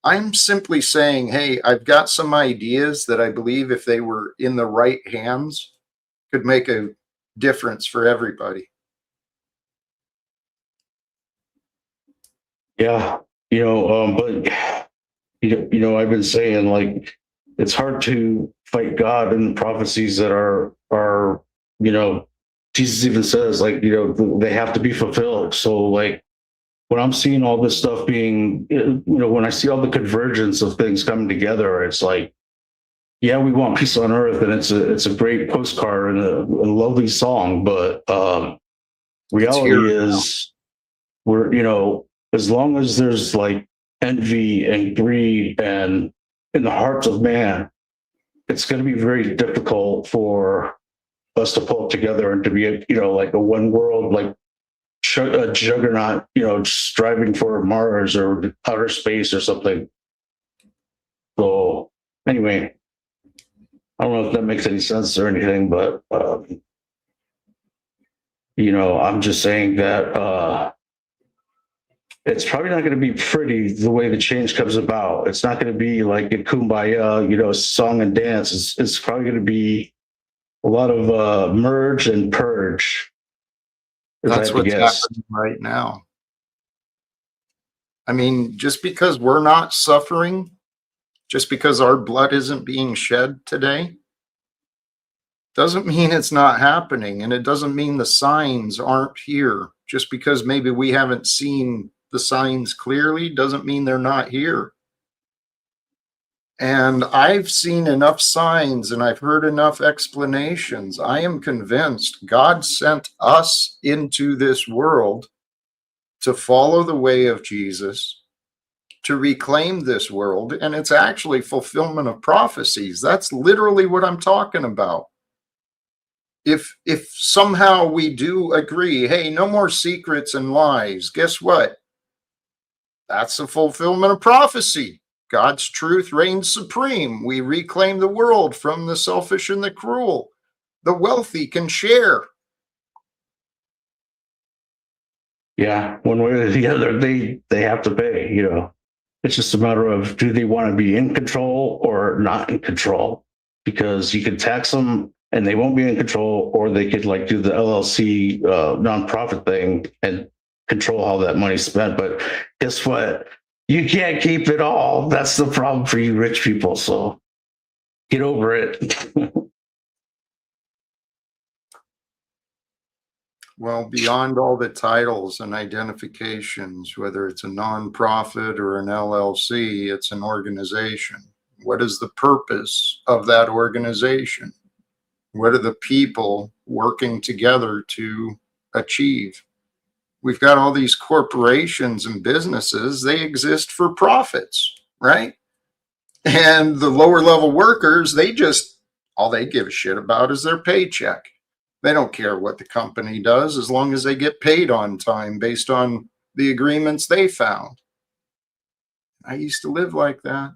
I'm simply saying, hey, I've got some ideas that I believe if they were in the right hands could make a difference for everybody. Yeah, but I've been saying like it's hard to fight God and prophecies that are Jesus even says like they have to be fulfilled. So like when I'm seeing all this stuff being when I see all the convergence of things coming together, it's like, yeah, we want peace on earth, and it's a great postcard and a lovely song, but reality is we're as long as there's like envy and greed and in the hearts of man, it's going to be very difficult for us to pull together and to be like a one world, like a juggernaut, striving for Mars or outer space or something. So anyway, I don't know if that makes any sense or anything, but I'm just saying that it's probably not going to be pretty the way the change comes about. It's not going to be like a kumbaya, song and dance. It's probably going to be a lot of merge and purge. That's what's happening right now. I mean, just because we're not suffering, just because our blood isn't being shed today, doesn't mean it's not happening. And it doesn't mean the signs aren't here. Just because maybe we haven't seen the signs clearly doesn't mean they're not here. And I've seen enough signs and I've heard enough explanations. I am convinced God sent us into this world to follow the way of Jesus, to reclaim this world, and it's actually fulfillment of prophecies. That's literally what I'm talking about. If somehow we do agree, hey, no more secrets and lies, guess what? That's the fulfillment of prophecy. God's truth reigns supreme. We reclaim the world from the selfish and the cruel. The wealthy can share. Yeah, one way or the other, they have to pay, It's just a matter of, do they want to be in control or not in control? Because you can tax them and they won't be in control, or they could like do the LLC nonprofit thing and control how that money's spent. But guess what? You can't keep it all. That's the problem for you rich people. So get over it. Well, beyond all the titles and identifications, whether it's a nonprofit or an LLC, it's an organization. What is the purpose of that organization? What are the people working together to achieve? We've got all these corporations and businesses, they exist for profits, right? And the lower level workers, all they give a shit about is their paycheck. They don't care what the company does as long as they get paid on time based on the agreements they found. I used to live like that.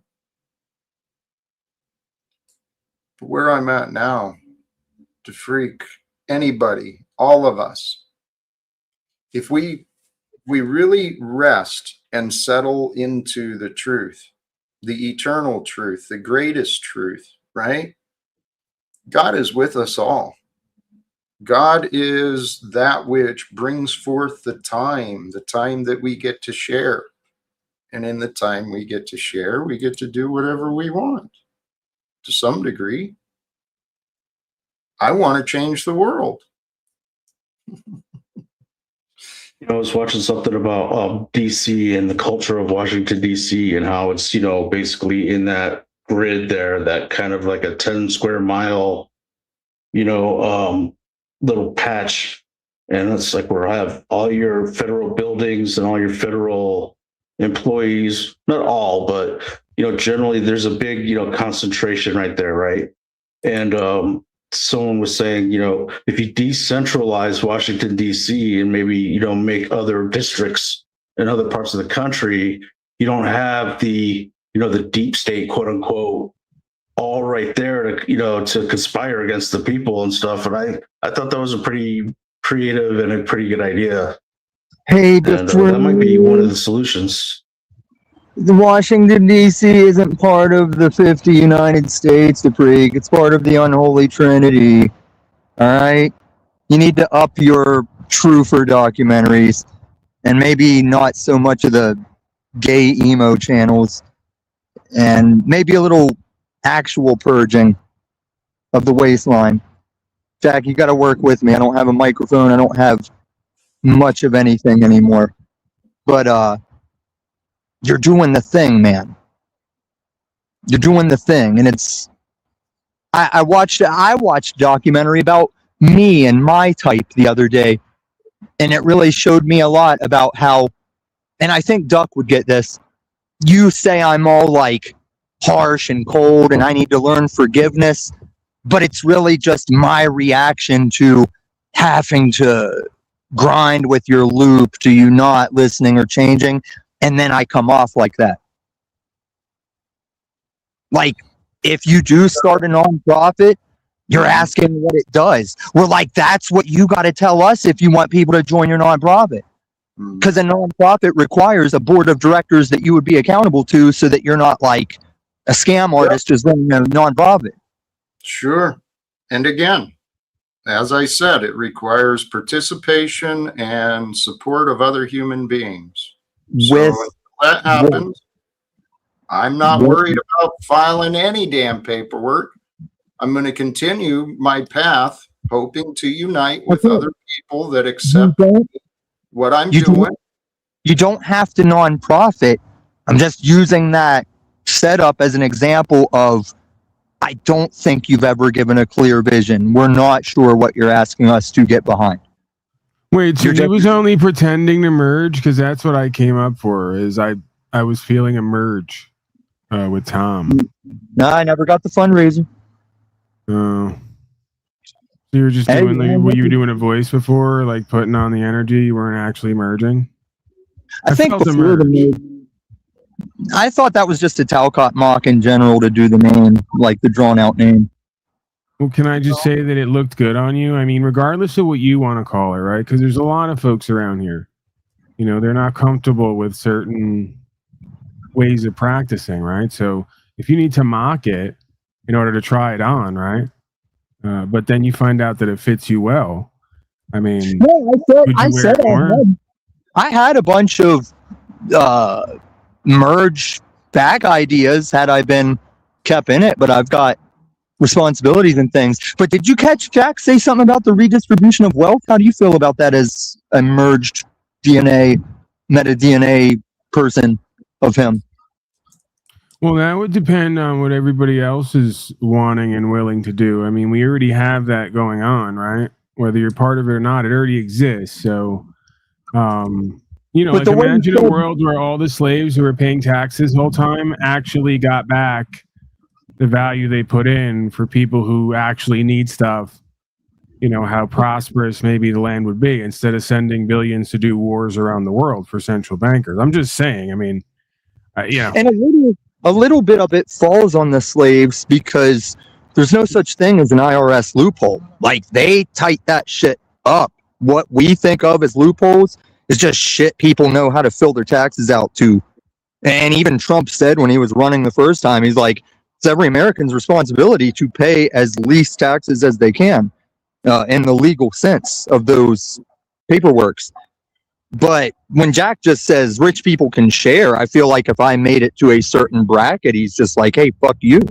But where I'm at now, to freak anybody, all of us, if we really rest and settle into the truth, the eternal truth, the greatest truth, right? God is with us all. God is that which brings forth the time that we get to share. And in the time we get to share, we get to do whatever we want to some degree. I want to change the world. I was watching something about DC and the culture of Washington, DC, and how it's, basically in that grid there, that kind of like a 10 square mile, little patch. And it's like where I have all your federal buildings and all your federal employees, not all, but, generally there's a big, concentration right there, right? And someone was saying, if you decentralize Washington, D.C., and maybe, make other districts in other parts of the country, you don't have the, the deep state, quote unquote, all right there to, to conspire against the people and stuff. And I thought that was a pretty creative and a pretty good idea. Hey, And that might be one of the solutions. The Washington, D.C. isn't part of the 50 United States, Dupreek. It's part of the unholy trinity. All right? You need to up your truther documentaries and maybe not so much of the gay emo channels and maybe a little actual purging of the waistline. Jack, you got to work with me. I don't have a microphone. I don't have much of anything anymore. But, you're doing the thing, man. You're doing the thing. And it's, I watched a documentary about me and my type the other day. And it really showed me a lot about how, and I think Duck would get this. You say I'm all like harsh and cold and I need to learn forgiveness, but it's really just my reaction to having to grind with your loop to you not listening or changing. And then I come off like that. Like, if you do start a nonprofit, you're asking what it does. We're like, that's what you got to tell us if you want people to join your nonprofit. Because a nonprofit requires a board of directors that you would be accountable to so that you're not like a scam artist just running a nonprofit. Sure. And again, as I said, it requires participation and support of other human beings. So if that happens, I'm not worried about filing any damn paperwork. I'm going to continue my path, hoping to unite with other people that accept what I'm doing. You don't have to nonprofit. I'm just using that setup as an example of, I don't think you've ever given a clear vision. We're not sure what you're asking us to get behind. Wait, so he was only pretending to merge? Because that's what I came up for, is I was feeling a merge with Tom. No, I never got the fundraiser. Oh. So you were just doing, were you doing a voice before, like putting on the energy? You weren't actually merging? I think before the merge. I thought that was just a Talcott mock in general to do the name, like the drawn out name. Well, can I just say that it looked good on you? I mean, regardless of what you want to call it, right? Because there's a lot of folks around here. They're not comfortable with certain ways of practicing, right? So if you need to mock it in order to try it on, right? But then you find out that it fits you well. I mean, I had a bunch of merge back ideas had I been kept in it, but I've got responsibilities and things. But did you catch Jack say something about the redistribution of wealth? How do you feel about that as a merged DNA, meta DNA person of him? Well, that would depend on what everybody else is wanting and willing to do. I mean, we already have that going on, right? Whether you're part of it or not, it already exists. So, like imagine a world where all the slaves who were paying taxes the whole time actually got back the value they put in for people who actually need stuff. how prosperous maybe the land would be instead of sending billions to do wars around the world for central bankers. I'm just saying, I mean, And a little bit of it falls on the slaves because there's no such thing as an IRS loophole. Like, they tight that shit up. What we think of as loopholes is just shit people know how to fill their taxes out to. And even Trump said when he was running the first time, he's like, it's every American's responsibility to pay as least taxes as they can in the legal sense of those paperworks. But when Jack just says rich people can share, I feel like if I made it to a certain bracket, he's just like, hey, fuck you.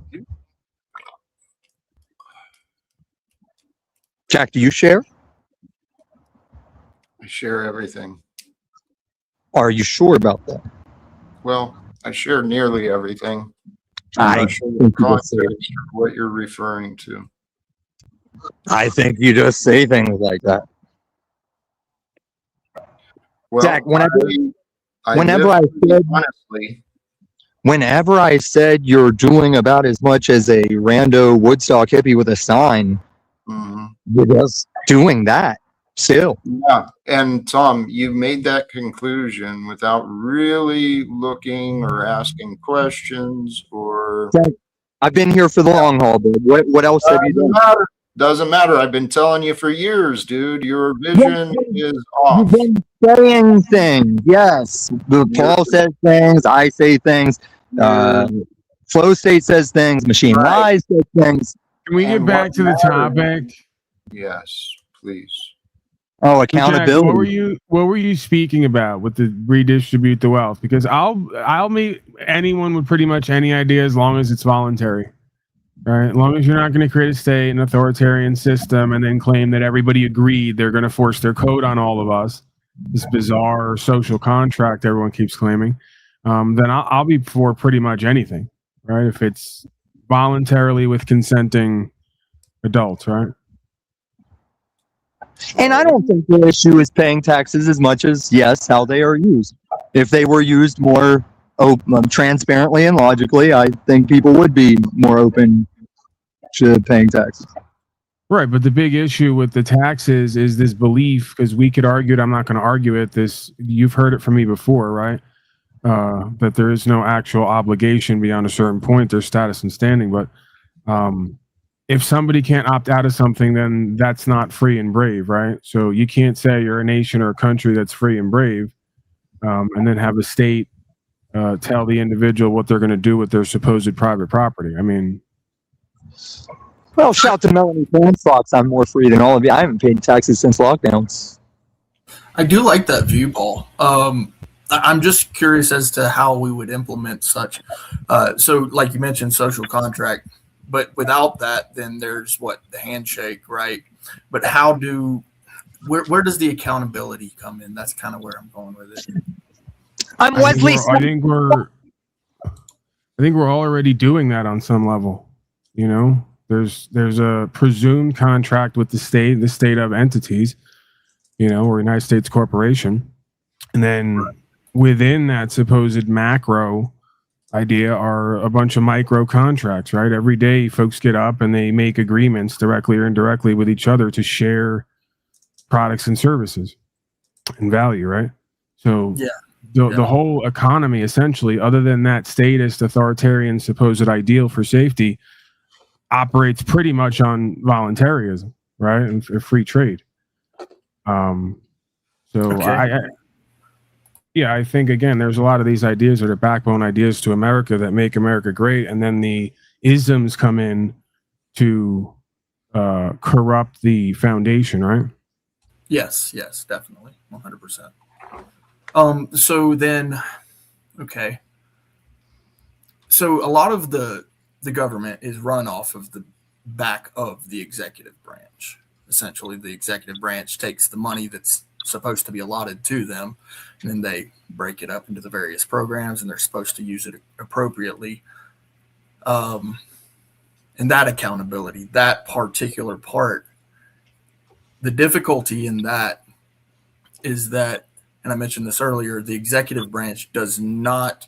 Jack, do you share? I share everything. Are you sure about that? Well, I share nearly everything. I I'm not sure the think you just context of what you're referring to. I think you just say things like that. Well, Jack, whenever I said you're doing about as much as a rando Woodstock hippie with a sign, you're just doing that still. Yeah, and Tom, you made that conclusion without really looking or asking questions or. I've been here for the long haul, dude. What else have you done? Doesn't matter. I've been telling you for years, dude. Your vision is off. You've been saying things. Yes. Paul says things. I say things. Flow State says things. Machine Lies says things. Can we get back to the topic? Yes, please. Oh, accountability. Jack, what were you speaking about with the redistribute the wealth? Because I'll meet anyone with pretty much any idea as long as it's voluntary. Right? As long as you're not going to create a state, an authoritarian system, and then claim that everybody agreed they're going to force their code on all of us, this bizarre social contract everyone keeps claiming, then I'll be for pretty much anything, right? If it's voluntarily with consenting adults, right? And I don't think the issue is paying taxes as much as, yes, how they are used. If they were used more transparently and logically, I think people would be more open to paying taxes. Right, but the big issue with the taxes is this belief, because we could argue it, I'm not going to argue it, you've heard it from me before, right? That there is no actual obligation beyond a certain point, there's status and standing, but if somebody can't opt out of something, then that's not free and brave, right? So you can't say you're a nation or a country that's free and brave, and then have a state tell the individual what they're going to do with their supposed private property. I mean, well, shout to Melanie Fox. I'm more free than all of you. I haven't paid taxes since lockdowns. I do like that view, Paul. I'm just curious as to how we would implement such. So, like you mentioned, social contract, but without that, then there's the handshake, right? But where does the accountability come in? That's kind of where I'm going with it. I'm Wesley. I think we're already doing that on some level. There's a presumed contract with the state of entities, or United States corporation. And then within that supposed macro idea are a bunch of micro contracts, right? Every day folks get up and they make agreements directly or indirectly with each other to share products and services and value, right? So the whole economy, essentially, other than that statist, authoritarian, supposed ideal for safety, operates pretty much on voluntarism, right? And free trade. I think, again, there's a lot of these ideas that are backbone ideas to America that make America great. And then the isms come in to corrupt the foundation, right? Yes, definitely. 100%. So then, okay. So a lot of the government is run off of the back of the executive branch. Essentially, the executive branch takes the money that's supposed to be allotted to them, and then they break it up into the various programs, and they're supposed to use it appropriately. And that accountability, that particular part, the difficulty in that is that, and I mentioned this earlier, the executive branch does not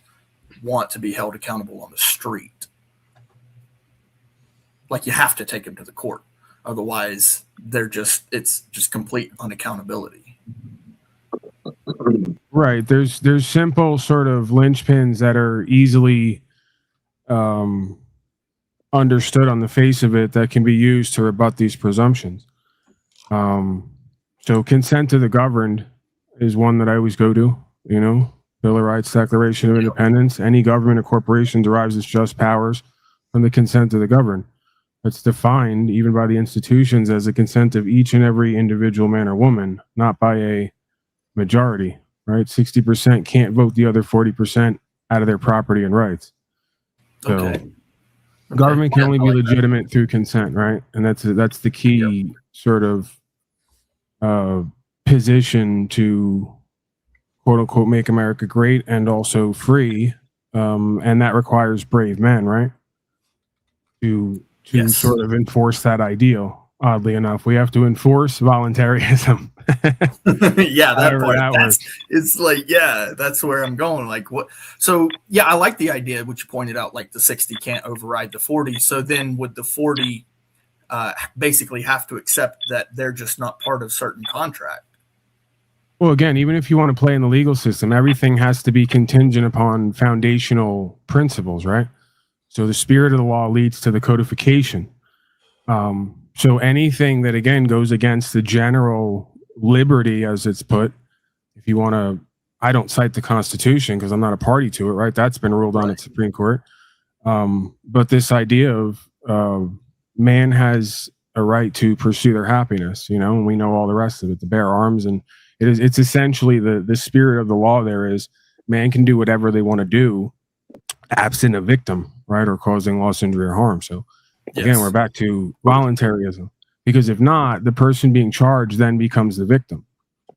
want to be held accountable on the street. Like, you have to take them to the court. Otherwise, it's just complete unaccountability. Right. There's simple sort of linchpins that are easily understood on the face of it that can be used to rebut these presumptions. So consent to the governed is one that I always go to, Bill of Rights, Declaration of Independence. Any government or corporation derives its just powers from the consent of the governed. That's defined even by the institutions as a consent of each and every individual man or woman, not by a majority, right? 60% can't vote the other 40% out of their property and rights. So government can only be legitimate through consent, right? And that's the key sort of position to quote unquote make America great and also free, and that requires brave men, right? To sort of enforce that ideal. Oddly enough, we have to enforce voluntarism. Yeah, that part. It's like, that's where I'm going. Like, what? So, I like the idea which you pointed out. Like, the 60 can't override the 40. So then, would the 40 basically have to accept that they're just not part of certain contract? Well, again, even if you want to play in the legal system, everything has to be contingent upon foundational principles, right? So the spirit of the law leads to the codification. So anything that, again, goes against the general liberty, as it's put, if you want to, I don't cite the Constitution because I'm not a party to it, right? That's been ruled on at Supreme Court. But this idea of man has a right to pursue their happiness, and we know all the rest of it, the bear arms, and it's essentially the spirit of the law there is man can do whatever they want to do absent a victim, right? Or causing loss, injury, or harm. So again, we're back to voluntarism, because if not, the person being charged then becomes the victim,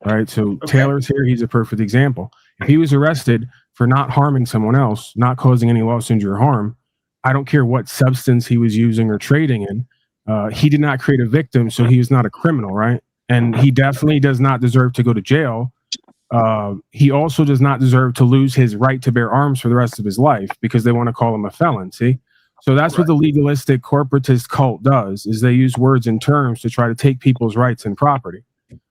right? So Taylor's here, he's a perfect example. If he was arrested for not harming someone else, not causing any loss, injury, or harm, I don't care what substance he was using or trading in, he did not create a victim, so he was not a criminal, right? And he definitely does not deserve to go to jail. He also does not deserve to lose his right to bear arms for the rest of his life because they want to call him a felon, see? So that's what the legalistic corporatist cult does, is they use words and terms to try to take people's rights and property.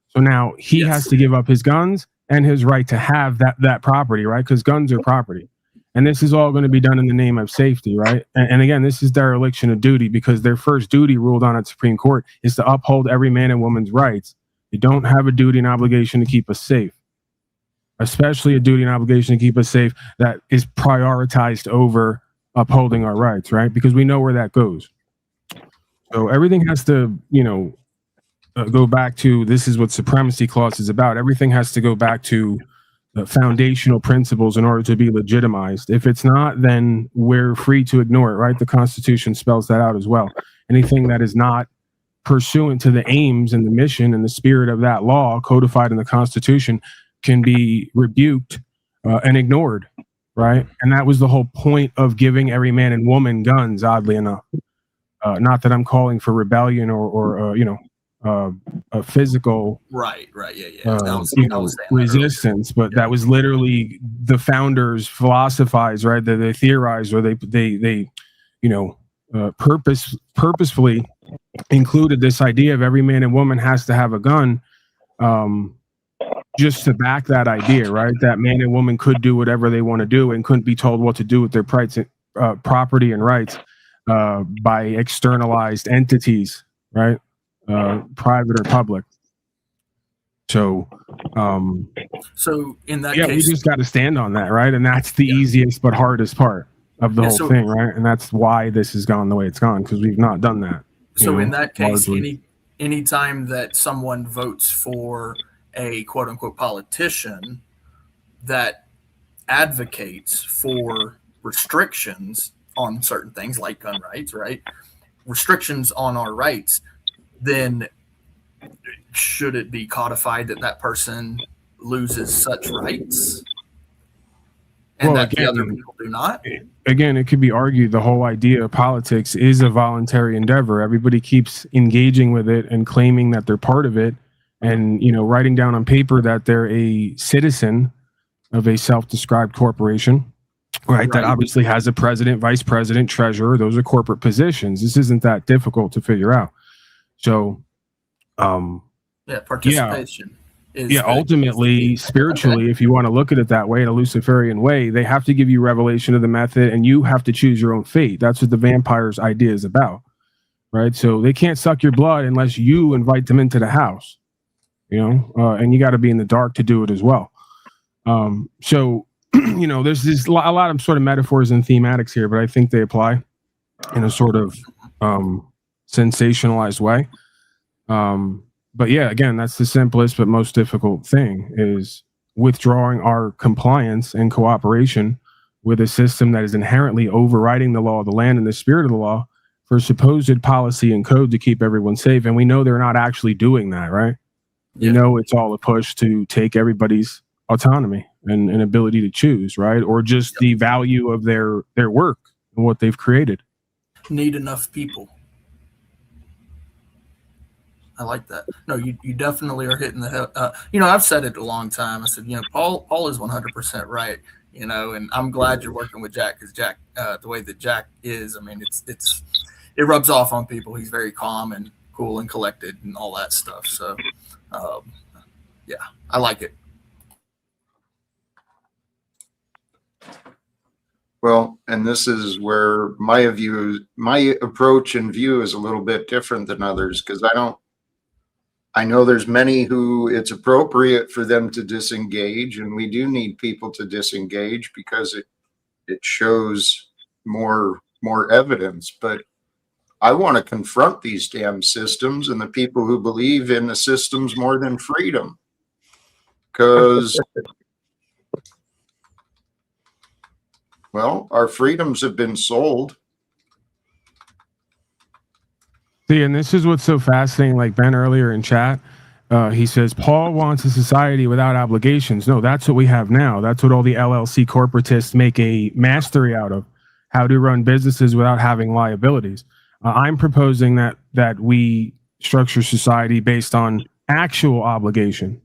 So now he has to give up his guns and his right to have that property, right? Because guns are property. And this is all going to be done in the name of safety, right? And again, this is dereliction of duty, because their first duty ruled on at Supreme Court is to uphold every man and woman's rights. They don't have a duty and obligation to keep us safe, especially a duty and obligation to keep us safe that is prioritized over upholding our rights, right? Because we know where that goes. So everything has to, go back to, this is what supremacy clause is about. Everything has to go back to the foundational principles in order to be legitimized. If it's not, then we're free to ignore it, right? The Constitution spells that out as well. Anything that is not pursuant to the aims and the mission and the spirit of that law codified in the Constitution can be rebuked and ignored, right? And that was the whole point of giving every man and woman guns, oddly enough. Not that I'm calling for rebellion or a physical resistance, but that was literally the founders philosophized, right? That they theorized, or they purposefully included this idea of every man and woman has to have a gun, just to back that idea, right? That man and woman could do whatever they want to do and couldn't be told what to do with their property and rights by externalized entities, right? Private or public. So in that case, we just got to stand on that, right? And that's the easiest but hardest part of the whole thing, right? And that's why this has gone the way it's gone, because we've not done that. So in that case, any time that someone votes for a quote unquote politician that advocates for restrictions on certain things like gun rights, right? Restrictions on our rights, then should it be codified that person loses such rights? And that the other people do not? Again, it could be argued the whole idea of politics is a voluntary endeavor. Everybody keeps engaging with it and claiming that they're part of it, and writing down on paper that they're a citizen of a self-described corporation, right? That obviously has a president, vice president, treasurer. Those are corporate positions. This isn't that difficult to figure out. So, participation. Ultimately, spiritually, if you want to look at it that way, in a Luciferian way, they have to give you revelation of the method, and you have to choose your own fate. That's what the vampire's idea is about, right? So they can't suck your blood unless you invite them into the house, and you got to be in the dark to do it as well. So, there's a lot of sort of metaphors and thematics here, but I think they apply in a sort of sensationalized way. But yeah, again, that's the simplest but most difficult thing, is withdrawing our compliance and cooperation with a system that is inherently overriding the law of the land and the spirit of the law for supposed policy and code to keep everyone safe. And we know they're not actually doing that, right? You know, it's all a push to take everybody's autonomy and ability to choose, right? Or just the value of their work and what they've created. Need enough people. I like that. No, you definitely are hitting the head. I've said it a long time. I said, Paul is 100% right. And I'm glad you're working with Jack, because Jack, the way that Jack is, I mean, it rubs off on people. He's very calm and cool and collected and all that stuff. So, I like it. Well, and this is where my approach and view is a little bit different than others, because I know there's many who it's appropriate for them to disengage, and we do need people to disengage because it shows more evidence. But I want to confront these damn systems and the people who believe in the systems more than freedom, because well, our freedoms have been sold. See, and this is what's so fascinating. Like Ben earlier in chat, he says, Paul wants a society without obligations. No, that's what we have now. That's what all the LLC corporatists make a mastery out of, how to run businesses without having liabilities. I'm proposing that we structure society based on actual obligation.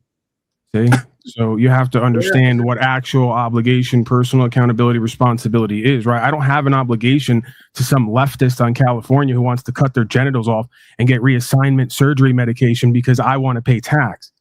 See? So you have to understand what actual obligation, personal accountability, responsibility is, right? I don't have an obligation to some leftist on California who wants to cut their genitals off and get reassignment surgery medication because I want to pay tax,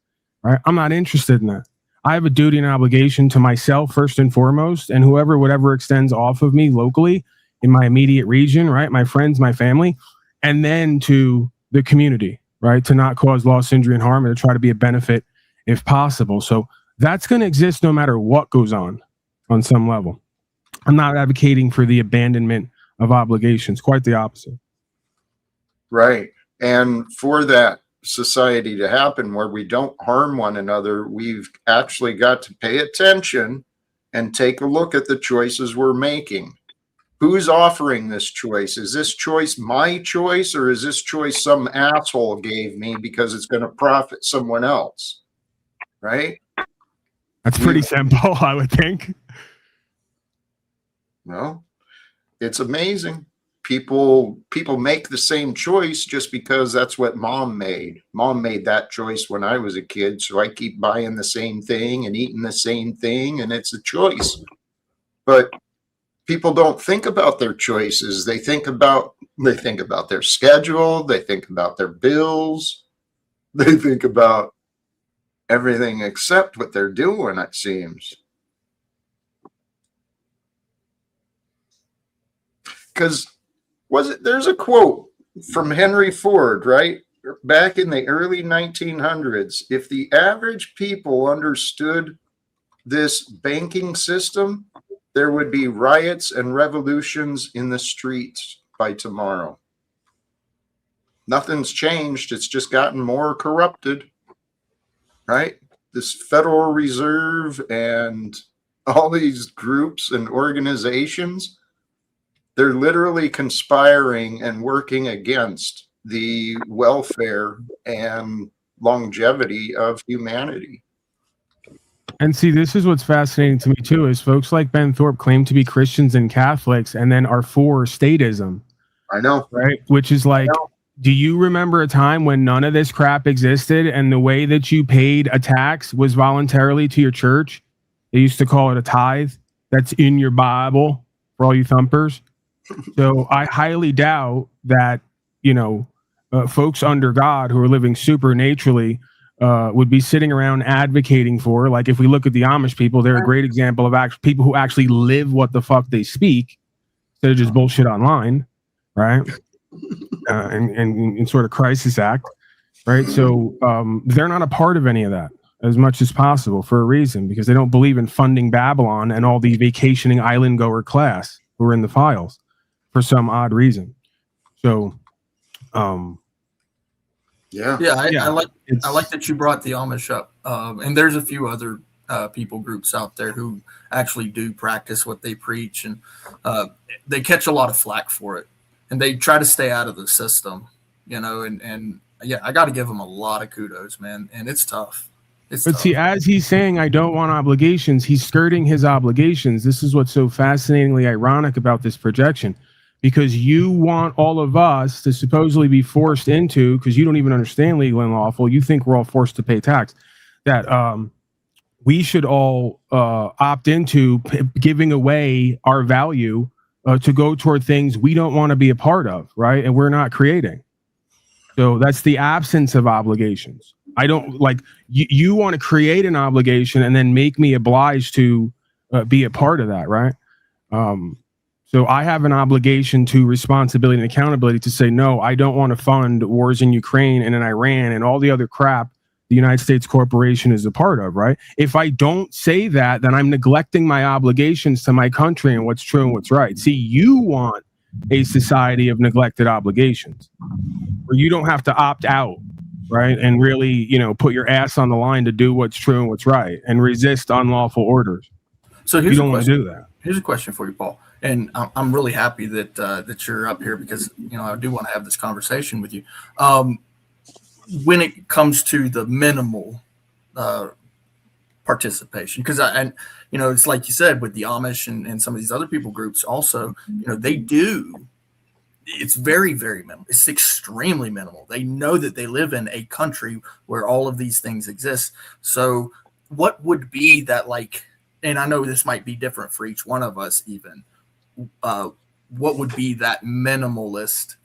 right? I'm not interested in that. I have a duty and obligation to myself first and foremost, and whatever extends off of me locally in my immediate region, right? My friends, my family, and then to the community, right? To not cause loss, injury, and harm, and to try to be a benefit if possible. So that's going to exist no matter what goes on some level. I'm not advocating for the abandonment of obligations, quite the opposite. Right. And for that society to happen where we don't harm one another, we've actually got to pay attention and take a look at the choices we're making. Who's offering this choice? Is this choice my choice, or is this choice some asshole gave me because it's going to profit someone else? Right? That's pretty simple, I would think. Well, it's amazing. People make the same choice just because that's what mom made. Mom made that choice when I was a kid, so I keep buying the same thing and eating the same thing, and it's a choice. But people don't think about their choices. They think about their schedule, they think about their bills, they think about everything except what they're doing, it seems. Because there's a quote from Henry Ford, right? Back in the early 1900s, if the average people understood this banking system, there would be riots and revolutions in the streets by tomorrow. Nothing's changed. It's just gotten more corrupted, right? This Federal Reserve and all these groups and organizations, they're literally conspiring and working against the welfare and longevity of humanity. And see, this is what's fascinating to me too, is folks like Ben Thorpe claim to be Christians and Catholics and then are for statism. I know. Right? Which is like, do you remember a time when none of this crap existed and the way that you paid a tax was voluntarily to your church? They used to call it a tithe. That's in your Bible for all you thumpers. So I highly doubt that, folks under God who are living supernaturally would be sitting around advocating for. Like if we look at the Amish people, they're a great example of people who actually live what the fuck they speak instead of just bullshit online, right? And sort of crisis act, right? So they're not a part of any of that as much as possible for a reason, because they don't believe in funding Babylon and all the vacationing island goer class who are in the files for some odd reason. So, yeah, I like that you brought the Amish up, and there's a few other people groups out there who actually do practice what they preach, and they catch a lot of flack for it, and they try to stay out of the system, you know. And yeah, I got to give them a lot of kudos, man, and it's tough. But see, as he's saying, I don't want obligations, he's skirting his obligations. This is what's so fascinatingly ironic about this projection, because you want all of us to supposedly be forced into, because you don't even understand legal and lawful, you think we're all forced to pay tax, that we should all opt into giving away our value to go toward things we don't want to be a part of, right? And we're not creating. So that's the absence of obligations. I don't like you want to create an obligation and then make me obliged to be a part of that, right? So I have an obligation to responsibility and accountability to say, no, I don't want to fund wars in Ukraine and in Iran and all the other crap the United States corporation is a part of, right? If I don't say that, then I'm neglecting my obligations to my country and what's true and what's right. See, you want a society of neglected obligations where you don't have to opt out, right? And really, you know, put your ass on the line to do what's true and what's right and resist unlawful orders. So here's you don't want to do that. Here's a question for you, Paul. And I'm really happy that you're up here, because, you know, I do want to have this conversation with you. When it comes to the minimal participation, because you know, it's like you said with the Amish and some of these other people groups also, you know, they do. It's very, very minimal. It's extremely minimal. They know that they live in a country where all of these things exist. So what would be that, like, and I know this might be different for each one of us even, what would be that minimalist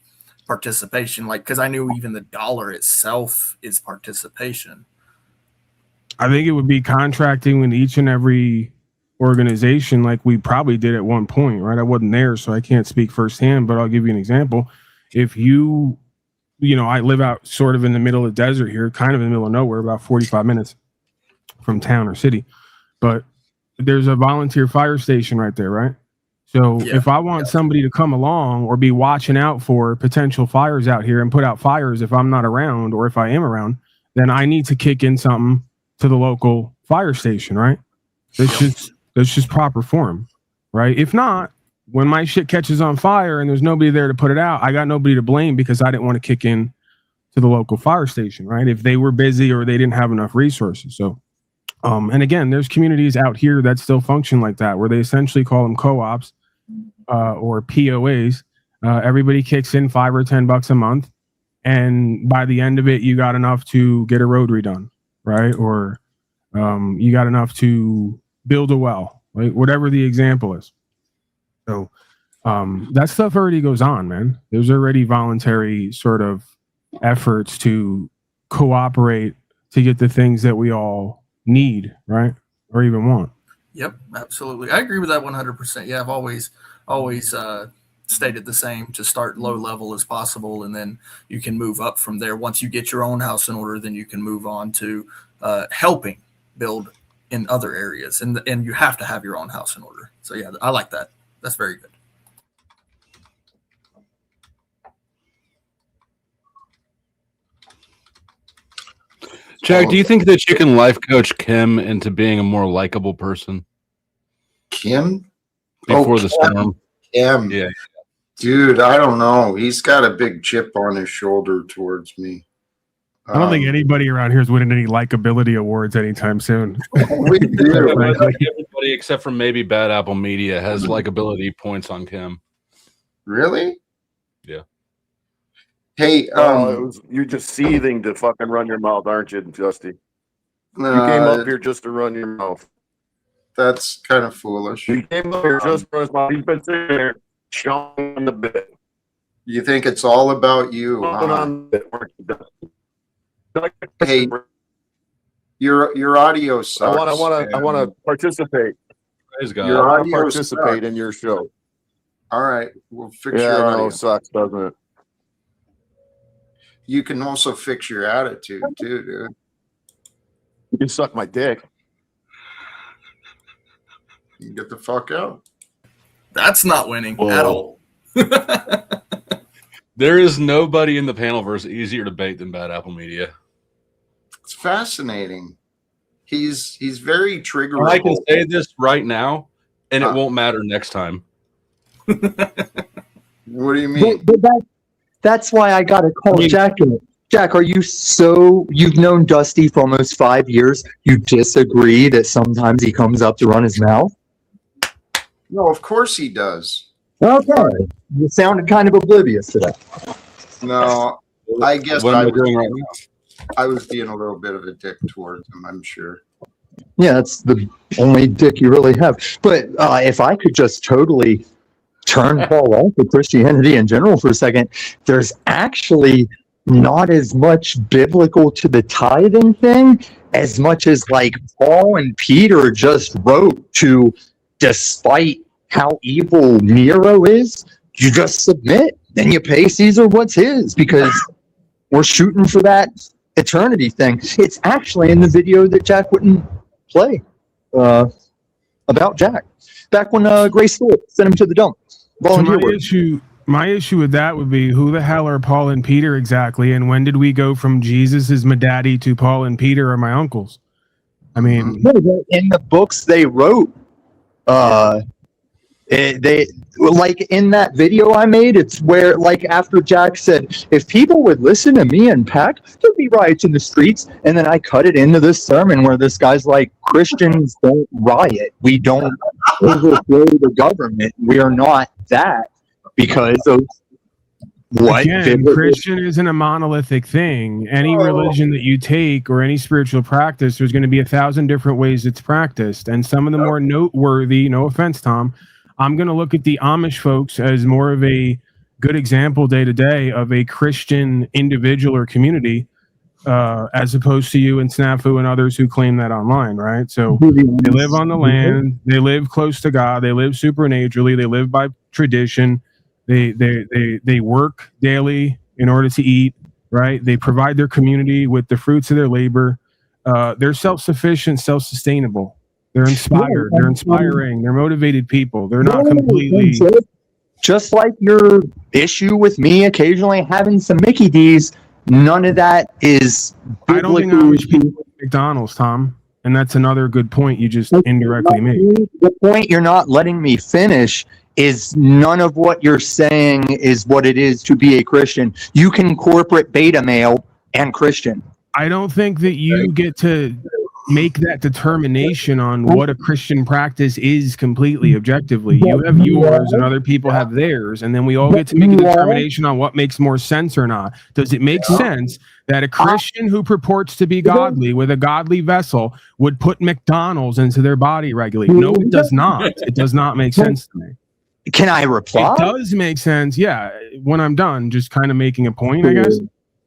participation? Like, because I knew even the dollar itself is participation. I think it would be contracting with each and every organization like we probably did at one point, right? I wasn't there, so I can't speak firsthand, but I'll give you an example. If you know, I live out sort of in the middle of the desert here, kind of in the middle of nowhere, about 45 minutes from town or city, but there's a volunteer fire station right there, right? So if I want somebody to come along or be watching out for potential fires out here and put out fires if I'm not around, or if I am around, then I need to kick in something to the local fire station, right? That's just proper form, right? If not, when my shit catches on fire and there's nobody there to put it out, I got nobody to blame because I didn't want to kick in to the local fire station, right? If they were busy or they didn't have enough resources. So, and again, there's communities out here that still function like that, where they essentially call them co-ops or POAs. Everybody kicks in $5 or $10 a month, and by the end of it, you got enough to get a road redone, right? Or you got enough to build a well, like whatever the example is. So that stuff already goes on, man. There's already voluntary sort of efforts to cooperate to get the things that we all need, right? Or even want. Yep, absolutely. I agree with that 100%. Yeah, I've always stated the same, to start low level as possible, and then you can move up from there. Once you get your own house in order, then you can move on to helping build in other areas, and you have to have your own house in order. So yeah, I like that. That's very good. Jack, do you think that you can life coach Kim into being a more likable person? Kim? Before the storm? Kim. Yeah. Dude, I don't know. He's got a big chip on his shoulder towards me. I don't think anybody around here is winning any likability awards anytime soon. We do. Everybody except for maybe Bad Apple Media has likability points on Kim. Really? Yeah. Hey, you're just seething to fucking run your mouth, aren't you, Justy? You came up here just to run your mouth. That's kind of foolish. He came up here just to run his mouth. He's been sitting there chawing on the bit. You think it's all about you, huh? Hey, your audio sucks. I want to participate. Praise God. Your I want to audio participate sucks. in your show. All right, we'll fix Yeah, your I know audio. it sucks, doesn't it? You can also fix your attitude too, dude. You can suck my dick. You get the fuck out. That's not winning at all. There is nobody in the panelverse easier to bait than Bad Apple Media. It's fascinating. He's very triggerable. And I can say this right now, and it won't matter next time. What do you mean? But that's why I got to call Jack in. Jack, you've known Dusty for almost 5 years. You disagree that sometimes he comes up to run his mouth? No, of course he does. Okay. You sounded kind of oblivious to that. No, I guess What am I doing right now? I was being a little bit of a dick towards him, I'm sure. Yeah, that's the only dick you really have. But if I could just totally turn Paul off of Christianity in general for a second, there's actually not as much biblical to the tithing thing as much as like Paul and Peter just wrote to, despite how evil Nero is, you just submit, then you pay Caesar what's his, because we're shooting for that eternity thing. It's actually in the video that Jack wouldn't play about Jack. Back when Grace Stewart sent him to the dump. Volunteer work. My issue with that would be, who the hell are Paul and Peter exactly, and when did we go from Jesus is my daddy to Paul and Peter are my uncles? I mean, in the books they wrote, they like in that video I made, it's where like after Jack said, if people would listen to me and Pac, there'd be riots in the streets, and then I cut it into this sermon where this guy's like, Christians don't riot, we don't overthrow the government, we are not that because of what again, Christian isn't a monolithic thing. Any religion that you take or any spiritual practice, there's going to be 1,000 different ways it's practiced, and some of the more noteworthy, no offense, Tom, I'm going to look at the Amish folks as more of a good example day to day of a Christian individual or community, as opposed to you and Snafu and others who claim that online, right? So they live on the land, they live close to God, they live supernaturally, they live by tradition, they work daily in order to eat, right? They provide their community with the fruits of their labor. They're self-sufficient, self-sustainable. They're inspired. They're inspiring. They're motivated people. They're not completely. Just like your issue with me occasionally having some Mickey D's, none of that is. I don't think Amish people eat McDonald's, Tom, and that's another good point you just indirectly made. The point you're not letting me finish is none of what you're saying is what it is to be a Christian. You can corporate beta male and Christian. I don't think that you get to make that determination on what a Christian practice is completely objectively. You have yours and other people have theirs, and then we all get to make a determination on what makes more sense or not. Does it make sense that a Christian who purports to be godly with a godly vessel would put McDonald's into their body regularly? No, it does not. It does not make sense to me. Can I reply? It does make sense. Yeah. When I'm done, just kind of making a point, I guess.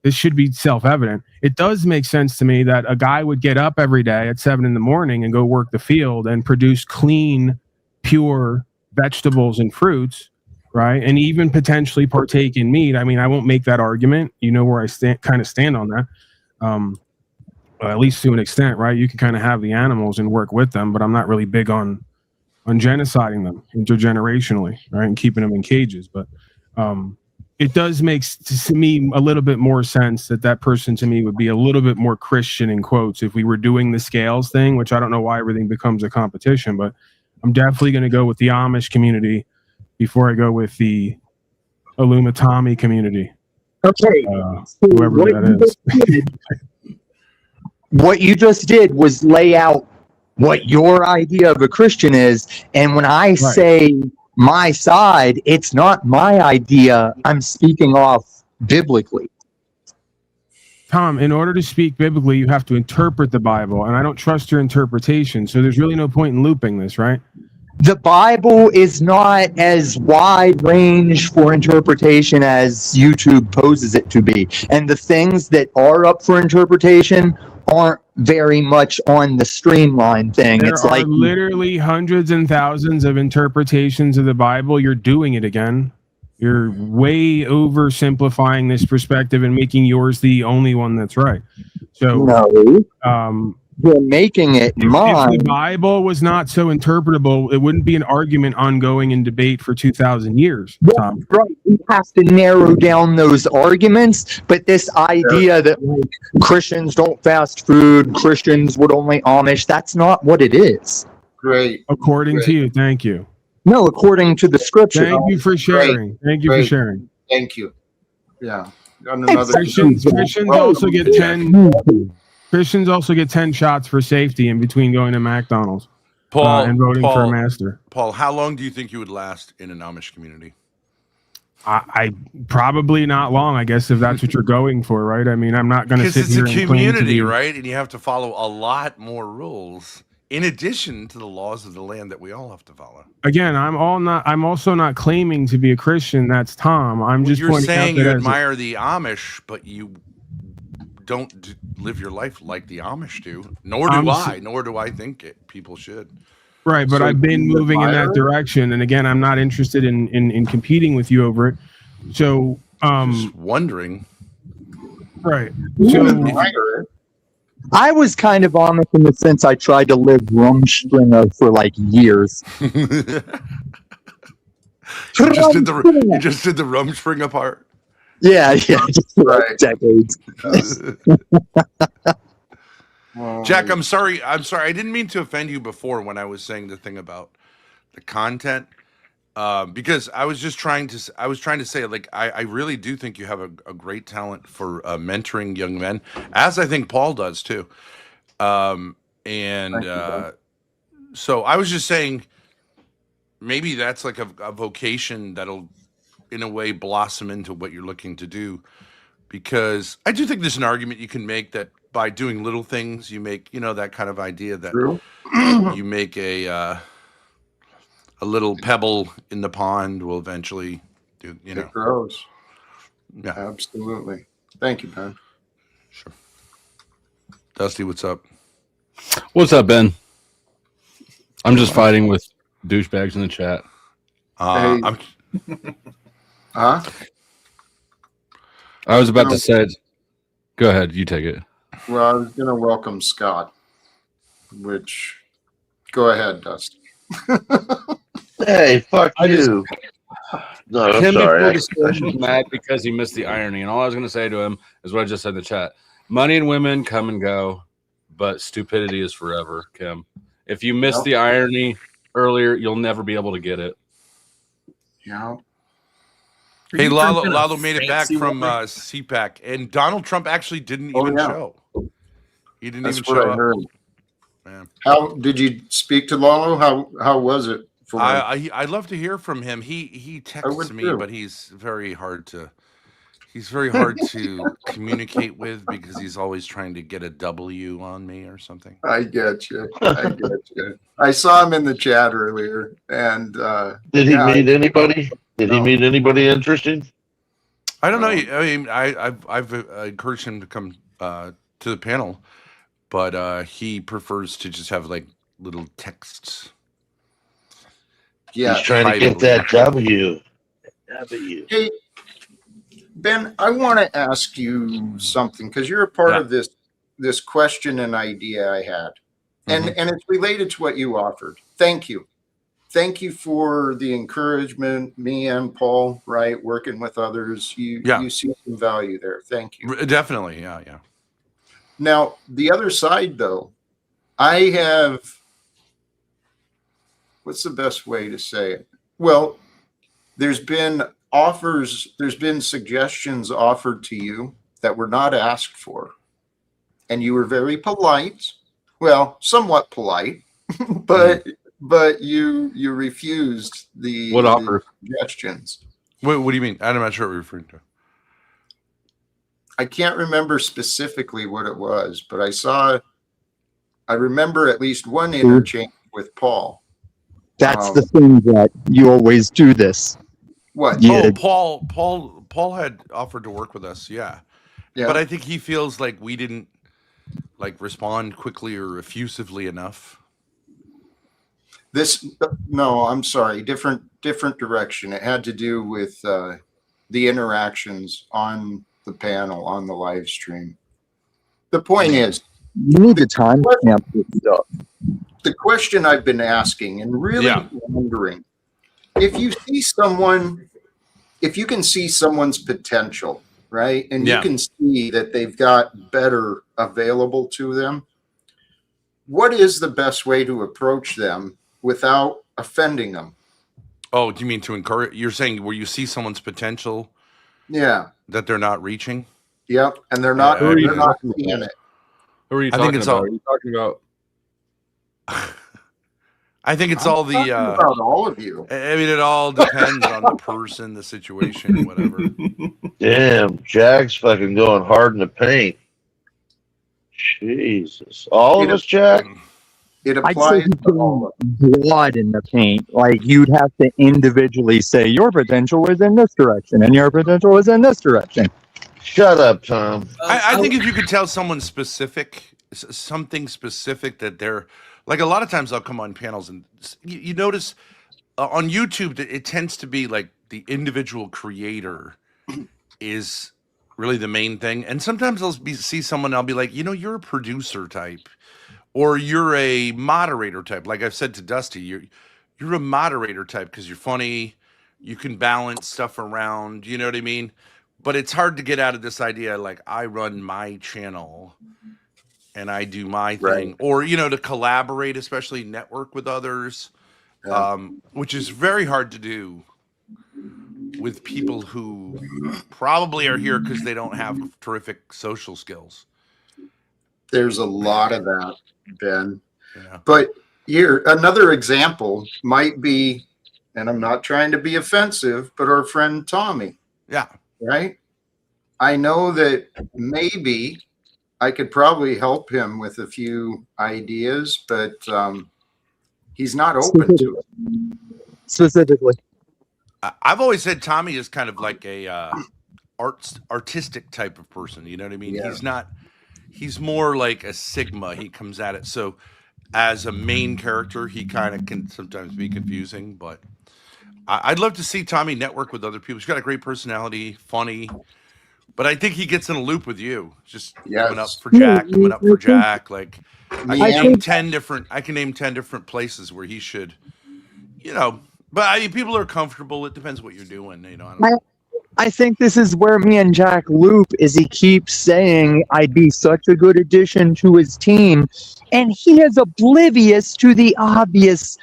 This should be self-evident. It does make sense to me that a guy would get up every day at 7 a.m. and go work the field and produce clean, pure vegetables and fruits, right? And even potentially partake in meat. I mean, I won't make that argument. You know where I kind of stand on that. At least to an extent, right? You can kind of have the animals and work with them, but I'm not really big on genociding them intergenerationally, right? And keeping them in cages. But it does make to me a little bit more sense that person to me would be a little bit more Christian in quotes if we were doing the scales thing, which I don't know why everything becomes a competition, but I'm definitely going to go with the Amish community before I go with the Illumitami community. Okay. Whoever that is. What you just did was lay out what your idea of a Christian is. And when I say my side, it's not my idea. I'm speaking off biblically. Tom, in order to speak biblically, you have to interpret the Bible, and I don't trust your interpretation, so there's really no point in looping this, right? the Bible is not as wide range for interpretation as YouTube poses it to be. And the things that are up for interpretation aren't very much on the streamline thing. There It's are like literally hundreds and thousands of interpretations of the Bible. You're doing it again. You're way oversimplifying this perspective and making yours the only one that's right. So, you're making it if mine. the Bible was not so interpretable, it wouldn't be an argument ongoing in debate for 2,000 years. Tom. Right, we have to narrow down those arguments, but this idea that like Christians don't fast food, Christians would only Amish, that's not what it is. Great. According to you, thank you. No, according to the scripture. Thank you for sharing. Thank you for sharing. Thank you. Yeah. Christians also get 10. Christians also get 10 shots for safety in between going to McDonald's and voting for a master. Paul, how long do you think you would last in an Amish community? I probably not long, I guess, if that's what you're going for, right? I mean, I'm not going to sit here and Because it's a claim to community, be- right? And you have to follow a lot more rules in addition to the laws of the land that we all have to follow. Again, I'm also not claiming to be a Christian. That's Tom. I'm just You're pointing out saying that you as a- admire the Amish, but you don't live your life like the Amish do. Nor do Nor do I think people should. Right, but So I've been you moving in admire that it? direction, and again, I'm not interested in competing with you over it. So, Just wondering. Right. So, I was kind of Amish in the sense I tried to live Rumspringa for like years. You just did the Rumspringa part. Yeah, just for like decades. Jack, I'm sorry. I didn't mean to offend you before when I was saying the thing about the content, because I was trying to say, like, I really do think you have a great talent for mentoring young men, as I think Paul does too. So I was just saying, maybe that's like a vocation that'll, in a way, blossom into what you're looking to do. Because I do think there's an argument you can make that by doing little things, you make, that kind of idea that you make a little pebble in the pond will eventually do, It grows. Yeah, absolutely. Thank you, Ben. Sure. Dusty, what's up? What's up, Ben? I'm just fighting with douchebags in the chat. Huh? I was about to say, go ahead, you take it. Well, I was going to welcome Scott, go ahead, Dusty. Hey, fuck you. No, I'm Kim sorry. was mad because he missed the irony, and all I was going to say to him is what I just said in the chat. Money and women come and go, but stupidity is forever, Kim. If you miss the irony earlier, you'll never be able to get it. Yeah. Hey, Lalo made it back from CPAC, and Donald Trump actually didn't even show. He didn't That's even what show I up. heard. Man. How did you speak to Lalo? How was it? For I'd love to hear from him. He texts me, too. but he's very hard to communicate with because he's always trying to get a W on me or something. I get you. I saw him in the chat earlier, and Did he meet anybody? Did he meet anybody interesting? I don't know. I mean, I've encouraged him to come to the panel, but he prefers to just have like little texts. He's trying to get that W. Hey, Ben, I want to ask you something because you're a part of this question and idea I had, and it's related to what you offered. Thank you for the encouragement. Me and Paul, right, working with others. You see some value there. Thank you. Definitely, yeah. Now the other side, though, I have. What's the best way to say it? Well, there's been suggestions offered to you that were not asked for. And you were very polite. Well, somewhat polite, but you refused the suggestions. What do you mean? I'm not sure what you're referring to. I can't remember specifically what it was, but I remember at least one interchange with Paul. That's the thing that you always do this. What? Yeah. Oh, Paul had offered to work with us. Yeah. But I think he feels like we didn't like respond quickly or effusively enough. No, I'm sorry. Different direction. It had to do with the interactions on the panel, on the live stream. The point is, you need to timestamp this stuff. The question I've been asking and really wondering, if you can see someone's potential, right? And you can see that they've got better available to them, what is the best way to approach them without offending them? Oh, do you mean to encourage? You're saying where you see someone's potential, that they're not reaching. Yep, and they're not seeing it. Who are you I talking think it's about? all. Are you talking about? I think it's I'm all the. talking about all of you. I mean, it all depends on the person, the situation, whatever. Damn, Jack's fucking going hard in the paint. Jesus. All of us, Jack? It I'd say applies he's to all of doing blood in the paint. Like, you'd have to individually say, your potential is in this direction, and your potential is in this direction. Shut up, Tom. I think if you could tell someone something specific that they're like, a lot of times I'll come on panels and you notice on YouTube it tends to be like the individual creator is really the main thing, and sometimes see someone, I'll be like, you're a producer type, or you're a moderator type. Like I've said to Dusty, you're a moderator type because you're funny, you can balance stuff around, you know what I mean? But it's hard to get out of this idea, like, I run my channel and I do my thing, or, to collaborate, especially network with others, which is very hard to do with people who probably are here because they don't have terrific social skills. There's a lot of that, Ben. Yeah. But here, another example might be, and I'm not trying to be offensive, but our friend Tommy. Yeah. Right? I know that maybe I could probably help him with a few ideas, but he's not open to it. Specifically. I've always said Tommy is kind of like a artistic type of person. You know what I mean? Yeah. He's more like a Sigma. He comes at it. So as a main character, he kind of can sometimes be confusing, but I'd love to see Tommy network with other people. He's got a great personality, funny, but I think he gets in a loop with you. Just coming up for Jack, Like I can name 10 different places where he should, but people are comfortable. It depends what you're doing, I think this is where me and Jack loop, is he keeps saying I'd be such a good addition to his team, and he is oblivious to the obvious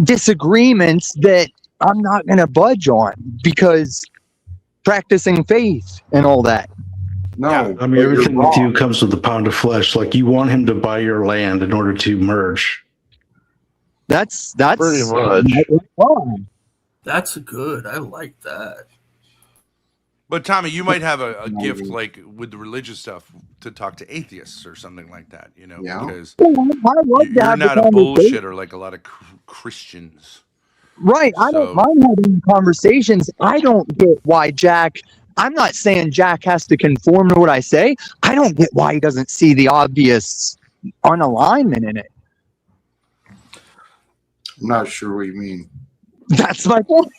disagreements that I'm not going to budge on, because practicing faith and all that. No, I mean, everything with you comes with a pound of flesh. Like, you want him to buy your land in order to merge. That's pretty much. That's good. I like that. But Tommy, you might have a gift, like with the religious stuff, to talk to atheists or something like that, because you're not a bullshitter like a lot of Christians. Right. I don't mind having conversations. I don't get why I'm not saying Jack has to conform to what I say. I don't get why he doesn't see the obvious unalignment in it. I'm not sure what you mean. That's my point.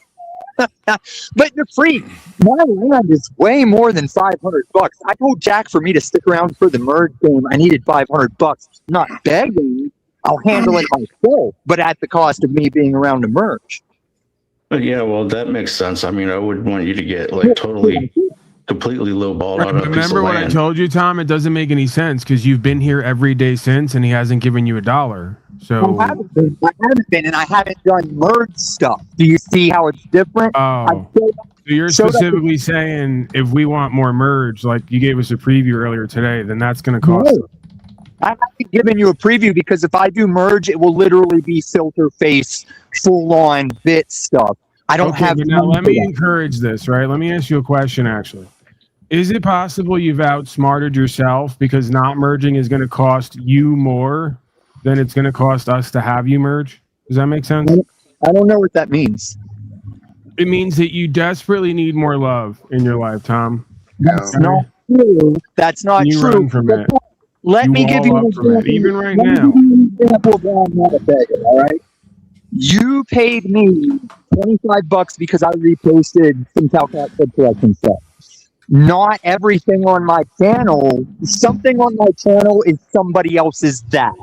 But you're free. My land is way more than $500. I told Jack for me to stick around for the merge game, I needed $500. I'm not begging. I'll handle it myself, but at the cost of me being around to merge. Yeah, well, that makes sense. I mean, I would want you to get like completely lowballed on a piece of Remember what I land. told you, Tom? It doesn't make any sense because you've been here every day since, and he hasn't given you $1. So I haven't been, and I haven't done merge stuff. Do you see how it's different? Oh, so you're specifically saying if we want more merge, like you gave us a preview earlier today, then that's going to cost. No. I haven't given you a preview because if I do merge, it will literally be filter face, full on bit stuff. I don't have. But now let me encourage this, right? Let me ask you a question. Actually, is it possible you've outsmarted yourself because not merging is going to cost you more than it's going to cost us to have you merge? Does that make sense? I don't know what that means. It means that you desperately need more love in your life, Tom. That's not true. That's not You true. run from it. Let You me give you wall an up from it, example. even right Let me now. give you an example of why I'm not a beggar, all right? You paid me $25 because I reposted some Talcott Food Collection stuff. Not everything on my channel, something on my channel is somebody else's that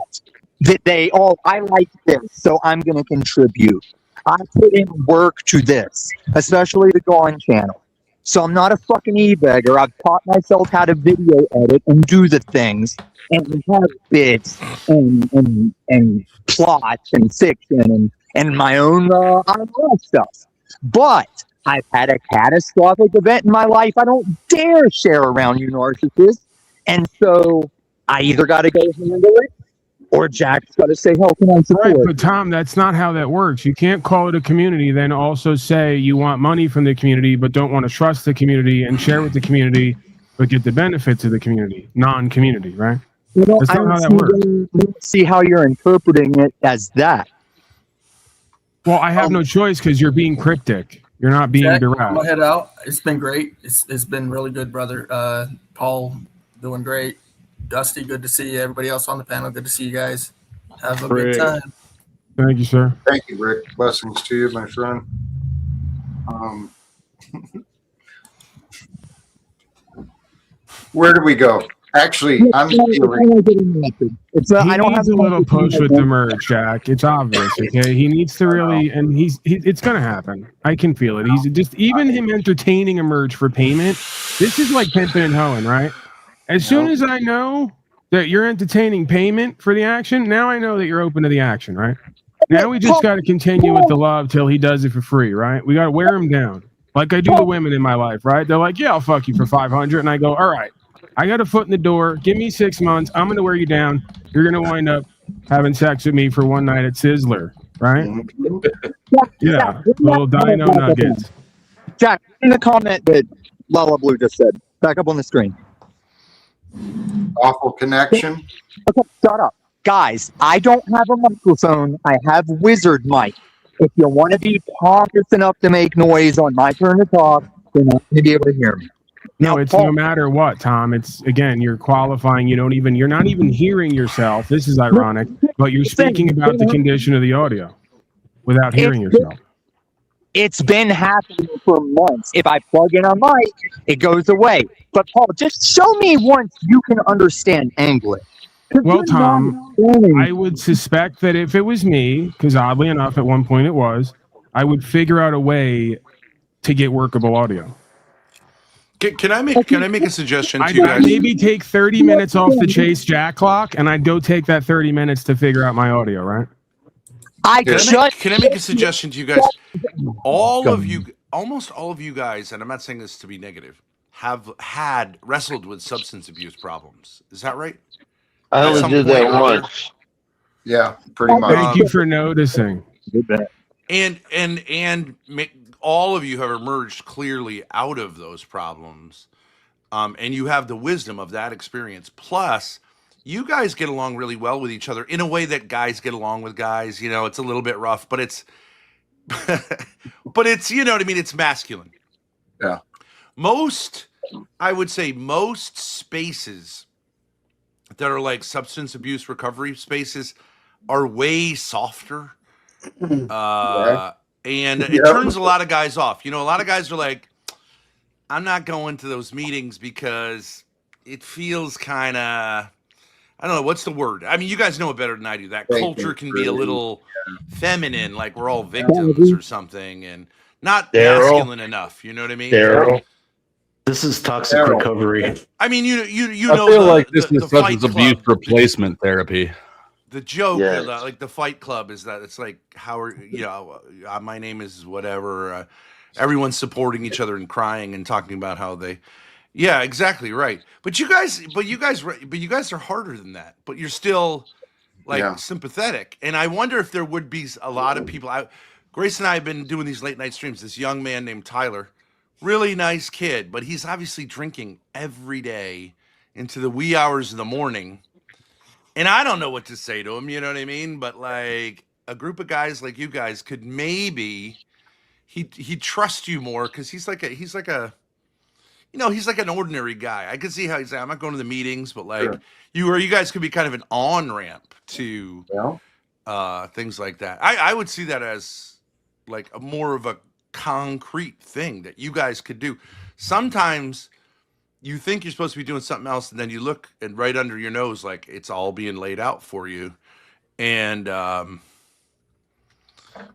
they, oh, I like this, so I'm going to contribute. I put in work to this, especially the Gone channel. So I'm not a fucking e-beggar. I've taught myself how to video edit and do the things and have bits and plots and fiction and my own stuff. But I've had a catastrophic event in my life I don't dare share around you narcissists. And so I either got to go handle it or Jack's got to say, how can I support? Right, but Tom, that's not how that works. You can't call it a community, then also say you want money from the community, but don't want to trust the community and share with the community, but get the benefits of the community, non-community, right? That's not how that works. I don't see how you're interpreting it as that. Well, I have no choice because you're being cryptic. You're not being Jack, direct. I'm gonna head out. It's been great. It's been really good, brother. Paul, doing great. Dusty, good to see you. Everybody else on the panel, good to see you guys. Have a Great. good time. Thank you, sir. Thank you, Rick. Blessings to you, my friend. Where do we go? Actually, I'm feeling. It's He I don't needs have a little push with the merge, Jack. It's obvious, okay? He needs to really, and it's gonna happen. I can feel it. He's just even him entertaining a merge for payment. This is like pimping and hoeing, right? As soon as I know that you're entertaining payment for the action, now I know that you're open to the action, right? Now we just got to continue with the love till he does it for free, right? We got to wear him down, like I do the women in my life, right? They're like, "Yeah, I'll fuck you for 500," and I go, "All right, I got a foot in the door. Give me 6 months. I'm gonna wear you down. You're gonna wind up having sex with me for one night at Sizzler, right?" Yeah, little dino nuggets. Jack, in the comment that Lala Blue just said, back up on the screen. Awful connection. Okay, shut up. Guys, I don't have a microphone. I have wizard mic. If you want to be pompous enough to make noise on my turn to talk, you're not going to be able to hear me. No, it's no matter what, Tom. It's again, you're qualifying. You're not even hearing yourself. This is ironic, but you're speaking about the condition of the audio without hearing yourself. It's been happening for months. If I plug in a mic, it goes away. But Paul, just show me once you can understand English. Well, Tom, I would suspect that if it was me, because oddly enough, at one point it was, I would figure out a way to get workable audio. Can I make a suggestion to I'd you guys? maybe take 30 minutes off the Chase Jack clock, and I'd go take that 30 minutes to figure out my audio, right? Can I make a suggestion to you guys? Almost all of you guys, and I'm not saying this to be negative, have wrestled with substance abuse problems. Is that right? I only did that once. Yeah, pretty much. Thank you for noticing. And all of you have emerged clearly out of those problems, and you have the wisdom of that experience. Plus, you guys get along really well with each other in a way that guys get along with guys. You know, it's a little bit rough, but it's, you know what I mean? It's masculine. Yeah. I would say most spaces that are like substance abuse recovery spaces are way softer. And it turns a lot of guys off. You know, a lot of guys are like, I'm not going to those meetings because it feels kind of, I don't know, what's the word? I mean, you guys know it better than I do. That culture can be a little feminine, like we're all victims or something, and not masculine enough. You know what I mean? Daryl, this is toxic recovery. I mean, you I know, feel like this is the substance Fight abuse Club. replacement therapy. The joke, Yes. like the Fight Club, is that it's like, how are you know, my name is whatever. Everyone's supporting each other and crying and talking about how they, yeah, exactly right. But you guys are harder than that. But you're still like sympathetic. And I wonder if there would be a lot of people. Grace and I have been doing these late night streams. This young man named Tyler, really nice kid, but he's obviously drinking every day into the wee hours of the morning. And I don't know what to say to him, you know what I mean? But like, a group of guys like you guys could maybe he'd trust you more because he's like a he's like an ordinary guy. I could see how he's like, I'm not going to the meetings, but like you guys could be kind of an on ramp to things like that. I would see that as like a more of a concrete thing that you guys could do. Sometimes you think you're supposed to be doing something else, and then you look and right under your nose, like it's all being laid out for you. And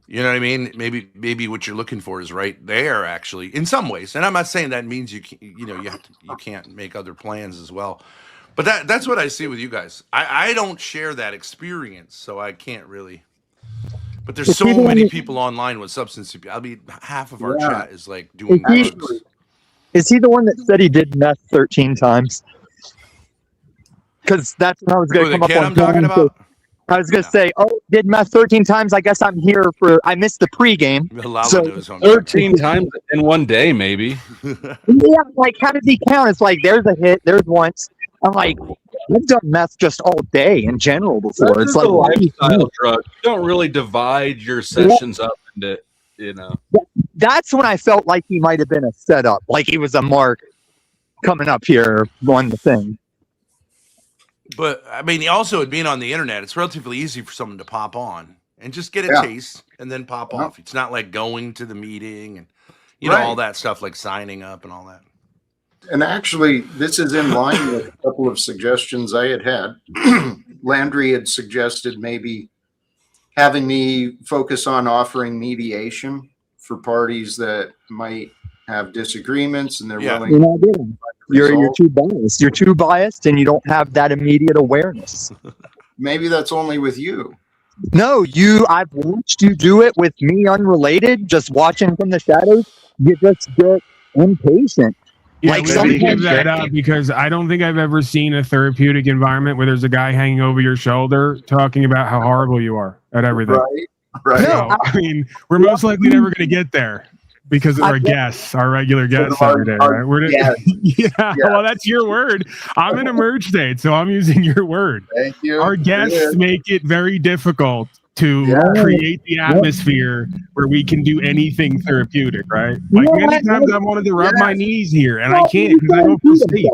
you know what I mean? Maybe what you're looking for is right there, actually, in some ways. And I'm not saying that means you can't make other plans as well. But that's what I see with you guys. I don't share that experience, so I can't really. But there's so many people online with substance abuse. I mean, half of our chat is like doing drugs. Is he the one that said he did meth 13 times? Because that's when I was going to come up on. I'm talking about. I was going to say, did meth 13 times. I guess I'm here I missed the pregame. So 13 times in one day, maybe. Yeah, like how does he count? It's like there's a hit, there's once. I'm like, I've done meth just all day in general before. It's like a lifestyle drug. You don't really divide your sessions up into, That's when I felt like he might have been a setup, like he was a mark coming up here on the thing. But I mean, also being on the internet, it's relatively easy for someone to pop on and just get a taste and then pop off. It's not like going to the meeting and all that stuff, like signing up and all that. And actually, this is in line with a couple of suggestions I had. Landry had suggested maybe having me focus on offering mediation for parties that might have disagreements and they're willing. You're too biased. You're too biased, and you don't have that immediate awareness. Maybe that's only with you. No, I've watched you do it with me unrelated, just watching from the shadows. You just get impatient. Yeah, like we give that up because I don't think I've ever seen a therapeutic environment where there's a guy hanging over your shoulder talking about how horrible you are at everything. Right. So, I mean, we're most likely never going to get there because of our guests, our regular guests every day, right? Well, that's your word. I'm in a merge state, so I'm using your word. Thank you. Our guests make it very difficult to create the atmosphere where we can do anything therapeutic, right? Like many times I wanted to rub my knees here, and I can't because I don't feel safe.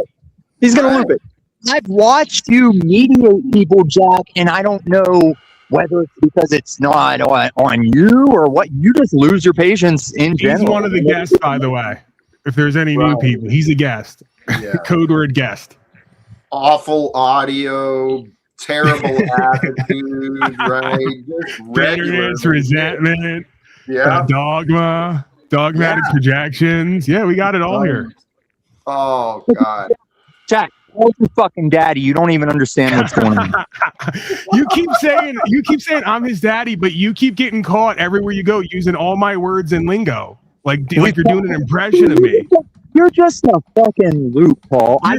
He's going to loop it. I've watched you mediate people, Jack, and I don't know whether it's because it's not on you or what. You just lose your patience in general. He's one of the guests, by the way. If there's any new people, he's a guest. Yeah. Code word guest. Awful audio, terrible attitude, right? Bitterness, resentment, dogmatic projections. Yeah, we got it all here. Oh, God. Jack, call your fucking daddy. You don't even understand what's going on. You keep saying I'm his daddy, but you keep getting caught everywhere you go using all my words and lingo. Like you're doing an impression of me. You're just a fucking loop, Paul. A lot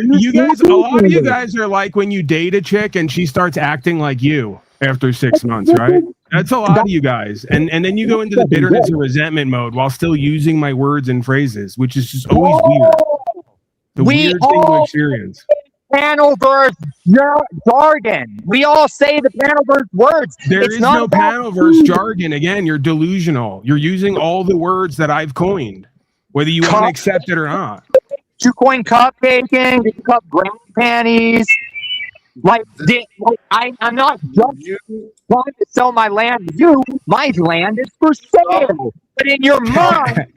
of you guys are like when you date a chick and she starts acting like you after 6 months, right? That's a lot of you guys. And then you go into the bitterness and resentment mode while still using my words and phrases, which is just always weird. The weird thing to experience. Panel verse jargon. We all say the panel verse words. There is no panel verse jargon. Again, you're delusional. You're using all the words that I've coined, whether you want to accept it or not. You coin cupcaking, you cup ground panties. I'm not just trying to sell my land to you. My land is for sale. But in your mind,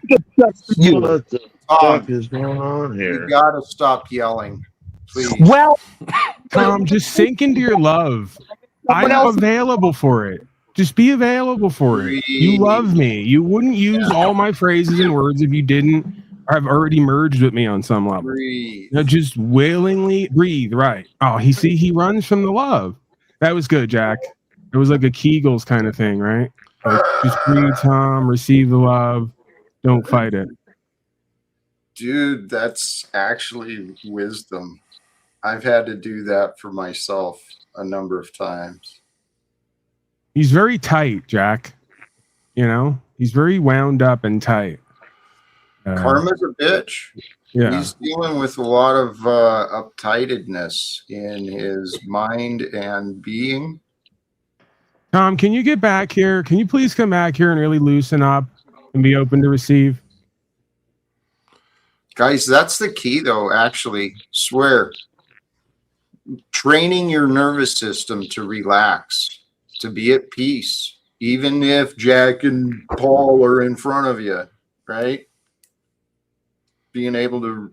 it's just you. What the fuck is going on here? You gotta stop yelling, please. Well, Tom, just sink into your love. I'm available for it. Just be available for it. You love me. You wouldn't use all my phrases and words if you didn't have already merged with me on some level. Breathe. Just willingly breathe, right? Oh, he runs from the love. That was good, Jack. It was like a Kegels kind of thing, right? Like, just breathe, Tom, receive the love, don't fight it. Dude, that's actually wisdom. I've had to do that for myself a number of times. He's very tight, Jack. You know, he's very wound up and tight. Karma's a bitch. Yeah. He's dealing with a lot of uptightedness in his mind and being. Tom, can you get back here? Can you please come back here and really loosen up and be open to receive? Guys, that's the key, though, actually. Swear. Training your nervous system to relax, to be at peace, even if Jack and Paul are in front of you, right? Being able to,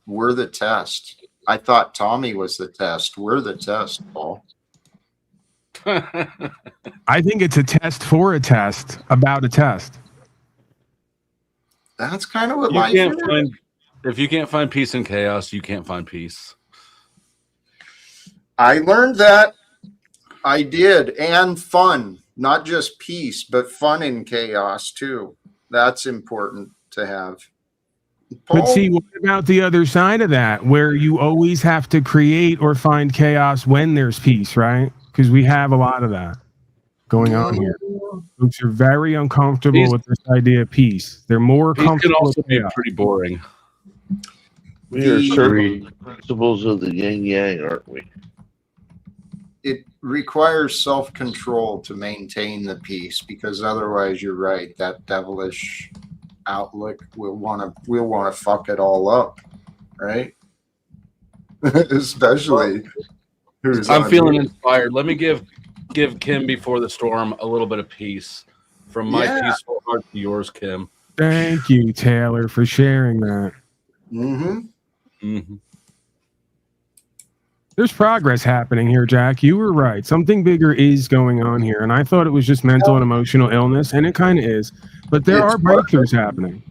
we're the test. I thought Tommy was the test. We're the test, Paul. I think it's a test for a test about a test. That's kind of what You life can't is. find, if you can't find peace in chaos, you can't find peace. I learned that. I did. And fun. Not just peace, but fun in chaos, too. That's important to have. But Paul? see, what about the other side of that, where you always have to create or find chaos when there's peace, right? Because we have a lot of that going on here. Folks are very uncomfortable Peace. with this idea of peace. They're more Peace can comfortable also with be chaos. pretty boring. We are serving the principles of the yin yang, aren't we? It requires self-control to maintain the peace, because otherwise, you're right, that devilish outlook will want to fuck it all up, right? Especially who's I'm on feeling you. inspired. Let me give Kim before the storm a little bit of peace. From my Yeah. peaceful heart to yours, Kim. Thank you, Taylor, for sharing that. Mm-hmm. Mm-hmm. There's progress happening here, Jack. You were right. Something bigger is going on here. And I thought it was just mental and emotional illness, and it kind of is. But there are breakthroughs happening.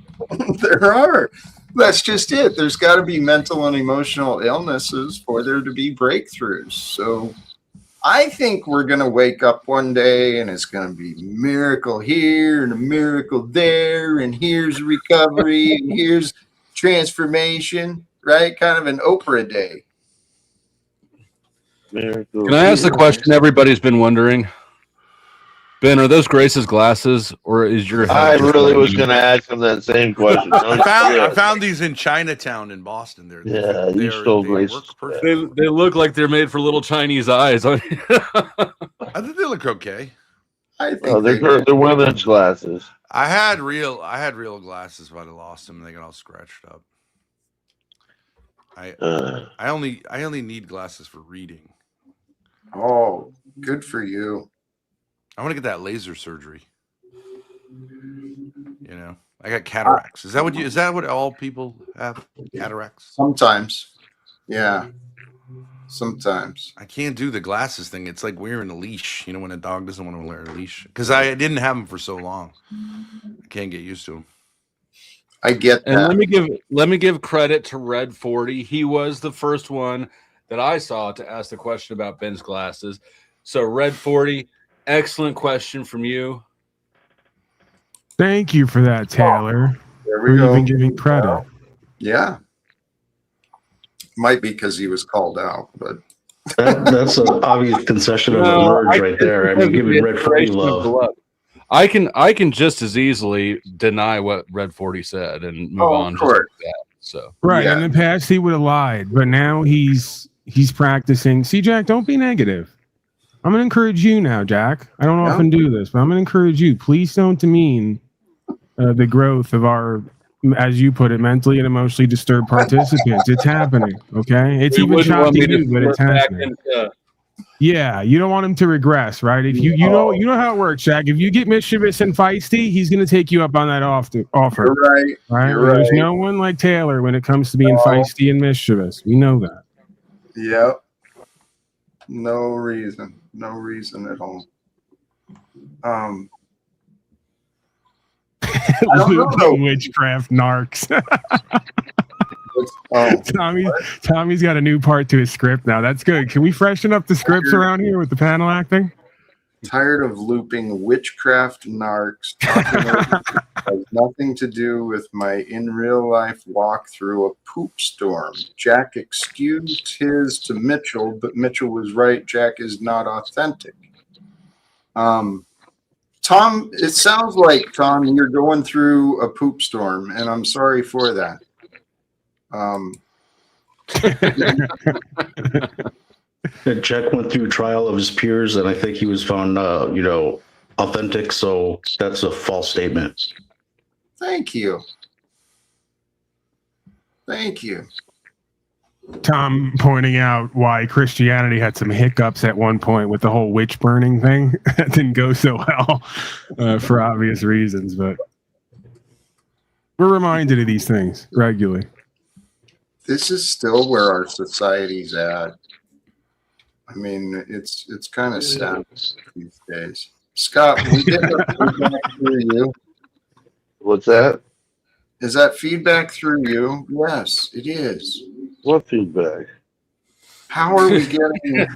There are. That's just it. There's got to be mental and emotional illnesses for there to be breakthroughs. So I think we're going to wake up one day and it's going to be miracle here and a miracle there, and here's recovery and here's transformation, right? Kind of an Oprah day. Miracle. Can I ask the question everybody's been wondering? Ben, are those Grace's glasses, or is your head I just really like was you? going to ask him that same question. I found these in Chinatown in Boston. Yeah, you stole Grace. They look like they're made for little Chinese eyes. I think they look okay. I think Oh, they're women's glasses. I had real glasses, but I lost them. And they got all scratched up. I only need glasses for reading. Oh, good for you. I want to get that laser surgery. You know, I got cataracts. Is that what all people have? Cataracts? Sometimes. Yeah. Sometimes. I can't do the glasses thing. It's like wearing a leash. You know, when a dog doesn't want to wear a leash. Because I didn't have them for so long. I can't get used to them. I get And that. let me give credit to Red 40. He was the first one that I saw to ask the question about Ben's glasses. So Red 40, excellent question from you. Thank you for that, Taylor. There for we go. even giving credit. Yeah. Might be because he was called out, but That's an obvious concession of the merge right there. I mean, giving Red 40 love. I can just as easily deny what Red 40 said and move on just like that. So Right. In the past, he would have lied, but now he's practicing. See, Jack, don't be negative. I'm going to encourage you now, Jack. I don't often do this, but I'm going to encourage you. Please don't demean the growth of our, as you put it, mentally and emotionally disturbed participants. It's happening, okay? It's even shocking you, but it's happening. Yeah, you don't want him to regress, right? If you know how it works, Jack. If you get mischievous and feisty, he's going to take you up on that offer. You're right. You're There's right. no one like Taylor when it comes to being feisty and mischievous. We know that. Yep. No reason at all. Witchcraft narcs. Tommy's got a new part to his script now. That's good. Can we freshen up the scripts around here with the panel acting? Tired of looping witchcraft narcs. Has nothing to do with my in real life walk through a poop storm. Jack excused his to Mitchell, but Mitchell was right. Jack is not authentic. Tom, it sounds like, Tom, you're going through a poop storm, and I'm sorry for that. Jack went through trial of his peers, and I think he was found, authentic. So that's a false statement. Thank you. Thank you. Tom pointing out why Christianity had some hiccups at one point with the whole witch burning thing. That didn't go so well for obvious reasons, but we're reminded of these things regularly. This is still where our society's at. I mean, it's kind of sad these days. Scott, we get that feedback through you. What's that? Is that feedback through you? Yes, it is. What feedback? How are we getting?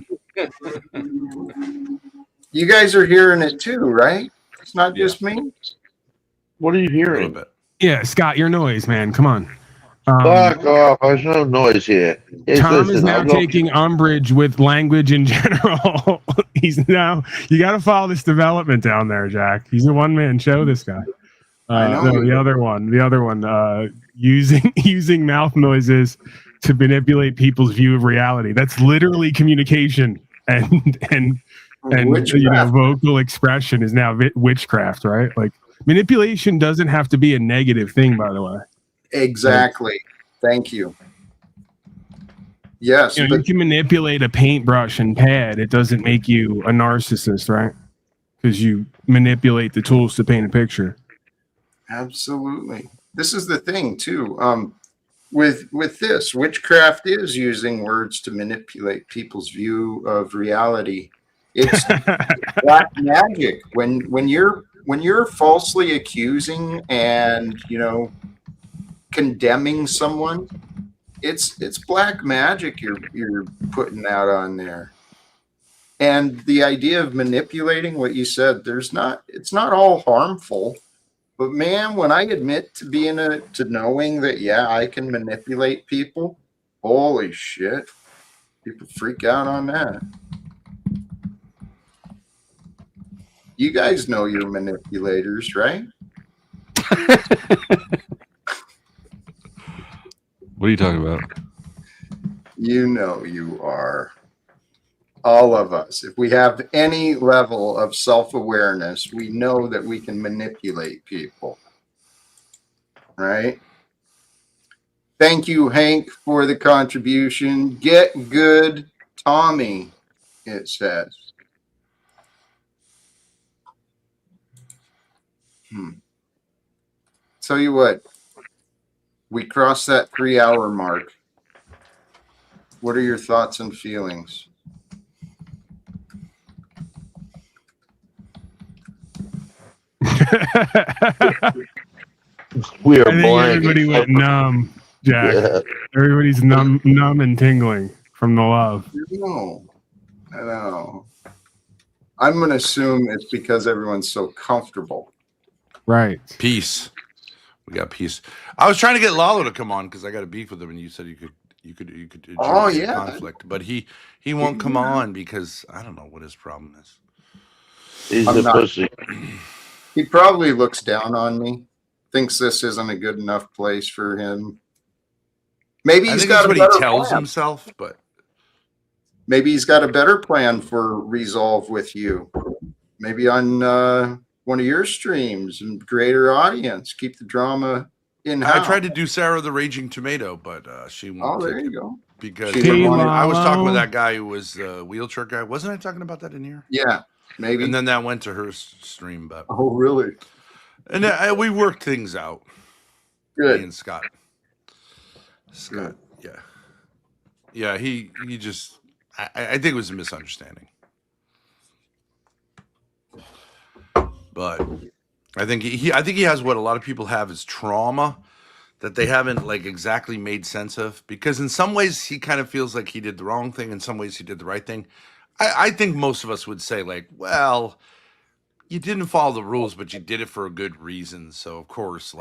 You guys are hearing it too, right? It's not just me. What are you hearing? Yeah, Scott, your noise, man. Come on. Fuck off. There's no noise here. Tom is now taking umbrage with language in general. You got to follow this development down there, Jack. He's a one-man show, this guy. No, the other one, using mouth noises to manipulate people's view of reality. That's literally communication and vocal expression is now witchcraft, right? Like manipulation doesn't have to be a negative thing, by the way. Exactly. Thank you. Yes, you can manipulate a paintbrush and pad. It doesn't make you a narcissist, right? Because you manipulate the tools to paint a picture. Absolutely. This is the thing too. With this, witchcraft is using words to manipulate people's view of reality. It's black magic. When you're falsely accusing and condemning someone, it's black magic you're putting out on there. And the idea of manipulating what you said, it's not all harmful. But man, when I admit to knowing that, I can manipulate people, holy shit, people freak out on that. You guys know you're manipulators, right? What are you talking about? You know you are. All of us. If we have any level of self-awareness, we know that we can manipulate people. Right? Thank you, Hank, for the contribution. Get good, Tommy, it says. Tell you what, we crossed that 3-hour mark. What are your thoughts and feelings? We are I think blank. everybody went numb, Jack. Yeah. Everybody's numb and tingling from the love. I know. I'm going to assume it's because everyone's so comfortable. Right. Peace. We got peace. I was trying to get Lalo to come on because I got a beef with him, and you said you could Oh, the yeah. conflict, but he won't come on because I don't know what his problem is. He's a pussy. He probably looks down on me. Thinks this isn't a good enough place for him. Maybe I he's think got that's a what he better tells plan. himself, but Maybe he's got a better plan for resolve with you. Maybe on one of your streams and greater audience. Keep the drama in house. I tried to do Sarah the Raging Tomato, but she won't. Oh, there take you it go. Because She didn't want it. I was talking with that guy who was the wheelchair guy. Wasn't I talking about that in here? Yeah, maybe. And then that went to her stream, but oh, really? And we worked things out. Good. Me and Scott. Yeah. He just. I think it was a misunderstanding. But I think he has what a lot of people have is trauma that they haven't exactly made sense of, because in some ways he kind of feels like he did the wrong thing, in some ways he did the right thing. I think most of us would say well, you didn't follow the rules, but you did it for a good reason. So of course,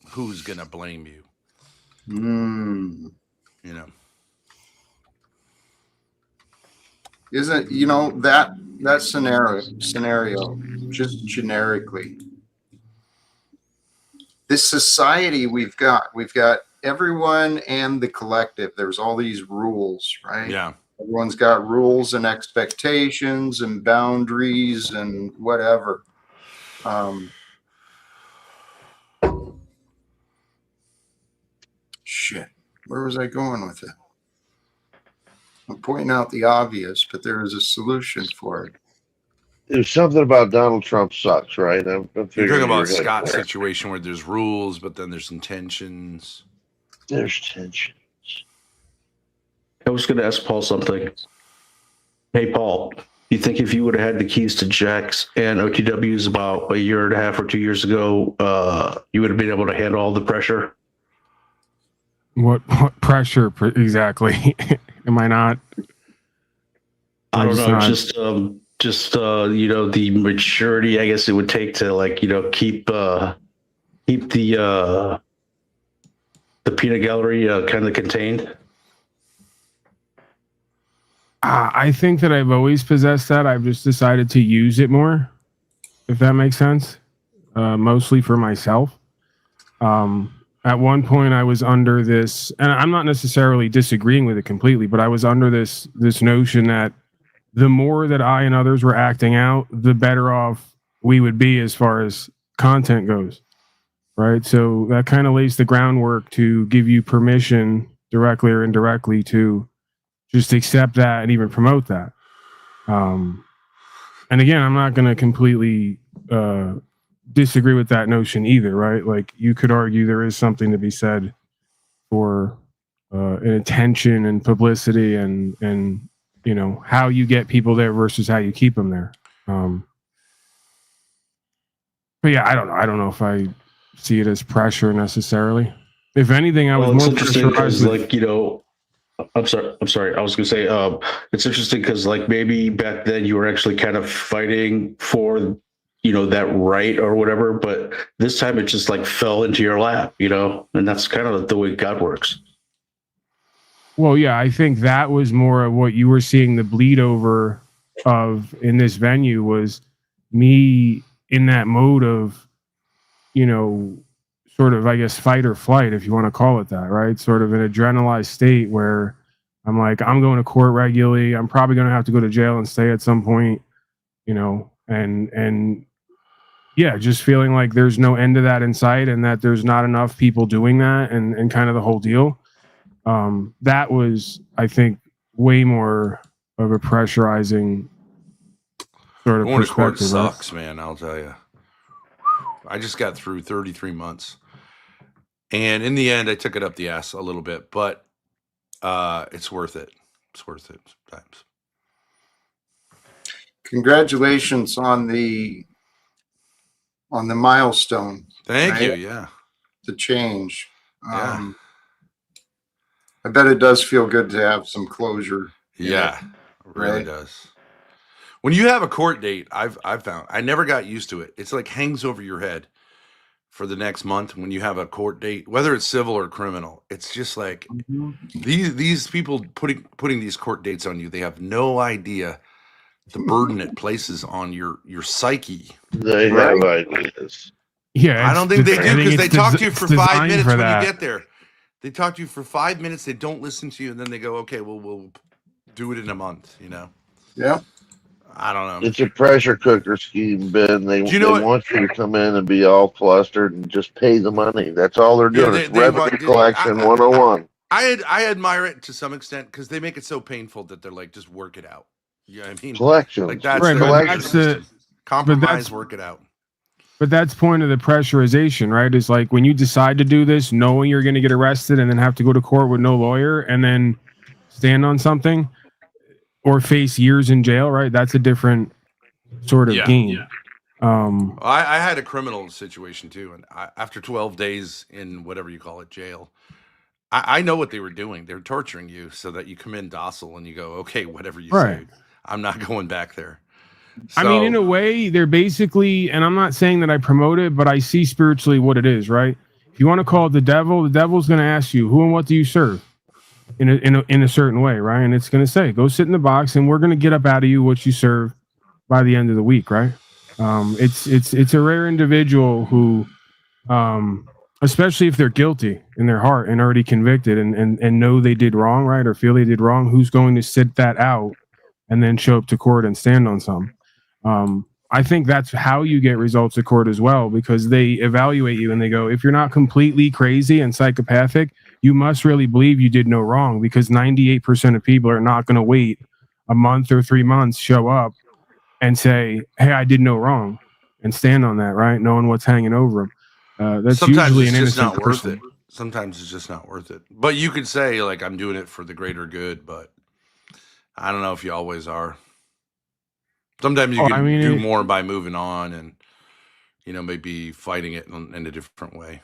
who's gonna blame you? You know. Isn't that scenario just generically, this society we've got everyone and the collective, there's all these rules, right? Yeah. Everyone's got rules and expectations and boundaries and whatever. Shit, where was I going with it? I'm pointing out the obvious, but there is a solution for it. There's something about Donald Trump sucks, right? I'm You're figuring talking about you're heading Scott's there. situation where there's rules, but then there's some tensions. There's tension. I was going to ask Paul something. Hey, Paul, you think if you would have had the keys to Jack's and OTWs about a year and a half or 2 years ago, you would have been able to handle all the pressure? What pressure exactly? Am I not? I don't know. Just the maturity, I guess it would take to keep the peanut gallery kind of contained. I think that I've always possessed that. I've just decided to use it more, if that makes sense. Mostly for myself. At one point, I was under this, and I'm not necessarily disagreeing with it completely, but I was under this notion that the more that I and others were acting out, the better off we would be as far as content goes, right? So that kind of lays the groundwork to give you permission, directly or indirectly, to just accept that and even promote that. And again, I'm not going to completely disagree with that notion either, right? Like, you could argue there is something to be said for an attention and publicity and how you get people there versus how you keep them there. But yeah, I don't know if I see it as pressure necessarily. If anything, I was more pressurized with, I'm sorry. I was going to say, it's interesting because maybe back then you were actually kind of fighting for, that right or whatever, but this time it just fell into your lap, and that's kind of the way God works. Well, yeah, I think that was more of what you were seeing the bleed over of in this venue was me in that mode of, sort of, I guess, fight or flight, if you want to call it that, right? Sort of an adrenalized state where I'm like, I'm going to court regularly. I'm probably going to have to go to jail and stay at some point, and yeah, just feeling like there's no end to that in sight and that there's not enough people doing that and kind of the whole deal. That was, I think, way more of a pressurizing sort of Going to court perspective. Right? sucks, man. I'll tell you. I just got through 33 months, and in the end, I took it up the ass a little bit, but it's worth it. It's worth it sometimes. Congratulations on the milestone. Thank you. Yeah. The change. Yeah. I bet it does feel good to have some closure. Yeah, it really does. When you have a court date, I've found I never got used to it. It's like hangs over your head for the next month when you have a court date, whether it's civil or criminal. It's just like these people putting these court dates on you. They have no idea the burden it places on your psyche. They have ideas. Yeah, I don't think they do because they talk to you for 5 minutes when you get there. They talk to you for 5 minutes. They don't listen to you, and then they go, "Okay, we'll do it in a month." Yeah. I don't know. It's a pressure cooker scheme, Ben. They want you to come in and be all flustered and just pay the money. That's all they're doing. It's revenue collection 101. I admire it to some extent because they make it so painful that they're like, just work it out. You know what I mean? Collections. Like that's right, that's the compromise, work it out. But that's point of the pressurization, right? Is like when you decide to do this, knowing you're going to get arrested and then have to go to court with no lawyer and then stand on something or face years in jail, right? That's a different sort of game. Yeah. I had a criminal situation too, and after 12 days in whatever you call it, jail, I know what they were doing. They're torturing you so that you come in docile and you go, okay, whatever you say, I'm not going back there. I mean, in a way, they're basically, and I'm not saying that I promote it, but I see spiritually what it is, right? If you want to call it the devil's going to ask you, who and what do you serve? In a certain way, right? And it's going to say, go sit in the box, and we're going to get up out of you what you serve by the end of the week, right? It's a rare individual who especially if they're guilty in their heart and already convicted and know they did wrong, right, or feel they did wrong. Who's going to sit that out and then show up to court and stand on some? I think that's how you get results at court as well, because they evaluate you and they go, if you're not completely crazy and psychopathic, you must really believe you did no wrong, because 98% of people are not going to wait a month or 3 months, show up and say, hey, I did no wrong, and stand on that, right? Knowing what's hanging over them. That's Sometimes usually it's an just innocent not worth person. it. Sometimes it's just not worth it. But you could say, like, I'm doing it for the greater good, but I don't know if you always are. Sometimes you Oh, can I mean, do it- more by moving on and, you know, maybe fighting it in a different way.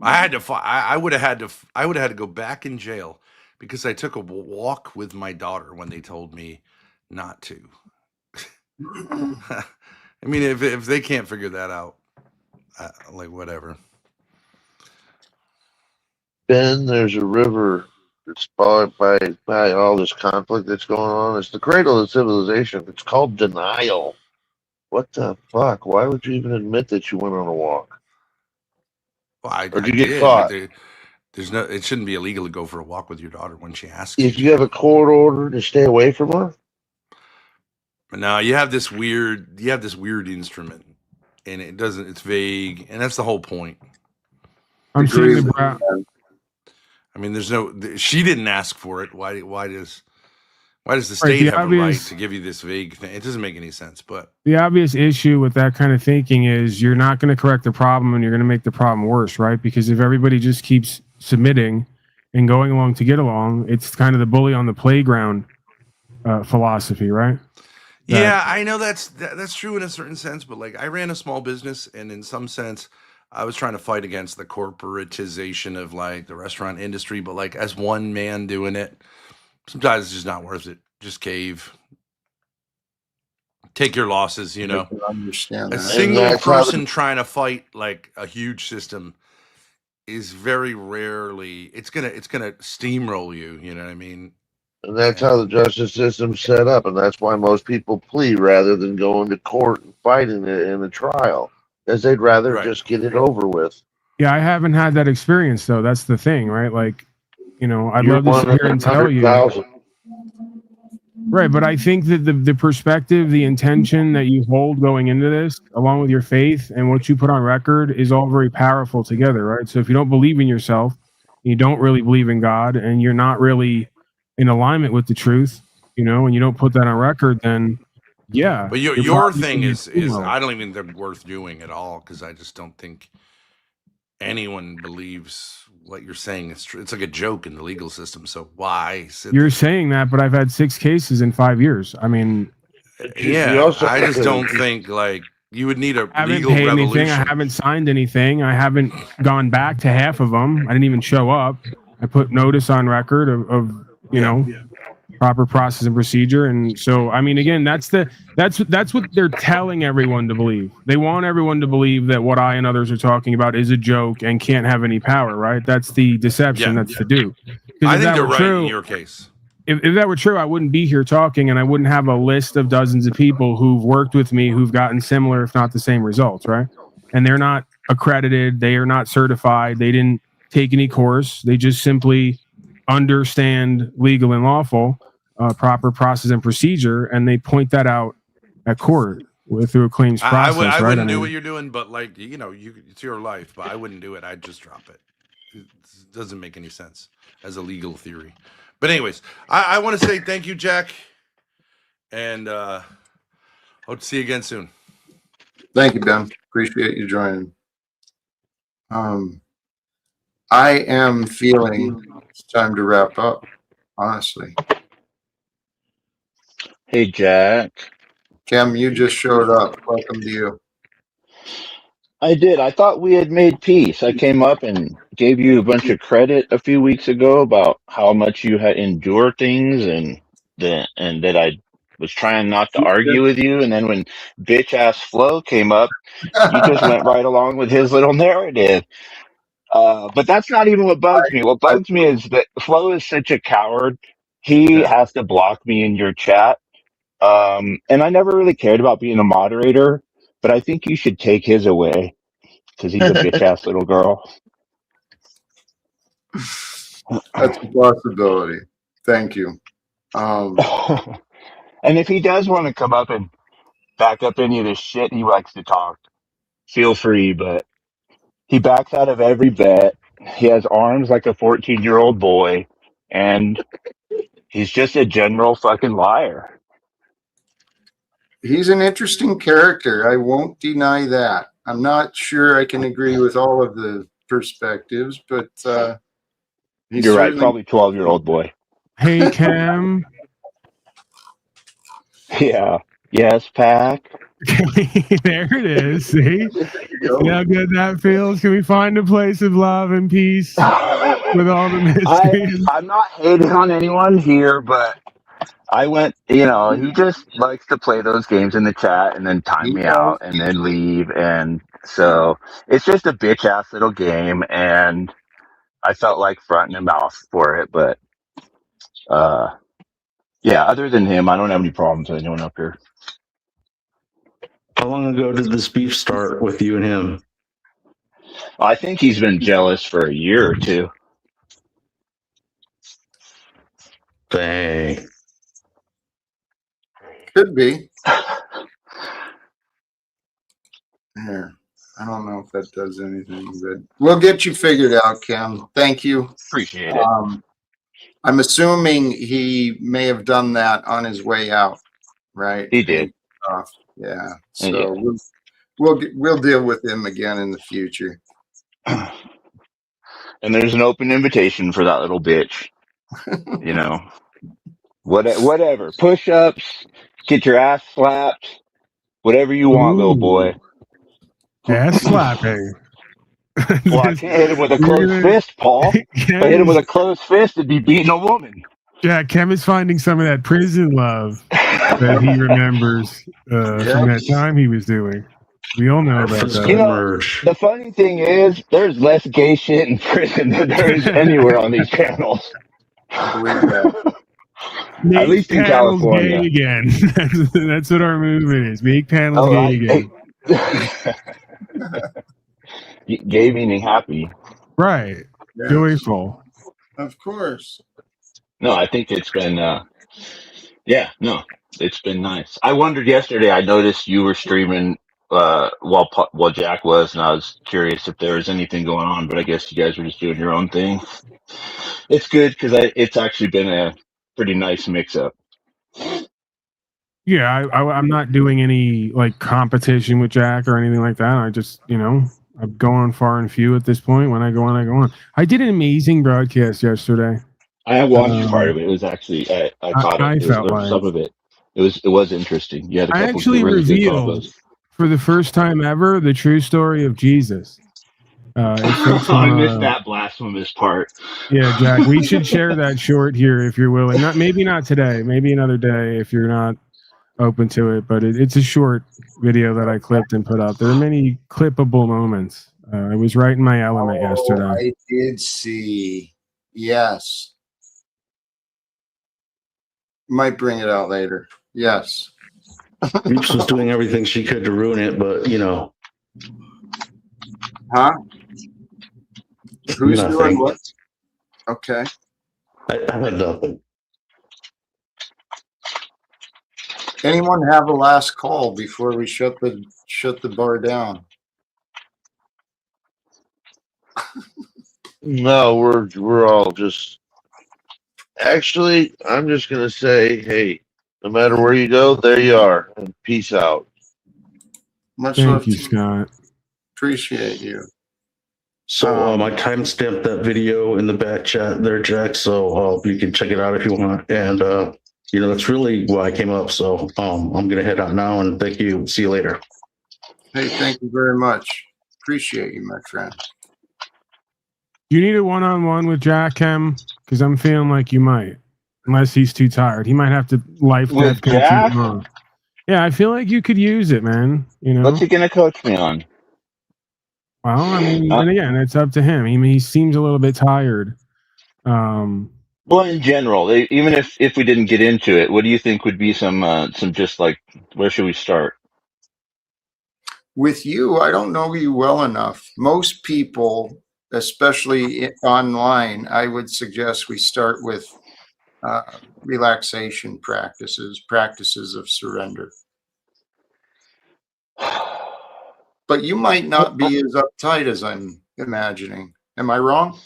I had to I would have had to go back in jail because I took a walk with my daughter when they told me not to. I mean, if they can't figure that out, like, whatever. Ben, there's a river that's followed by all this conflict that's going on. It's the cradle of civilization. It's called denial. What the fuck? Why would you even admit that you went on a walk? Well, I Or did you get did, caught? but there's no. It shouldn't be illegal to go for a walk with your daughter when she asks If you you have a court order to stay away from her? to. No, you have this weird instrument, and it doesn't. It's vague, and that's the whole point. I'm seeing the brown. I mean, there's no. She didn't ask for it. Why does the Right, state the have a right obvious- to give you this vague thing? It doesn't make any sense. But The obvious issue with that kind of thinking is you're not going to correct the problem and you're going to make the problem worse, right? Because if everybody just keeps submitting and going along to get along, it's kind of the bully on the playground philosophy, right? yeah, I know that's true in a certain sense. But like, I ran a small business, and in some sense, I was trying to fight against the corporatization of like the restaurant industry. But like, as one man doing it, sometimes it's just not worth it. Just cave. Take your losses, you know. I can understand A that. single And that's how person trying to fight like a huge system is very rarely it's gonna steamroll you, you know what I mean? And that's how the justice system's set up. And that's why most people plea rather than going to court and fighting it in a trial, because they'd rather just get it over with. Yeah, I haven't had that experience though. That's the thing, right? Like, you know, I'd You're love to one sit of here and tell you. 100,000. Right, but I think that the perspective, the intention that you hold going into this, along with your faith and what you put on record, is all very powerful together, right? So if you don't believe in yourself, you don't really believe in God, and you're not really in alignment with the truth, you know, and you don't put that on record, then yeah. But you're your probably thing gonna is get steamrolled. I don't even think they're worth doing at all, because I just don't think anyone believes what you're saying is true. It's like a joke in the legal system. So why sit You're saying that, but I've had 6 cases in 5 years. I mean, yeah, I just don't think like you would need a I haven't legal paid revolution. anything. I haven't signed anything. I haven't gone back to half of them. I didn't even show up. I put notice on record of you know, proper process and procedure. And so, I mean, again, that's what they're telling everyone to believe. They want everyone to believe that what I and others are talking about is a joke and can't have any power, right? That's the deception. That's the do. I think they're right in your case. If that were true, I wouldn't be here talking, and I wouldn't have a list of dozens of people who've worked with me who've gotten similar, if not the same results, right? And they're not accredited. They are not certified. They didn't take any course. They just simply understand legal and lawful, proper process and procedure, and they point that out at court through a claims process. I right? wouldn't I do mean, what you're doing, but like, you know, it's your life, but I wouldn't do it. I'd just drop it. It doesn't make any sense as a legal theory. But anyways, I want to say thank you, Jack, and hope to see you again soon. Thank you, Ben. Appreciate you joining. I am feeling it's time to wrap up, honestly. Hey, Jack. Kim, you just showed up. Welcome to you. I did. I thought we had made peace. I came up and gave you a bunch of credit a few weeks ago about how much you had endured things and that I was trying not to argue with you. And then when bitch ass Flo came up, you just went right along with his little narrative. But that's not even what bugs me. What bugs me is that Flo is such a coward. He has to block me in your chat. And I never really cared about being a moderator. but I think you should take his away because he's a bitch ass little girl. That's a possibility. Thank you. And if he does want to come up and back up any of this shit he likes to talk, feel free, but he backs out of every bet. He has arms like a 14-year-old boy, and he's just a general fucking liar. He's an interesting character. I won't deny that. I'm not sure I can agree with all of the perspectives, but he's You're right, certainly probably 12-year-old boy. Hey, Cam. Yeah. Yes, Pack. There it is. See? See how good that feels? Can we find a place of love and peace with all the mysteries? I'm not hating on anyone here, but I went, he just likes to play those games in the chat and then time me out and then leave. And so it's just a bitch ass little game. And I felt like fronting him off for it. But, yeah, other than him, I don't have any problems with anyone up here. How long ago did this beef start with you and him? I think he's been jealous for a year or two. Dang. could be. Here, I don't know if that does anything, but we'll get you figured out, Cam. Thank you. Appreciate it. I'm assuming he may have done that on his way out, right? He did. Yeah. Yeah. So we'll deal with him again in the future. And there's an open invitation for that little bitch. Whatever. Push-ups, get your ass slapped, whatever you want, little boy. Ass slapping. Well, I can't hit him with a closed fist, Paul. If I hit him with a closed fist, it'd be beating a woman. Yeah, Cam is finding some of that prison love that he remembers from that time he was doing. We all know about that. The funny thing is, there's less gay shit in prison than there is anywhere on these panels. I believe that. Make At least in panels California. gay again. That's what our movement is. Make panels gay again. Gay meaning happy. Right. Yes. Joyful. Of course. No, I think it's been, it's been nice. I wondered yesterday, I noticed you were streaming while Jack was, and I was curious if there was anything going on, but I guess you guys were just doing your own thing. It's good because it's actually been a pretty nice mix-up. Yeah, I'm not doing any like competition with Jack or anything like that. I just, I'm going far and few at this point. When I go on, I go on. I did an amazing broadcast yesterday. I watched part of it. It was actually I caught it. It felt was, like some of it. It was interesting. You had a couple I actually really good revealed combos. for the first time ever the true story of Jesus. I missed that blasphemous part. Yeah, Jack, we should share that short here if you're willing. Maybe not today, maybe another day if you're not open to it. But it's a short video that I clipped and put up. There are many clippable moments. I was right in my element yesterday. I did see. Yes. Might bring it out later. Yes. Reach was doing everything she could to ruin it, but Huh? Who's Nothing. doing what? Okay. I had nothing. Anyone have a last call before we shut the bar down? No, we're all just. Actually, I'm just gonna say, hey, no matter where you go, there you are, and peace out. Much Thank love you, to you. Scott. Appreciate you. So I timestamped that video in the back chat there, Jack. So you can check it out if you want. And that's really why I came up. So I'm gonna head out now, and thank you. See you later. Hey, thank you very much. Appreciate you, my friend. You need a one-on-one with Jack, Cam, because I'm feeling like you might, unless he's too tired. He might have to life With death coach Jack? you tomorrow. Yeah, I feel like you could use it, man. What's he gonna coach me on? Well, I mean, and again, it's up to him. He seems a little bit tired. Well, in general, even if we didn't get into it, what do you think would be some just like where should we start? With you, I don't know you well enough. Most people, especially online, I would suggest we start with relaxation practices of surrender. But you might not be as uptight as I'm imagining. Am I wrong?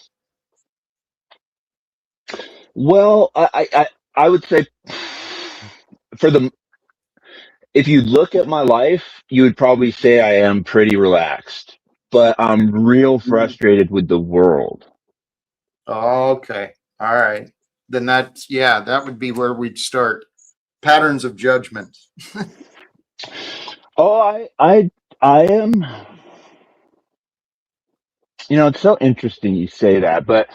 Well, I would say if you look at my life, you would probably say I am pretty relaxed, but I'm real frustrated with the world. Okay. All right. Then that would be where we'd start. Patterns of judgment. Oh, I am. It's so interesting you say that, but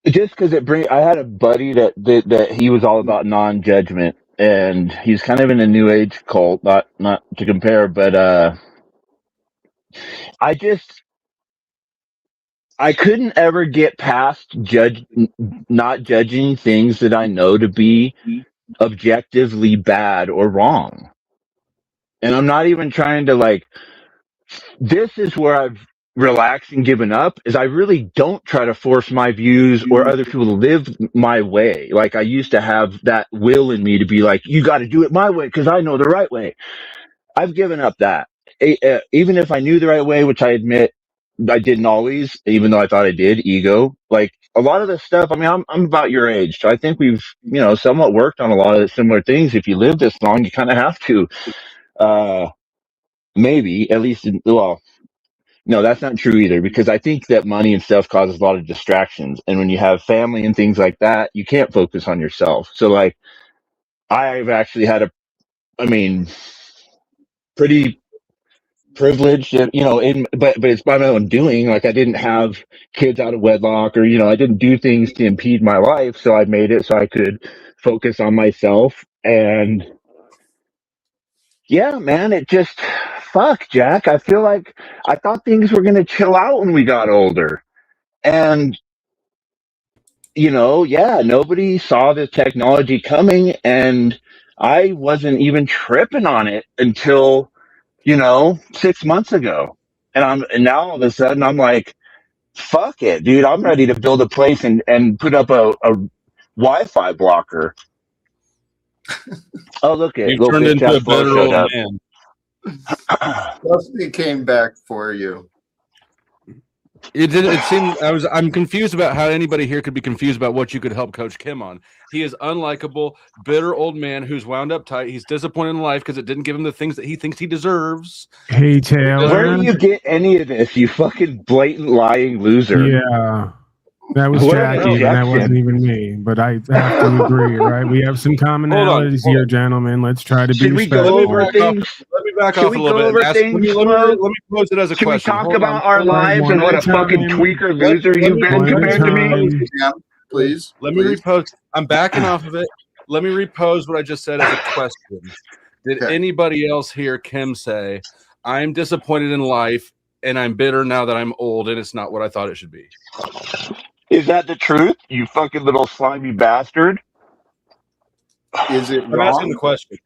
just because I had a buddy that he was all about non-judgment, and he's kind of in a new age cult, not to compare, but I couldn't ever get past not judging things that I know to be objectively bad or wrong. And I'm not even trying to this is where I've relaxed and given up, is I really don't try to force my views or other people to live my way. Like I used to have that will in me to be like, you got to do it my way because I know the right way. I've given up that. Even if I knew the right way, which I admit I didn't always, even though I thought I did, ego. Like a lot of this stuff, I mean, I'm about your age, so I think we've, somewhat worked on a lot of the similar things. If you live this long, you kind of have to, maybe at least, no, that's not true either, because I think that money and stuff causes a lot of distractions. And when you have family and things like that, you can't focus on yourself. So I've actually had pretty privileged, but it's by my own doing. Like I didn't have kids out of wedlock, or I didn't do things to impede my life, so I made it so I could focus on myself. And yeah, man, it just fuck, Jack. I feel like I thought things were gonna chill out when we got older, and nobody saw the technology coming, and I wasn't even tripping on it until 6 months ago. And now all of a sudden I'm like, fuck it, dude. I'm ready to build a place and put up a Wi-Fi blocker. Oh, look at You've little turned bitch into a ass Flo better showed old up. man. Dusty came back for you. It seemed I'm confused about how anybody here could be confused about what you could help Coach Kim on. He is unlikable, bitter old man who's wound up tight. He's disappointed in life because it didn't give him the things that he thinks he deserves. Hey, Taylor. Where do you get any of this, you fucking blatant lying loser? Yeah. That was What an Jackie, and that wasn't objection. even me. But I have to agree, right? We have some commonalities here, gentlemen. Let's try to be Should we respectful. go over things? Let me back Should off we a little go bit. over things, Let me pose it as a Should we question. talk Hold about on. our lives One and what at a a fucking time. tweaker loser you've been One at a compared to me? time. Please. Let me repose. I'm backing off of it. Let me repose what I just said as a question. Did anybody else hear Kim say, I'm disappointed in life and I'm bitter now that I'm old and it's not what I thought it should be? Is that the truth, you fucking little slimy bastard? Is it I'm asking the question.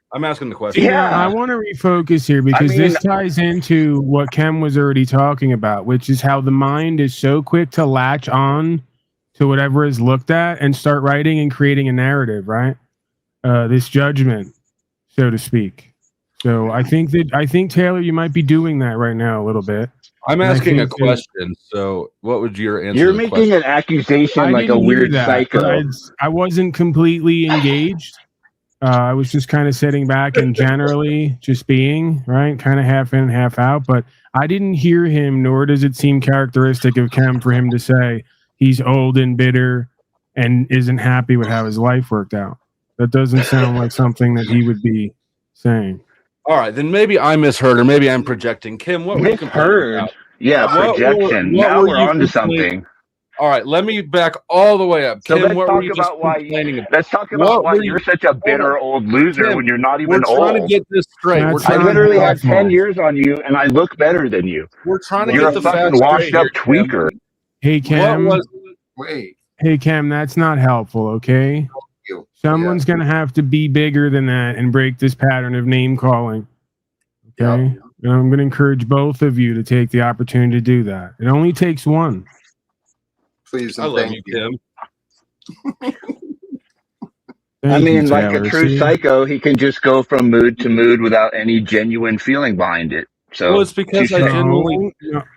I want to refocus here because this ties into what Kem was already talking about, which is how the mind is so quick to latch on to whatever is looked at and start writing and creating a narrative, right? This judgment, so to speak. So I think Taylor, you might be doing that right now a little bit. I'm asking a question. So what would your answer? You're making an accusation like a weird psycho. I wasn't completely engaged. I was just kind of sitting back and generally just being, right, kind of half in, half out. But I didn't hear him, nor does it seem characteristic of Kem for him to say he's old and bitter and isn't happy with how his life worked out. That doesn't sound like something that he would be saying. All right, then maybe I misheard, or maybe I'm projecting. Kim, what were you complaining about? Yeah, projection. Now we're on to something. All right, let me back all the way up. So Kim, let's what talk were you just about why. complaining about? Let's talk about why you're such a bitter old loser when you're not even old. We're trying to get this straight. I literally had 10 years on you, and I look better than you. We're trying to You're get the a fucking facts washed straight up tweaker. Hey, Kem. Wait. Hey, Kem, that's not helpful, okay? Someone's going to have to be bigger than that and break this pattern of name calling. Okay. Yep. And I'm going to encourage both of you to take the opportunity to do that. It only takes one. Please I and love thank you, Kim. I Thank you, mean, like a Taylor. true See? psycho, he can just go from mood to mood without any genuine feeling behind it. Well, So, it's because touche. I genuinely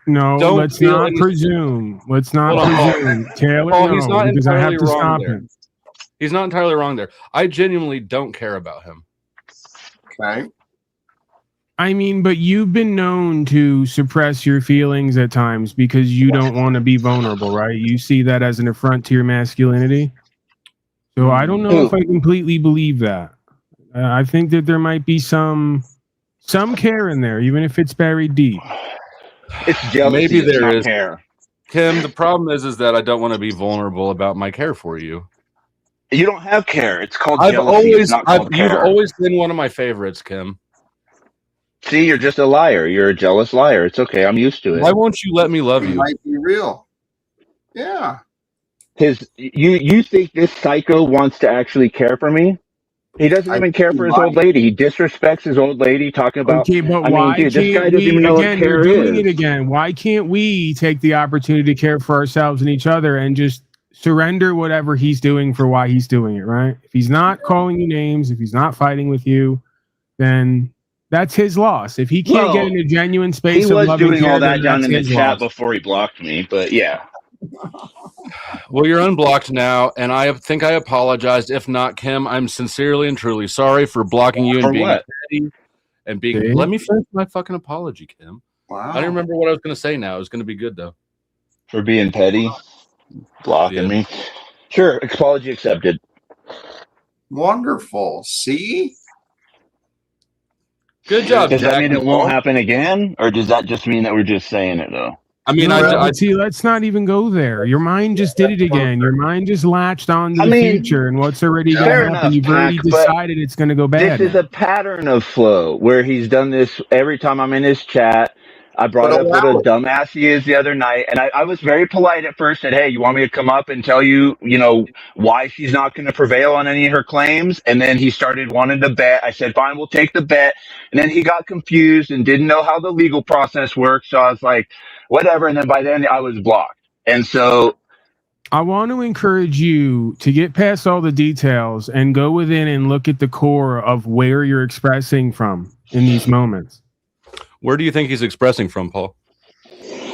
No, don't let's feel not any. presume. Let's not Hold on, Paul. presume. Taylor, Paul, he's no, not because I have entirely to wrong stop there. him. He's not entirely wrong there. I genuinely don't care about him. Okay. I mean, but you've been known to suppress your feelings at times because you don't want to be vulnerable, right? You see that as an affront to your masculinity. So I don't know if I completely believe that. I think that there might be some care in there, even if it's buried deep. It's jealousy. Maybe It's there not is. care. Kim, the problem is that I don't want to be vulnerable about my care for you. You don't have care. It's called I've jealousy. always, It's not called you've care. always been one of my favorites, Kim. See, you're just a liar. You're a jealous liar. It's okay. I'm used to it. Why won't you let me love It you? might be real. Yeah. You think this psycho wants to actually care for me? He doesn't even care for his old lady. He disrespects his old lady, talking about. Okay, but I mean, why dude, this guy can't doesn't we, even know what again, you're care doing is. it again. Why can't we take the opportunity to care for ourselves and each other and just surrender whatever he's doing for why he's doing it, right? If he's not calling you names, if he's not fighting with you, then that's his loss. If he can't get Well, in a genuine He space of was loving doing care, all that then down that's in the his chat loss. before he blocked me, but yeah. Well, you're unblocked now, and I think I apologized. If not, Kim, I'm sincerely and truly sorry for blocking you and For being what? petty and being. See? Let me finish my fucking apology, Kim. Wow. I don't remember what I was going to say now. It was going to be good, though. For being petty, blocking me. Sure, apology accepted. Wonderful. See? Good job, Does Jack. that mean it and won't Paul. happen again, or does that just mean that we're just saying it though? I mean, No, see, let's not even go there. Your mind just did it again. Your mind just latched on to the future and what's already going to fair happen. enough, You've already Pac, but decided it's going to go bad. this is now. a pattern of flow where he's done this every time I'm in his chat. I brought But up what a allow it. dumbass he is the other night, and I was very polite at first. Said, "Hey, you want me to come up and tell you, why she's not going to prevail on any of her claims?" And then he started wanting to bet. I said, "Fine, we'll take the bet." And then he got confused and didn't know how the legal process works. So I was like, "Whatever." And then by then I was blocked. And so I want to encourage you to get past all the details and go within and look at the core of where you're expressing from in these moments. Where do you think he's expressing from, Paul?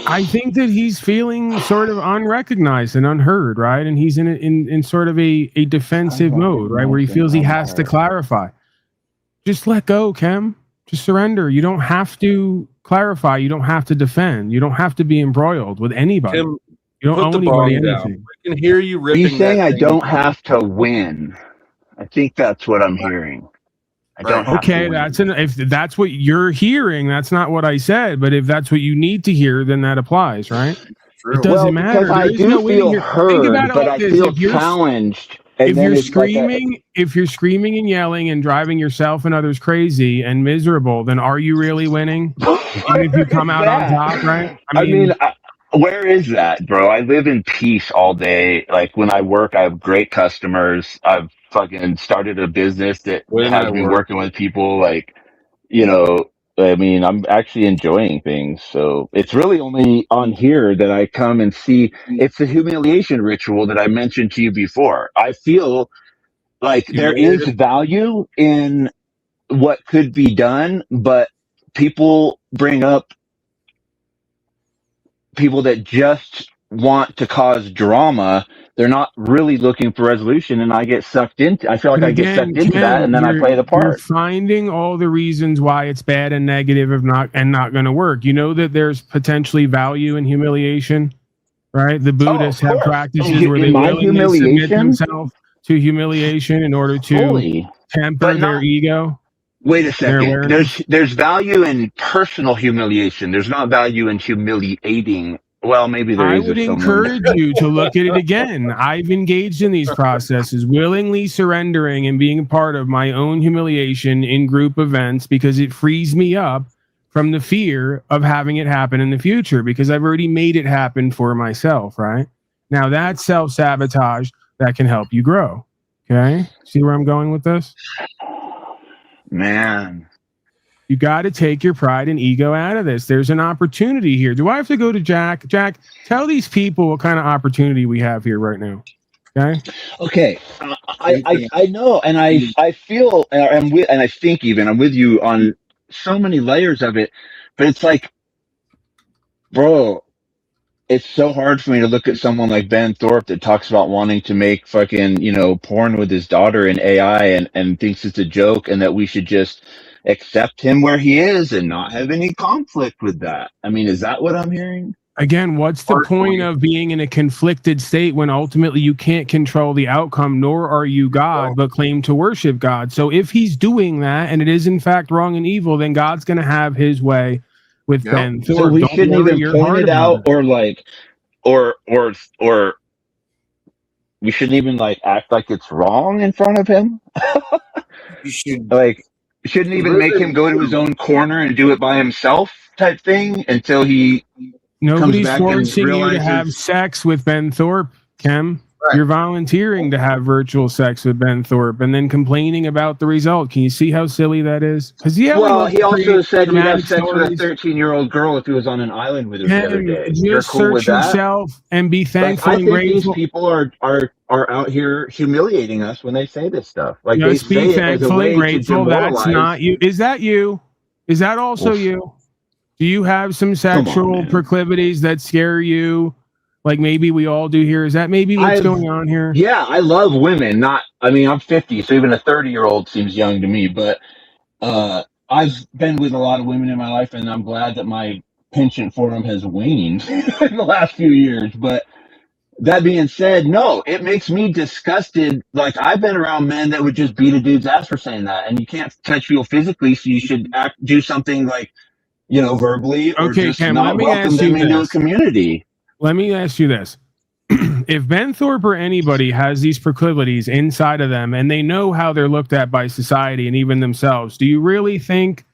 I think that he's feeling sort of unrecognized and unheard, right? And he's in sort of a defensive mode, right? Where he feels he has to clarify. Just let go, Kim. Just surrender. You don't have to clarify. You don't have to defend. You don't have to be embroiled with anybody. Kim, you don't put owe the anybody bomb down. anything. I can hear you are ripping. you saying that I thing don't apart. have to win? I think that's what I'm hearing. I don't have to Okay, win. if that's what you're hearing, that's not what I said. But if that's what you need to hear, then that applies, right? It doesn't matter. Because I There is do no winning feel here. Think about heard, it but like I this: feel challenged. And if then you're it's like screaming and yelling and driving yourself and others crazy and miserable, then are you really winning? Even if you come out on top, right? I mean, where is that, bro? I live in peace all day. Like when I work, I have great customers. I've fucking started a business that When has I me work. working with people. Like, I mean, I'm actually enjoying things. So it's really only on here that I come and see. It's the humiliation ritual that I mentioned to you before. I feel like there is value in what could be done, but people bring up people that just want to cause drama. They're not really looking for resolution, and I feel like But I get again, sucked into that, Ken, and then I play the you're part. finding all the reasons why it's bad and negative of not going to work. You know that there's potentially value in humiliation, right? The Buddhists have practices where they In my willingly submit humiliation? themselves to humiliation in order to Fully. temper But their ego. Wait a Their second. awareness. There's value in personal humiliation. There's not value in humiliating. Well, maybe there I is would if someone. encourage you to look at it again. I've engaged in these processes, willingly surrendering and being a part of my own humiliation in group events because it frees me up from the fear of having it happen in the future because I've already made it happen for myself, right? Now that's self-sabotage that can help you grow. Okay? See where I'm going with this? Man. You got to take your pride and ego out of this. There's an opportunity here. Do I have to go to Jack? Jack, tell these people what kind of opportunity we have here right now. Okay. Okay. I know, and I feel, and I'm with, and I think even I'm with you on so many layers of it, but it's like, bro, it's so hard for me to look at someone like Ben Thorpe that talks about wanting to make fucking, porn with his daughter in AI and thinks it's a joke and that we should just accept him where he is and not have any conflict with that. I mean, is that what I'm hearing? Again, what's the point of being in a conflicted state when ultimately you can't control the outcome, nor are you God, but claim to worship God? So if he's doing that and it is in fact wrong and evil, then God's going to have his way with Ben Thorpe. So we shouldn't even point it out or we shouldn't even act like it's wrong in front of him. You should shouldn't even make him go to his own corner and do it by himself type thing until he Nobody's comes back forcing and you realizes, to have sex with Ben Thorpe, Kem. Right. You're volunteering to have virtual sex with Ben Thorpe and then complaining about the result. Can you see how silly that is? Because he also said he'd have sex with a 13-year-old girl if he was on an island with her the other day. You're Just cool with search that? yourself and be thankful I and think grateful. these people are out here humiliating us when they say this stuff. Like Just they be say it as a thankful way and grateful. to That's demoralize. not you. Is that you? Is that also you? Do you have some sexual proclivities that scare you? Like maybe we all do here. Is that maybe what's going on here? Yeah, I love women. I'm 50, so even a 30-year-old seems young to me. But I've been with a lot of women in my life, and I'm glad that my penchant for them has waned in the last few years. But that being said, no, it makes me disgusted. Like I've been around men that would just beat a dude's ass for saying that, and you can't touch people physically, so you should do something like verbally, or Okay, just Kem, not let me welcome ask you them into a this. community. Let me ask you this. If Ben Thorpe or anybody has these proclivities inside of them and they know how they're looked at by society and even themselves, do you really think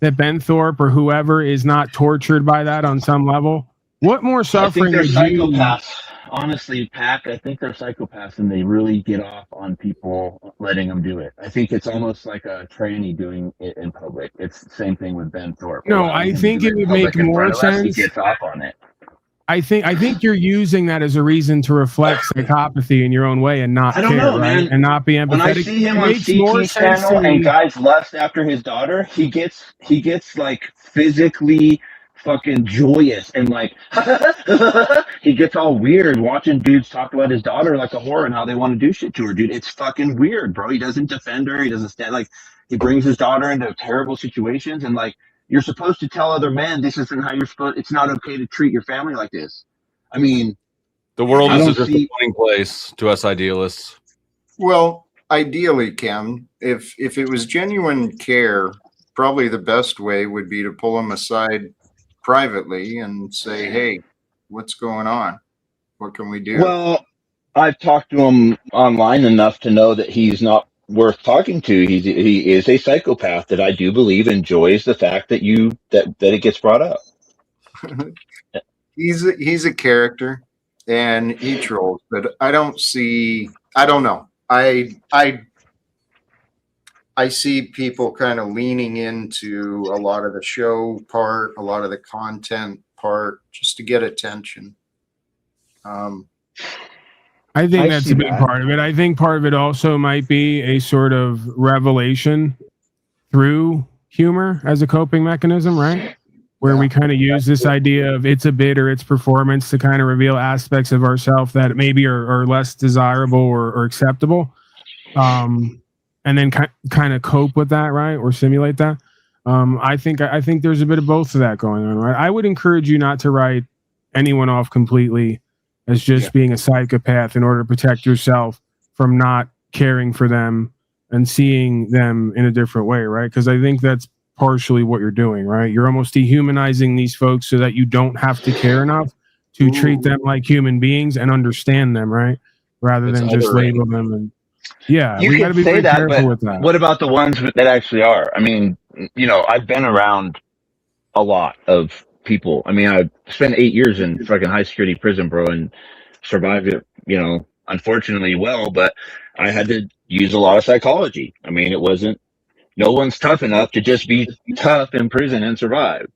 that Ben Thorpe or whoever is not tortured by that on some level? What more suffering I think they're would you... psychopaths. Honestly, Pac, I think they're psychopaths and they really get off on people letting them do it. I think it's almost like a tranny doing it in public. It's the same thing with Ben Thorpe. No, Allowing I him to think do it in would public make in more front of us, he sense. gets off on it. I think you're using that as a reason to reflect psychopathy in your own way and not I don't care, know, right? man. And not be empathetic. When I see him It on makes more CT sense to channel and me. guys lust after his daughter, he gets like physically fucking joyous and like he gets all weird watching dudes talk about his daughter like a whore and how they want to do shit to her, dude. It's fucking weird, bro. He doesn't defend her. He doesn't stand he brings his daughter into terrible situations and you're supposed to tell other men this isn't how it's not okay to treat your family like this. I mean, the world I is a don't see- disappointing place to us idealists. Well, ideally, Cam, if it was genuine care, probably the best way would be to pull him aside privately and say, "Hey, what's going on? What can we do?" Well, I've talked to him online enough to know that he's not worth talking to. He is a psychopath that I do believe enjoys the fact that that it gets brought up. He's a character and he trolls, but I don't know. I see people kind of leaning into a lot of the show part, a lot of the content part, just to get attention. I think that's a big part of it. I think part of it also might be a sort of revelation through humor as a coping mechanism, right? Where we kind of use this idea of it's a bit or it's performance to kind of reveal aspects of ourselves that maybe are less desirable or acceptable. And then kind of cope with that, right? Or simulate that. I think there's a bit of both of that going on, right? I would encourage you not to write anyone off completely as just being a psychopath in order to protect yourself from not caring for them and seeing them in a different way, right? Because I think that's partially what you're doing, right? You're almost dehumanizing these folks so that you don't have to care enough to treat them like human beings and understand them, right? Rather than just label them. And yeah, you we got to can be say very that, careful but with that. what about the ones that actually are? I mean, I've been around a lot of people. I mean, I spent 8 years in fucking high security prison, bro, and survived it, unfortunately well, but I had to use a lot of psychology. I mean, it wasn't No one's tough enough to just be tough in prison and survive.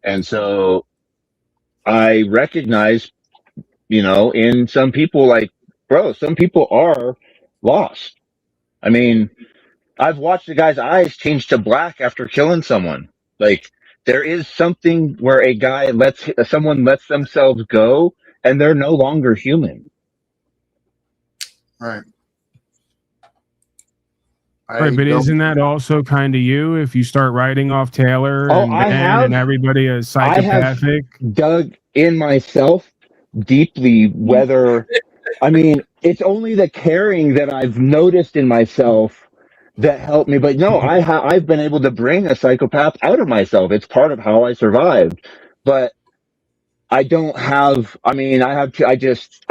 And so I recognize, in some people, like, bro, some people are lost. I mean, I've watched a guy's eyes change to black after killing someone. Like, there is something where someone lets themselves go and they're no longer human. Right. Right, but isn't that also kind of you if you start writing off Taylor and I Ben have. and everybody as I have psychopathic? dug in myself deeply I mean, it's only the caring that I've noticed in myself that helped me. But no, I've been able to bring a psychopath out of myself. It's part of how I survived. But I don't have. I mean, I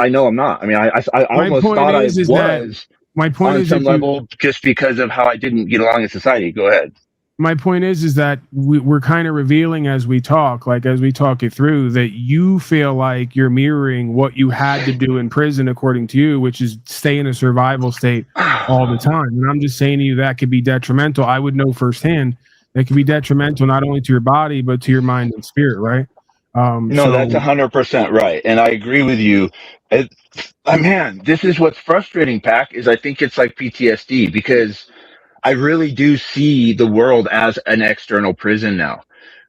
know I'm not. I mean, I My almost point thought I is that was my point on is some if you level just because of how I didn't get along in society. Go ahead. my point is that we're kind of revealing as we talk it through, that you feel like you're mirroring what you had to do in prison according to you, which is stay in a survival state all the time. And I'm just saying to you that could be detrimental. I would know firsthand that could be detrimental not only to your body but to your mind and spirit, right? No, that's 100% right, and I agree with you. Man, this is what's frustrating, Pac, is I think it's like PTSD, because I really do see the world as an external prison now.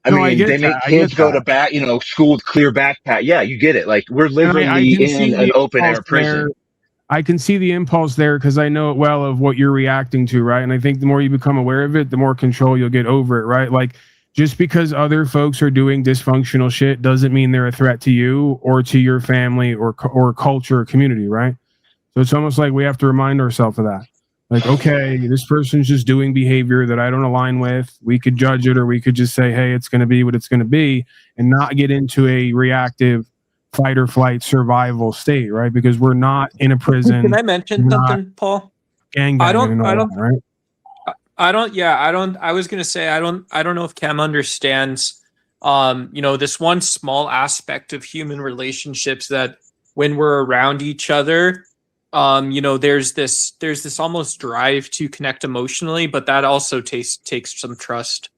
I No, I mean, get they that. make I get kids go to that. school with clear backpack. Yeah, you get it. Like, we're And literally I can in see an the open impulse air there. prison. I can see the impulse there because I know it well of what you're reacting to, right? And I think the more you become aware of it, the more control you'll get over it, right? Like, just because other folks are doing dysfunctional shit doesn't mean they're a threat to you or to your family or culture or community, right? So it's almost like we have to remind ourselves of that. Like, okay, this person's just doing behavior that I don't align with. We could judge it, or we could just say, hey, it's going to be what it's going to be, and not get into a reactive fight or flight survival state, right? Because we're not in a prison. Can I mention we're something, Paul? gangbanging and all that, right? I was gonna say I don't know if Cam understands this one small aspect of human relationships, that when we're around each other, there's this almost drive to connect emotionally, but that also takes some trust.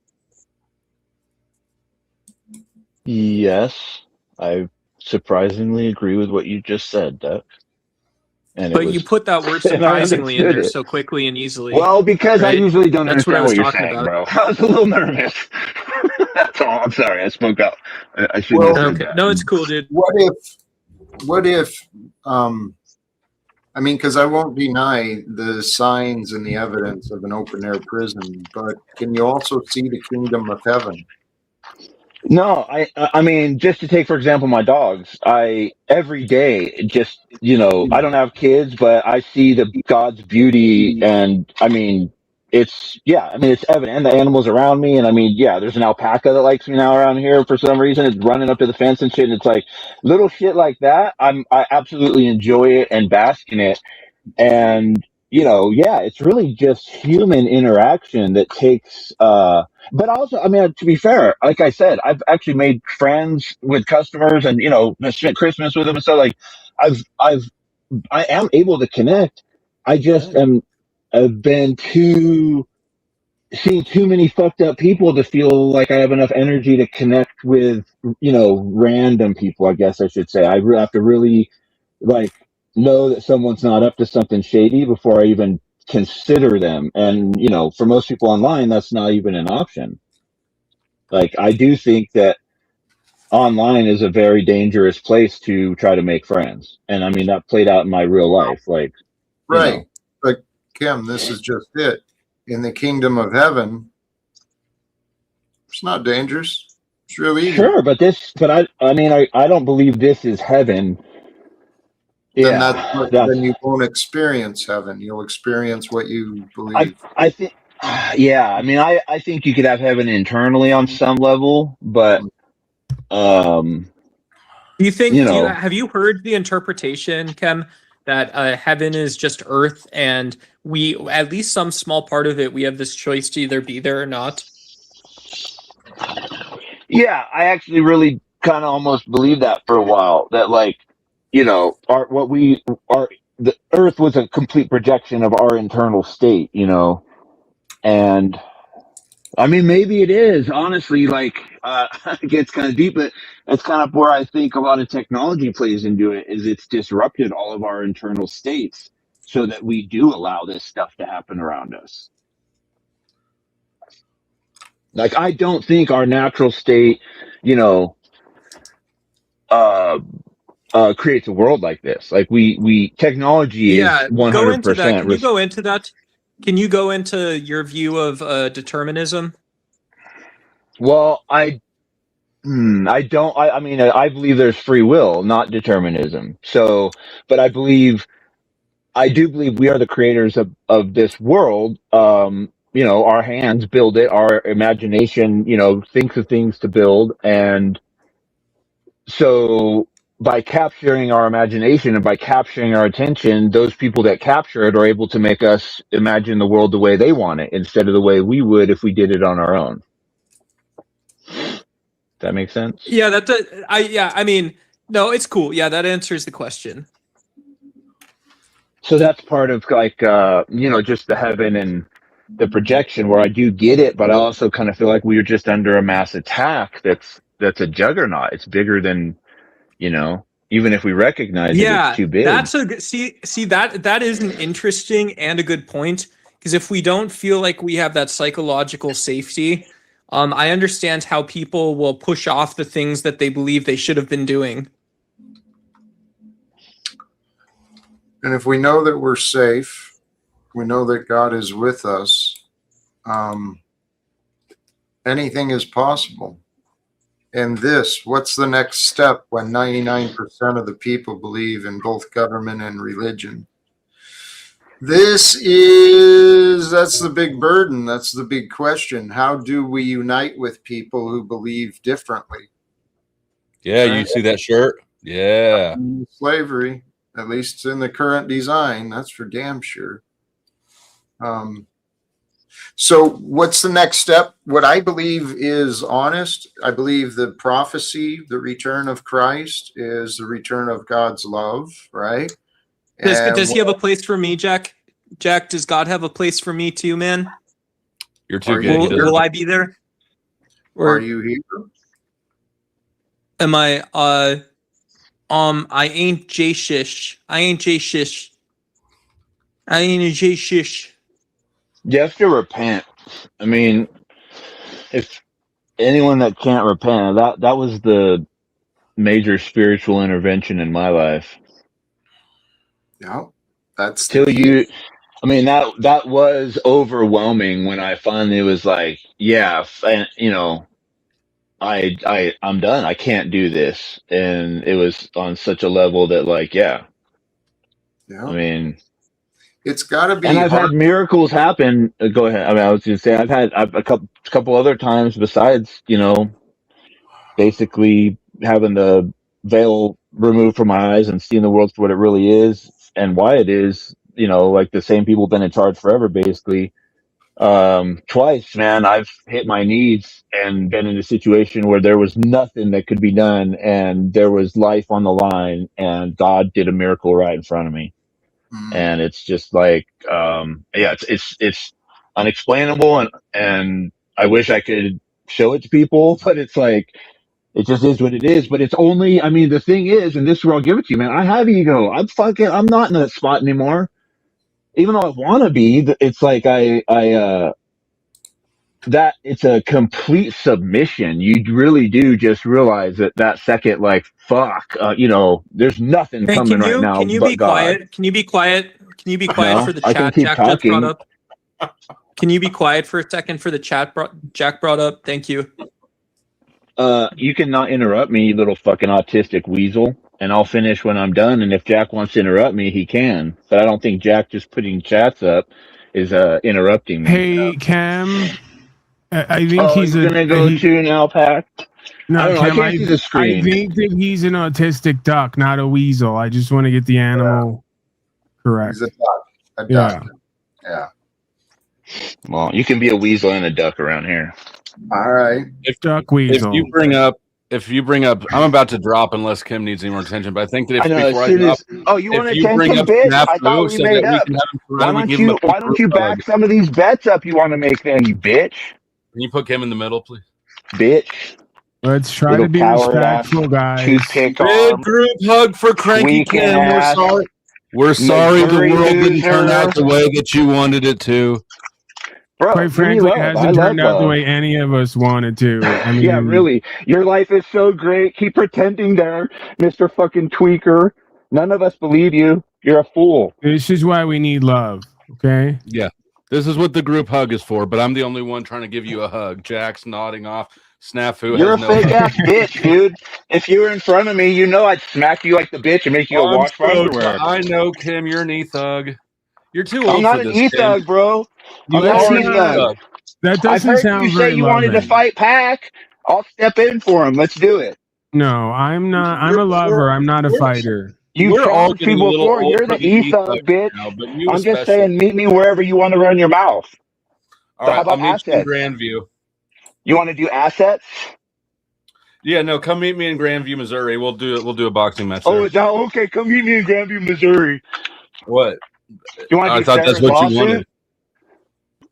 Yes, I surprisingly agree with what you just said, Duck. But you put that word surprisingly in there so quickly and easily. Well, because right? I usually don't That's understand what what you're talking saying, about. bro. I was a little nervous. That's all. I'm sorry. I spoke out. I shouldn't have said that. No, it's cool, dude. What if, I mean, because I won't deny the signs and the evidence of an open air prison, but can you also see the kingdom of heaven? No, I mean, just to take, for example, my dogs, every day, just, I don't have kids, but I see God's beauty, and I mean, it's evident, and the animals around me, and I mean, yeah, there's an alpaca that likes me now around here for some reason. It's running up to the fence and shit, and it's like little shit like that. I absolutely enjoy it and bask in it. And, it's really just human interaction that takes, but also, I mean, to be fair, like I said, I've actually made friends with customers and, spent Christmas with them. And so, like, I am able to connect. I just I've been seeing too many fucked up people to feel like I have enough energy to connect with, random people, I guess I should say. I have to really, like, know that someone's not up to something shady before I even consider them. And, for most people online, that's not even an option. Like, I do think that online is a very dangerous place to try to make friends. And I mean, that played out in my real life. Like, Right. But Kim, this is just it. In the kingdom of heaven, it's not dangerous. It's real easy. Sure, but I don't believe this is heaven. Then you won't experience heaven. You'll experience what you believe. I think, yeah. I mean, I think you could have heaven internally on some level, but do you think? Have you heard the interpretation, Kem, that heaven is just earth, and we, at least some small part of it, we have this choice to either be there or not? Yeah, I actually really kind of almost believed that for a while. That, like, the earth was a complete projection of our internal state, and I mean, maybe it is. Honestly, like, it gets kind of deep, but that's kind of where I think a lot of technology plays into it. Is it's disrupted all of our internal states so that we do allow this stuff to happen around us. Like, I don't think our natural state, you know, creates a world like this. Like, technology is Yeah, go into that. 100%. Can you go into that? Can you go into your view of determinism? Well, I don't. I mean, I believe there's free will, not determinism. So, but I do believe we are the creators of this world. You know, our hands build it, our imagination, you know, thinks of things to build. And so by capturing our imagination and by capturing our attention, those people that capture it are able to make us imagine the world the way they want it instead of the way we would if we did it on our own. That makes sense? Yeah, I mean, no, it's cool. Yeah, that answers the question. So that's part of like you know, just the heaven and the projection where I do get it, but I also kind of feel like we are just under a mass attack that's a juggernaut. It's bigger than, you know, even if we recognize it, it's too big. That's see that is an interesting and a good point, because if we don't feel like we have that psychological safety, I understand how people will push off the things that they believe they should have been doing. And if we know that we're safe, we know that God is with us, anything is possible. And what's the next step when 99% of the people believe in both government and religion? That's the big burden. That's the big question. How do we unite with people who believe differently? Yeah, you see that shirt? Yeah. Slavery, at least in the current design, that's for damn sure. So what's the next step? What I believe is honest. I believe the prophecy, the return of Christ, is the return of God's love, right? Does he have a place for me, Jack? Jack, does God have a place for me too, man? You're too good. Will I be there? Or are you here? Am I? I ain't J Shish. I ain't J Shish. I ain't a J Shish. You have to repent. I mean, if anyone that can't repent, that was the major spiritual intervention in my life. Yeah, that's till you. I mean, that was overwhelming when I finally was like, yeah, you know, I'm done. I can't do this, and it was on such a level that, like, yeah. I mean, it's got to be. And I've had miracles happen. Go ahead. I mean, I was going to say I've had a couple other times besides, you know, basically having the veil removed from my eyes and seeing the world for what it really is and why it is. You know, like the same people have been in charge forever, basically. Twice, man, I've hit my knees and been in a situation where there was nothing that could be done, and there was life on the line, and God did a miracle right in front of me. And it's just like, yeah, it's unexplainable, and I wish I could show it to people, but it's like, it just is what it is. But it's only, I mean, the thing is, and this is where I'll give it to you, man, I have ego. I'm not in that spot anymore. Even though I want to be, it's like that it's a complete submission. You really do just realize that second, like, fuck, you know, there's nothing coming right now. Can you be quiet? Can you be quiet? Can you be quiet for the I can chat keep Jack just brought talking. up? Can you be quiet for a second for the chat Jack brought up? Thank you. You cannot interrupt me, you little fucking autistic weasel. And I'll finish when I'm done. And if Jack wants to interrupt me, he can. But I don't think Jack just putting chats up is interrupting me. Hey, Cam. I think he's gonna go to now, Pat. No, I don't know, Cam, I can't see the screen. I think that he's an autistic duck, not a weasel. I just want to get the animal correct. He's a duck. Yeah. Well, you can be a weasel and a duck around here. All right. Duck weasel. If you bring up, I'm about to drop unless Kim needs any more attention, but I think that if I know, before as soon I drop, as, you want if you bring attention, up bitch? Snafu I thought we so made that we up. can have him Why don't you back some of these bets up, you want to make then, you bitch? Can you put Kim in the middle, please? Bitch. Let's try Little to be coward ass, respectful, guys. toothpick Big arm, group hug for Cranky tweaking Kim. We're ass, sorry. We're sorry the Missouri world didn't turn loser. out the way that you wanted it to. Bro, Quite give me frankly, it love. I hasn't love turned out the love. way any of us wanted to. I mean, Yeah, really. Your life is so great. Keep pretending there, Mr. fucking tweaker. None of us believe you. You're a fool. this is why we need love. Okay. Yeah. This is what the group hug is for, but I'm the only one trying to give you a hug. Jack's nodding off. Snafu You're has a no fake hug. ass bitch, dude. If you were in front of me, you know I'd smack you like the bitch and make you go I'm wash my so underwear. I know, Kim. You're an e-thug. You're too I'm old not for an this, Kim. e-thug, bro. You I'm not are an an e-thug. e-thug. That I've doesn't heard sound you say very you wanted to loving. fight Pac. I'll step in for him. Let's do it. No, I'm not. I'm a lover. I'm not a fighter. You've We're all challenged getting a people little before. old You're for the the e-thug, bitch. now, but you I'm just especially. saying, meet me wherever you want to run your mouth. All So right, how I'll about meet you in assets? Grandview. You want to do assets? Yeah, no, come meet me in Grandview, Missouri. We'll do a boxing match Oh, there. is that okay? Come meet me in Grandview, Missouri. What? You want to I do thought that's Sarah's what you lawsuit? wanted.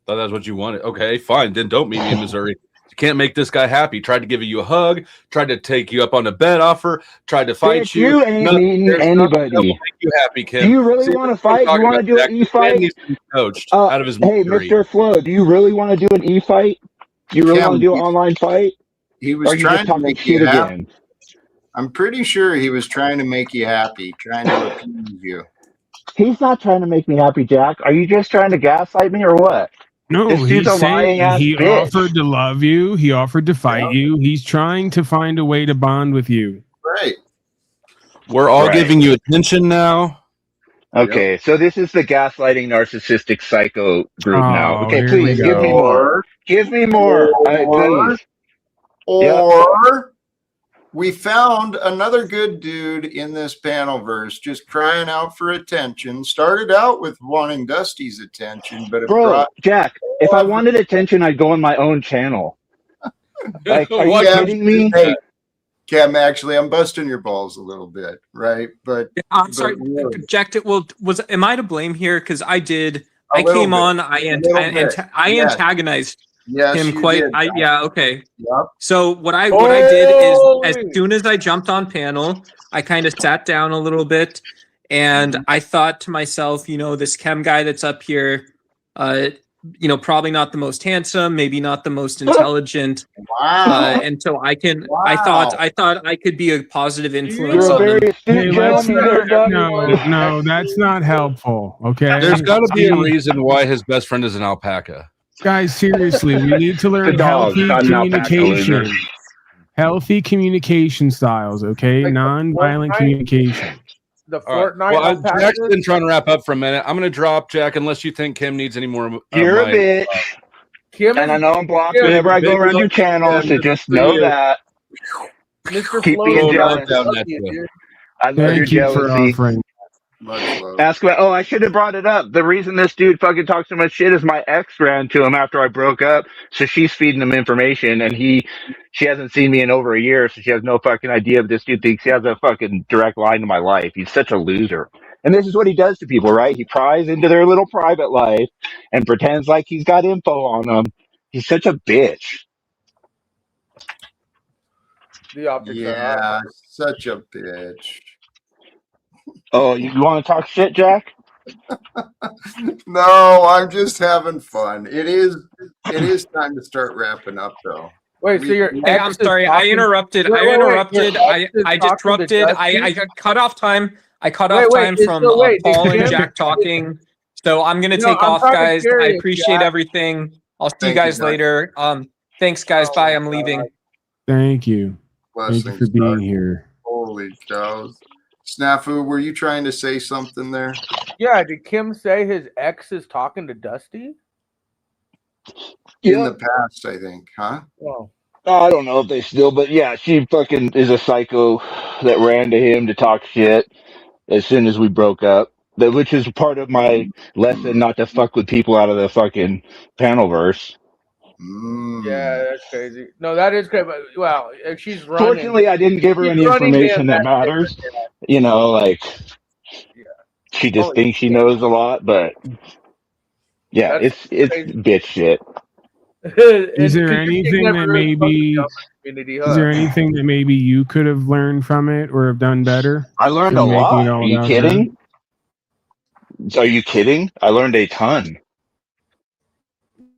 Thought that's what you wanted. Okay, fine. Then don't meet me in Missouri. You can't make this guy happy. Tried to give you a hug. Tried to take you up on a bed offer. Tried to fight Bitch, you ain't meeting there's nothing that will anybody. make you happy, Kim. Do you really See, want to that's what I'm fight? You talking want to about, do an Jack. This man e-fight? needs to be coached out of his Hey, misery. Mr. Flo, do you really want to do an e-fight? Do you really want to do an online fight? He Or was are you just trying to talking make shit you happy. again? I'm pretty sure he was trying to make you happy, trying to appease you. He's not trying to make me happy, Jack. Are you just trying to gaslight me or what? No, This dude's he's a lying saying ass he bitch. offered to love you. He offered to fight you. He's trying to find a way to bond with you. Right. We're all Right. giving you attention now. Okay, so this is the gaslighting narcissistic psycho group now. Oh, Okay, here we please give me go. more. Give me more. Please. Or we found another good dude in this panel verse just crying out for attention. Started out with wanting Dusty's attention, but it Bro, brought Jack, if I wanted attention, I'd go on my own channel. Like, are you kidding me? Hey, Cam, actually, I'm busting your balls a little bit, right? But I'm sorry, really. Jack. Am I to blame here? Because I did. A I little came bit. on. A little bit. Yes. Antagonized Yes, him you quite. did. Yeah. Okay. Yep. So what I did is, as soon as I jumped on panel, I kind of sat down a little bit, and I thought to myself, this chem guy that's up here, probably not the most handsome, maybe not the most intelligent. Wow. And so I can. Wow. I thought I could be a positive influence You're a on very him. astute gentleman. No, that's not helpful. Okay. There's got to be a reason why his best friend is an alpaca. Guys, seriously, we need to learn It's a dog, healthy not an alpaca, communication. loser. Healthy communication styles, okay? Non-violent communication. The All right. Fortnite. Well, alpacas? Jack's been trying to wrap up for a minute. I'm going to drop Jack unless you think Kim needs any more. You're a bitch. And I know I'm blocked whenever I go around your channel, so just know that. Mr. Keep Flo, being I jealous. love you, dude. I love your Thank you for jealousy. offering. Much love. Ask about. Oh, I should have brought it up. The reason this dude fucking talks so much shit is my ex ran to him after I broke up, so she's feeding him information, and she hasn't seen me in over a year, so she has no fucking idea if this dude thinks he has a fucking direct line to my life. He's such a loser. And this is what he does to people, right? He pries into their little private life and pretends like he's got info on them. He's such a bitch. The optics are Yeah, such a bitch. Oh, you want to talk shit, Jack? No, I'm just having fun. It is time to start wrapping up, though. Wait, so your Hey, I'm sorry. I interrupted. Wait, I wait, wait. interrupted. Your ex is I talking to disrupted. Dusty? I cut off time. I cut Wait, off wait, time is- from so wait, Paul and Kim- Jack talking. So I'm gonna No, take I'm off, kinda guys. I curious, appreciate Jack. everything. I'll see you Thank you, guys Jack. later. Thanks, guys. Bye. I'm leaving. Thank you. Thank you Blessings, for being Doug. here. Holy cows. Snafu, were you trying to say something there? Yeah, did Kim say his ex is talking to Dusty? In the past, I think, huh? Oh. I don't know if they still, but yeah, she fucking is a psycho that ran to him to talk shit as soon as we broke up. Which is part of my lesson not to fuck with people out of the fucking panelverse. Yeah, that's crazy. No, that is great. But well, if she's running. Fortunately, I didn't give her she's any running the information that matters. You know, like she just thinks she knows a lot, but yeah, That's it's crazy. bitch shit. Is there anything that maybe? Is there anything that maybe you could have learned from it or have done better? I learned a than making lot. it Are all you about kidding? them? Are you kidding? I learned a ton.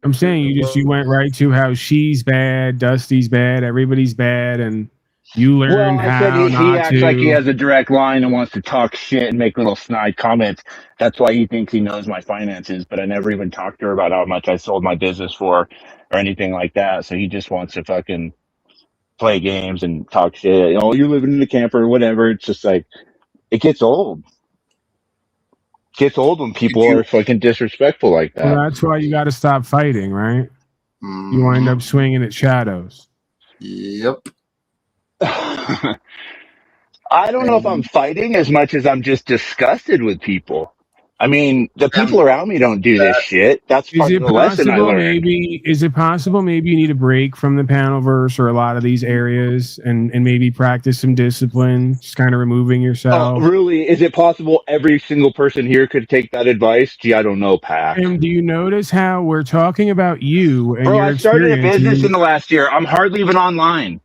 I'm saying you went right to how she's bad, Dusty's bad, everybody's bad, and you Well, learned I said how he not acts like he to. has a direct line and wants to talk shit and make little snide comments. That's why he thinks he knows my finances, but I never even talked to her about how much I sold my business for or anything like that. So he just wants to fucking play games and talk shit. You know, you're living in a camper or whatever. It's just like, it gets old. It gets old when people are fucking disrespectful like Well, that. that's why you got to stop fighting, right? You wind up swinging at shadows. Yep. I don't know if I'm fighting as much as I'm just disgusted with people. I mean, the people around me don't do this shit. That's Is part of it the lesson I possible learned. maybe? Is it possible maybe you need a break from the panel verse or a lot of these areas and maybe practice some discipline, just kind of removing Oh, yourself? really? Is it possible every single person here could take that advice? Gee, I don't know, Pac. And do you notice how we're talking about you and Bro, your I started a experience? business in the last year. I'm hardly even online.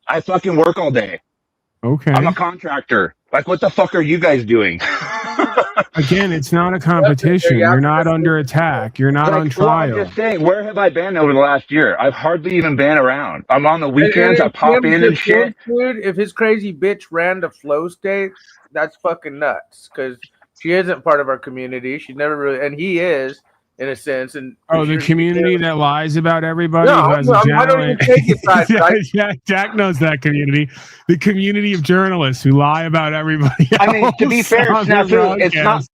I fucking work all day. Okay. I'm a contractor. Like, what the fuck are you guys doing? Again, it's not a competition. You're not under attack. You're not on Well, I'm trial. just saying, where have I been over the last year? I've hardly even been around. I'm on the And weekends. I pop Tim's in and shit. defense, dude, if his crazy bitch ran the flow state, that's fucking nuts. Because she isn't part of our community. She never really, and he is in a sense. And for Oh, the sure, community that lies about everybody No, who has a I channel. don't even take his side. Yeah, Jack knows that community. The community of journalists who lie about everybody else. I mean, to be fair, on their Snafu, it's not. broadcast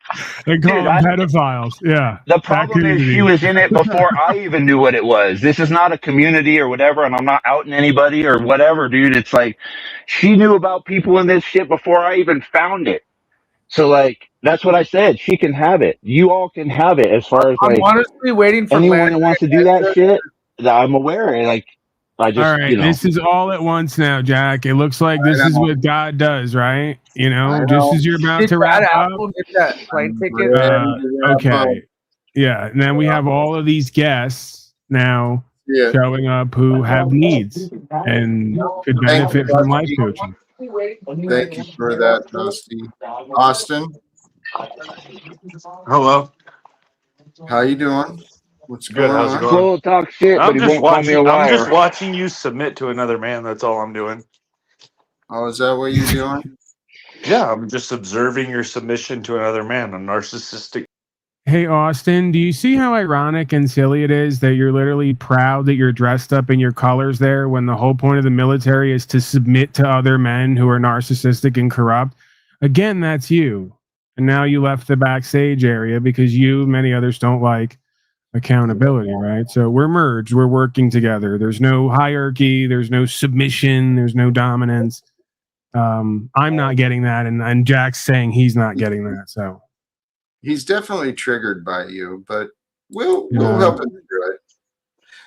and call Dude, them pedophiles. Yeah. The that problem is community. she was in it before I even knew what it was. This is not a community or whatever, and I'm not outing anybody or whatever, dude. It's like she knew about people in this shit before I even found it. So, like, that's what I said. She can have it. You all can have it as far as, I'm like, honestly waiting for anyone Landry that wants to do that shit, that I'm aware. Like, I just, All right, you know. this is all at once now, Jack. It looks like this is what God does, right? You know, just as you're about to wrap up. Get that plane ticket. Okay. Yeah. And then we have all of these guests now showing up who have needs and could benefit from life coaching. Thank you for that, Dusty. Austin, Hello. how you doing? What's Good. going How's it on? going? Full talk shit, but he won't call me a I'm just liar. watching you submit to another man. That's all I'm doing. Oh, is that what you're doing? Yeah, I'm just observing your submission to another man, a narcissistic. Hey, Austin, do you see how ironic and silly it is that you're literally proud that you're dressed up in your colors there when the whole point of the military is to submit to other men who are narcissistic and corrupt? Again, that's you. And now you left the backstage area because you, many others, don't like accountability, right? So we're merged. We're working together. There's no hierarchy. There's no submission. There's no dominance. I'm not getting that. And Jack's saying he's not getting that. So. He's definitely triggered by you, but we'll help him through it.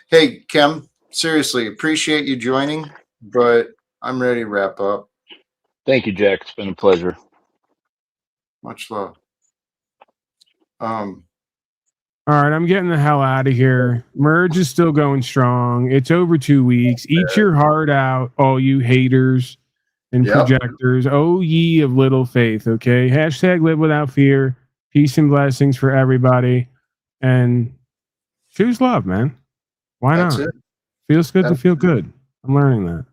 Hey, Kim, seriously, appreciate you joining, but I'm ready to wrap up. Thank you, Jack. It's been a pleasure. Much love. All right, I'm getting the hell out of here. Merge is still going strong. It's over 2 weeks. Eat your heart out, all you haters and projectors. Oh, ye of little faith, okay? Hashtag live without fear. Peace and blessings for everybody. And choose love, man. Why That's not? it. Feels good to feel good. I'm learning that.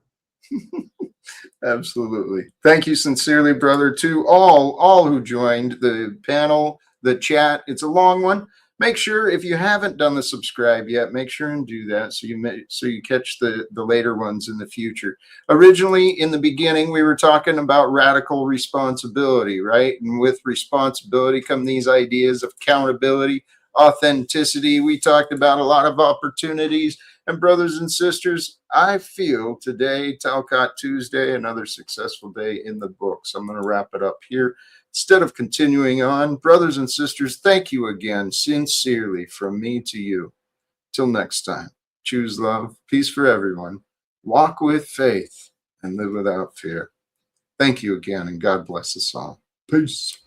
Absolutely. Thank you sincerely, brother, to all who joined the panel, the chat. It's a long one. Make sure, if you haven't done the subscribe yet, make sure and do that so you catch the later ones in the future. Originally, in the beginning, we were talking about radical responsibility, right? And with responsibility come these ideas of accountability, authenticity. We talked about a lot of opportunities. And brothers and sisters, I feel today, Talcott Tuesday, another successful day in the books. I'm going to wrap it up here. Instead of continuing on, brothers and sisters, thank you again, sincerely, from me to you. Till next time, choose love, peace for everyone, walk with faith, and live without fear. Thank you again, and God bless us all. Peace.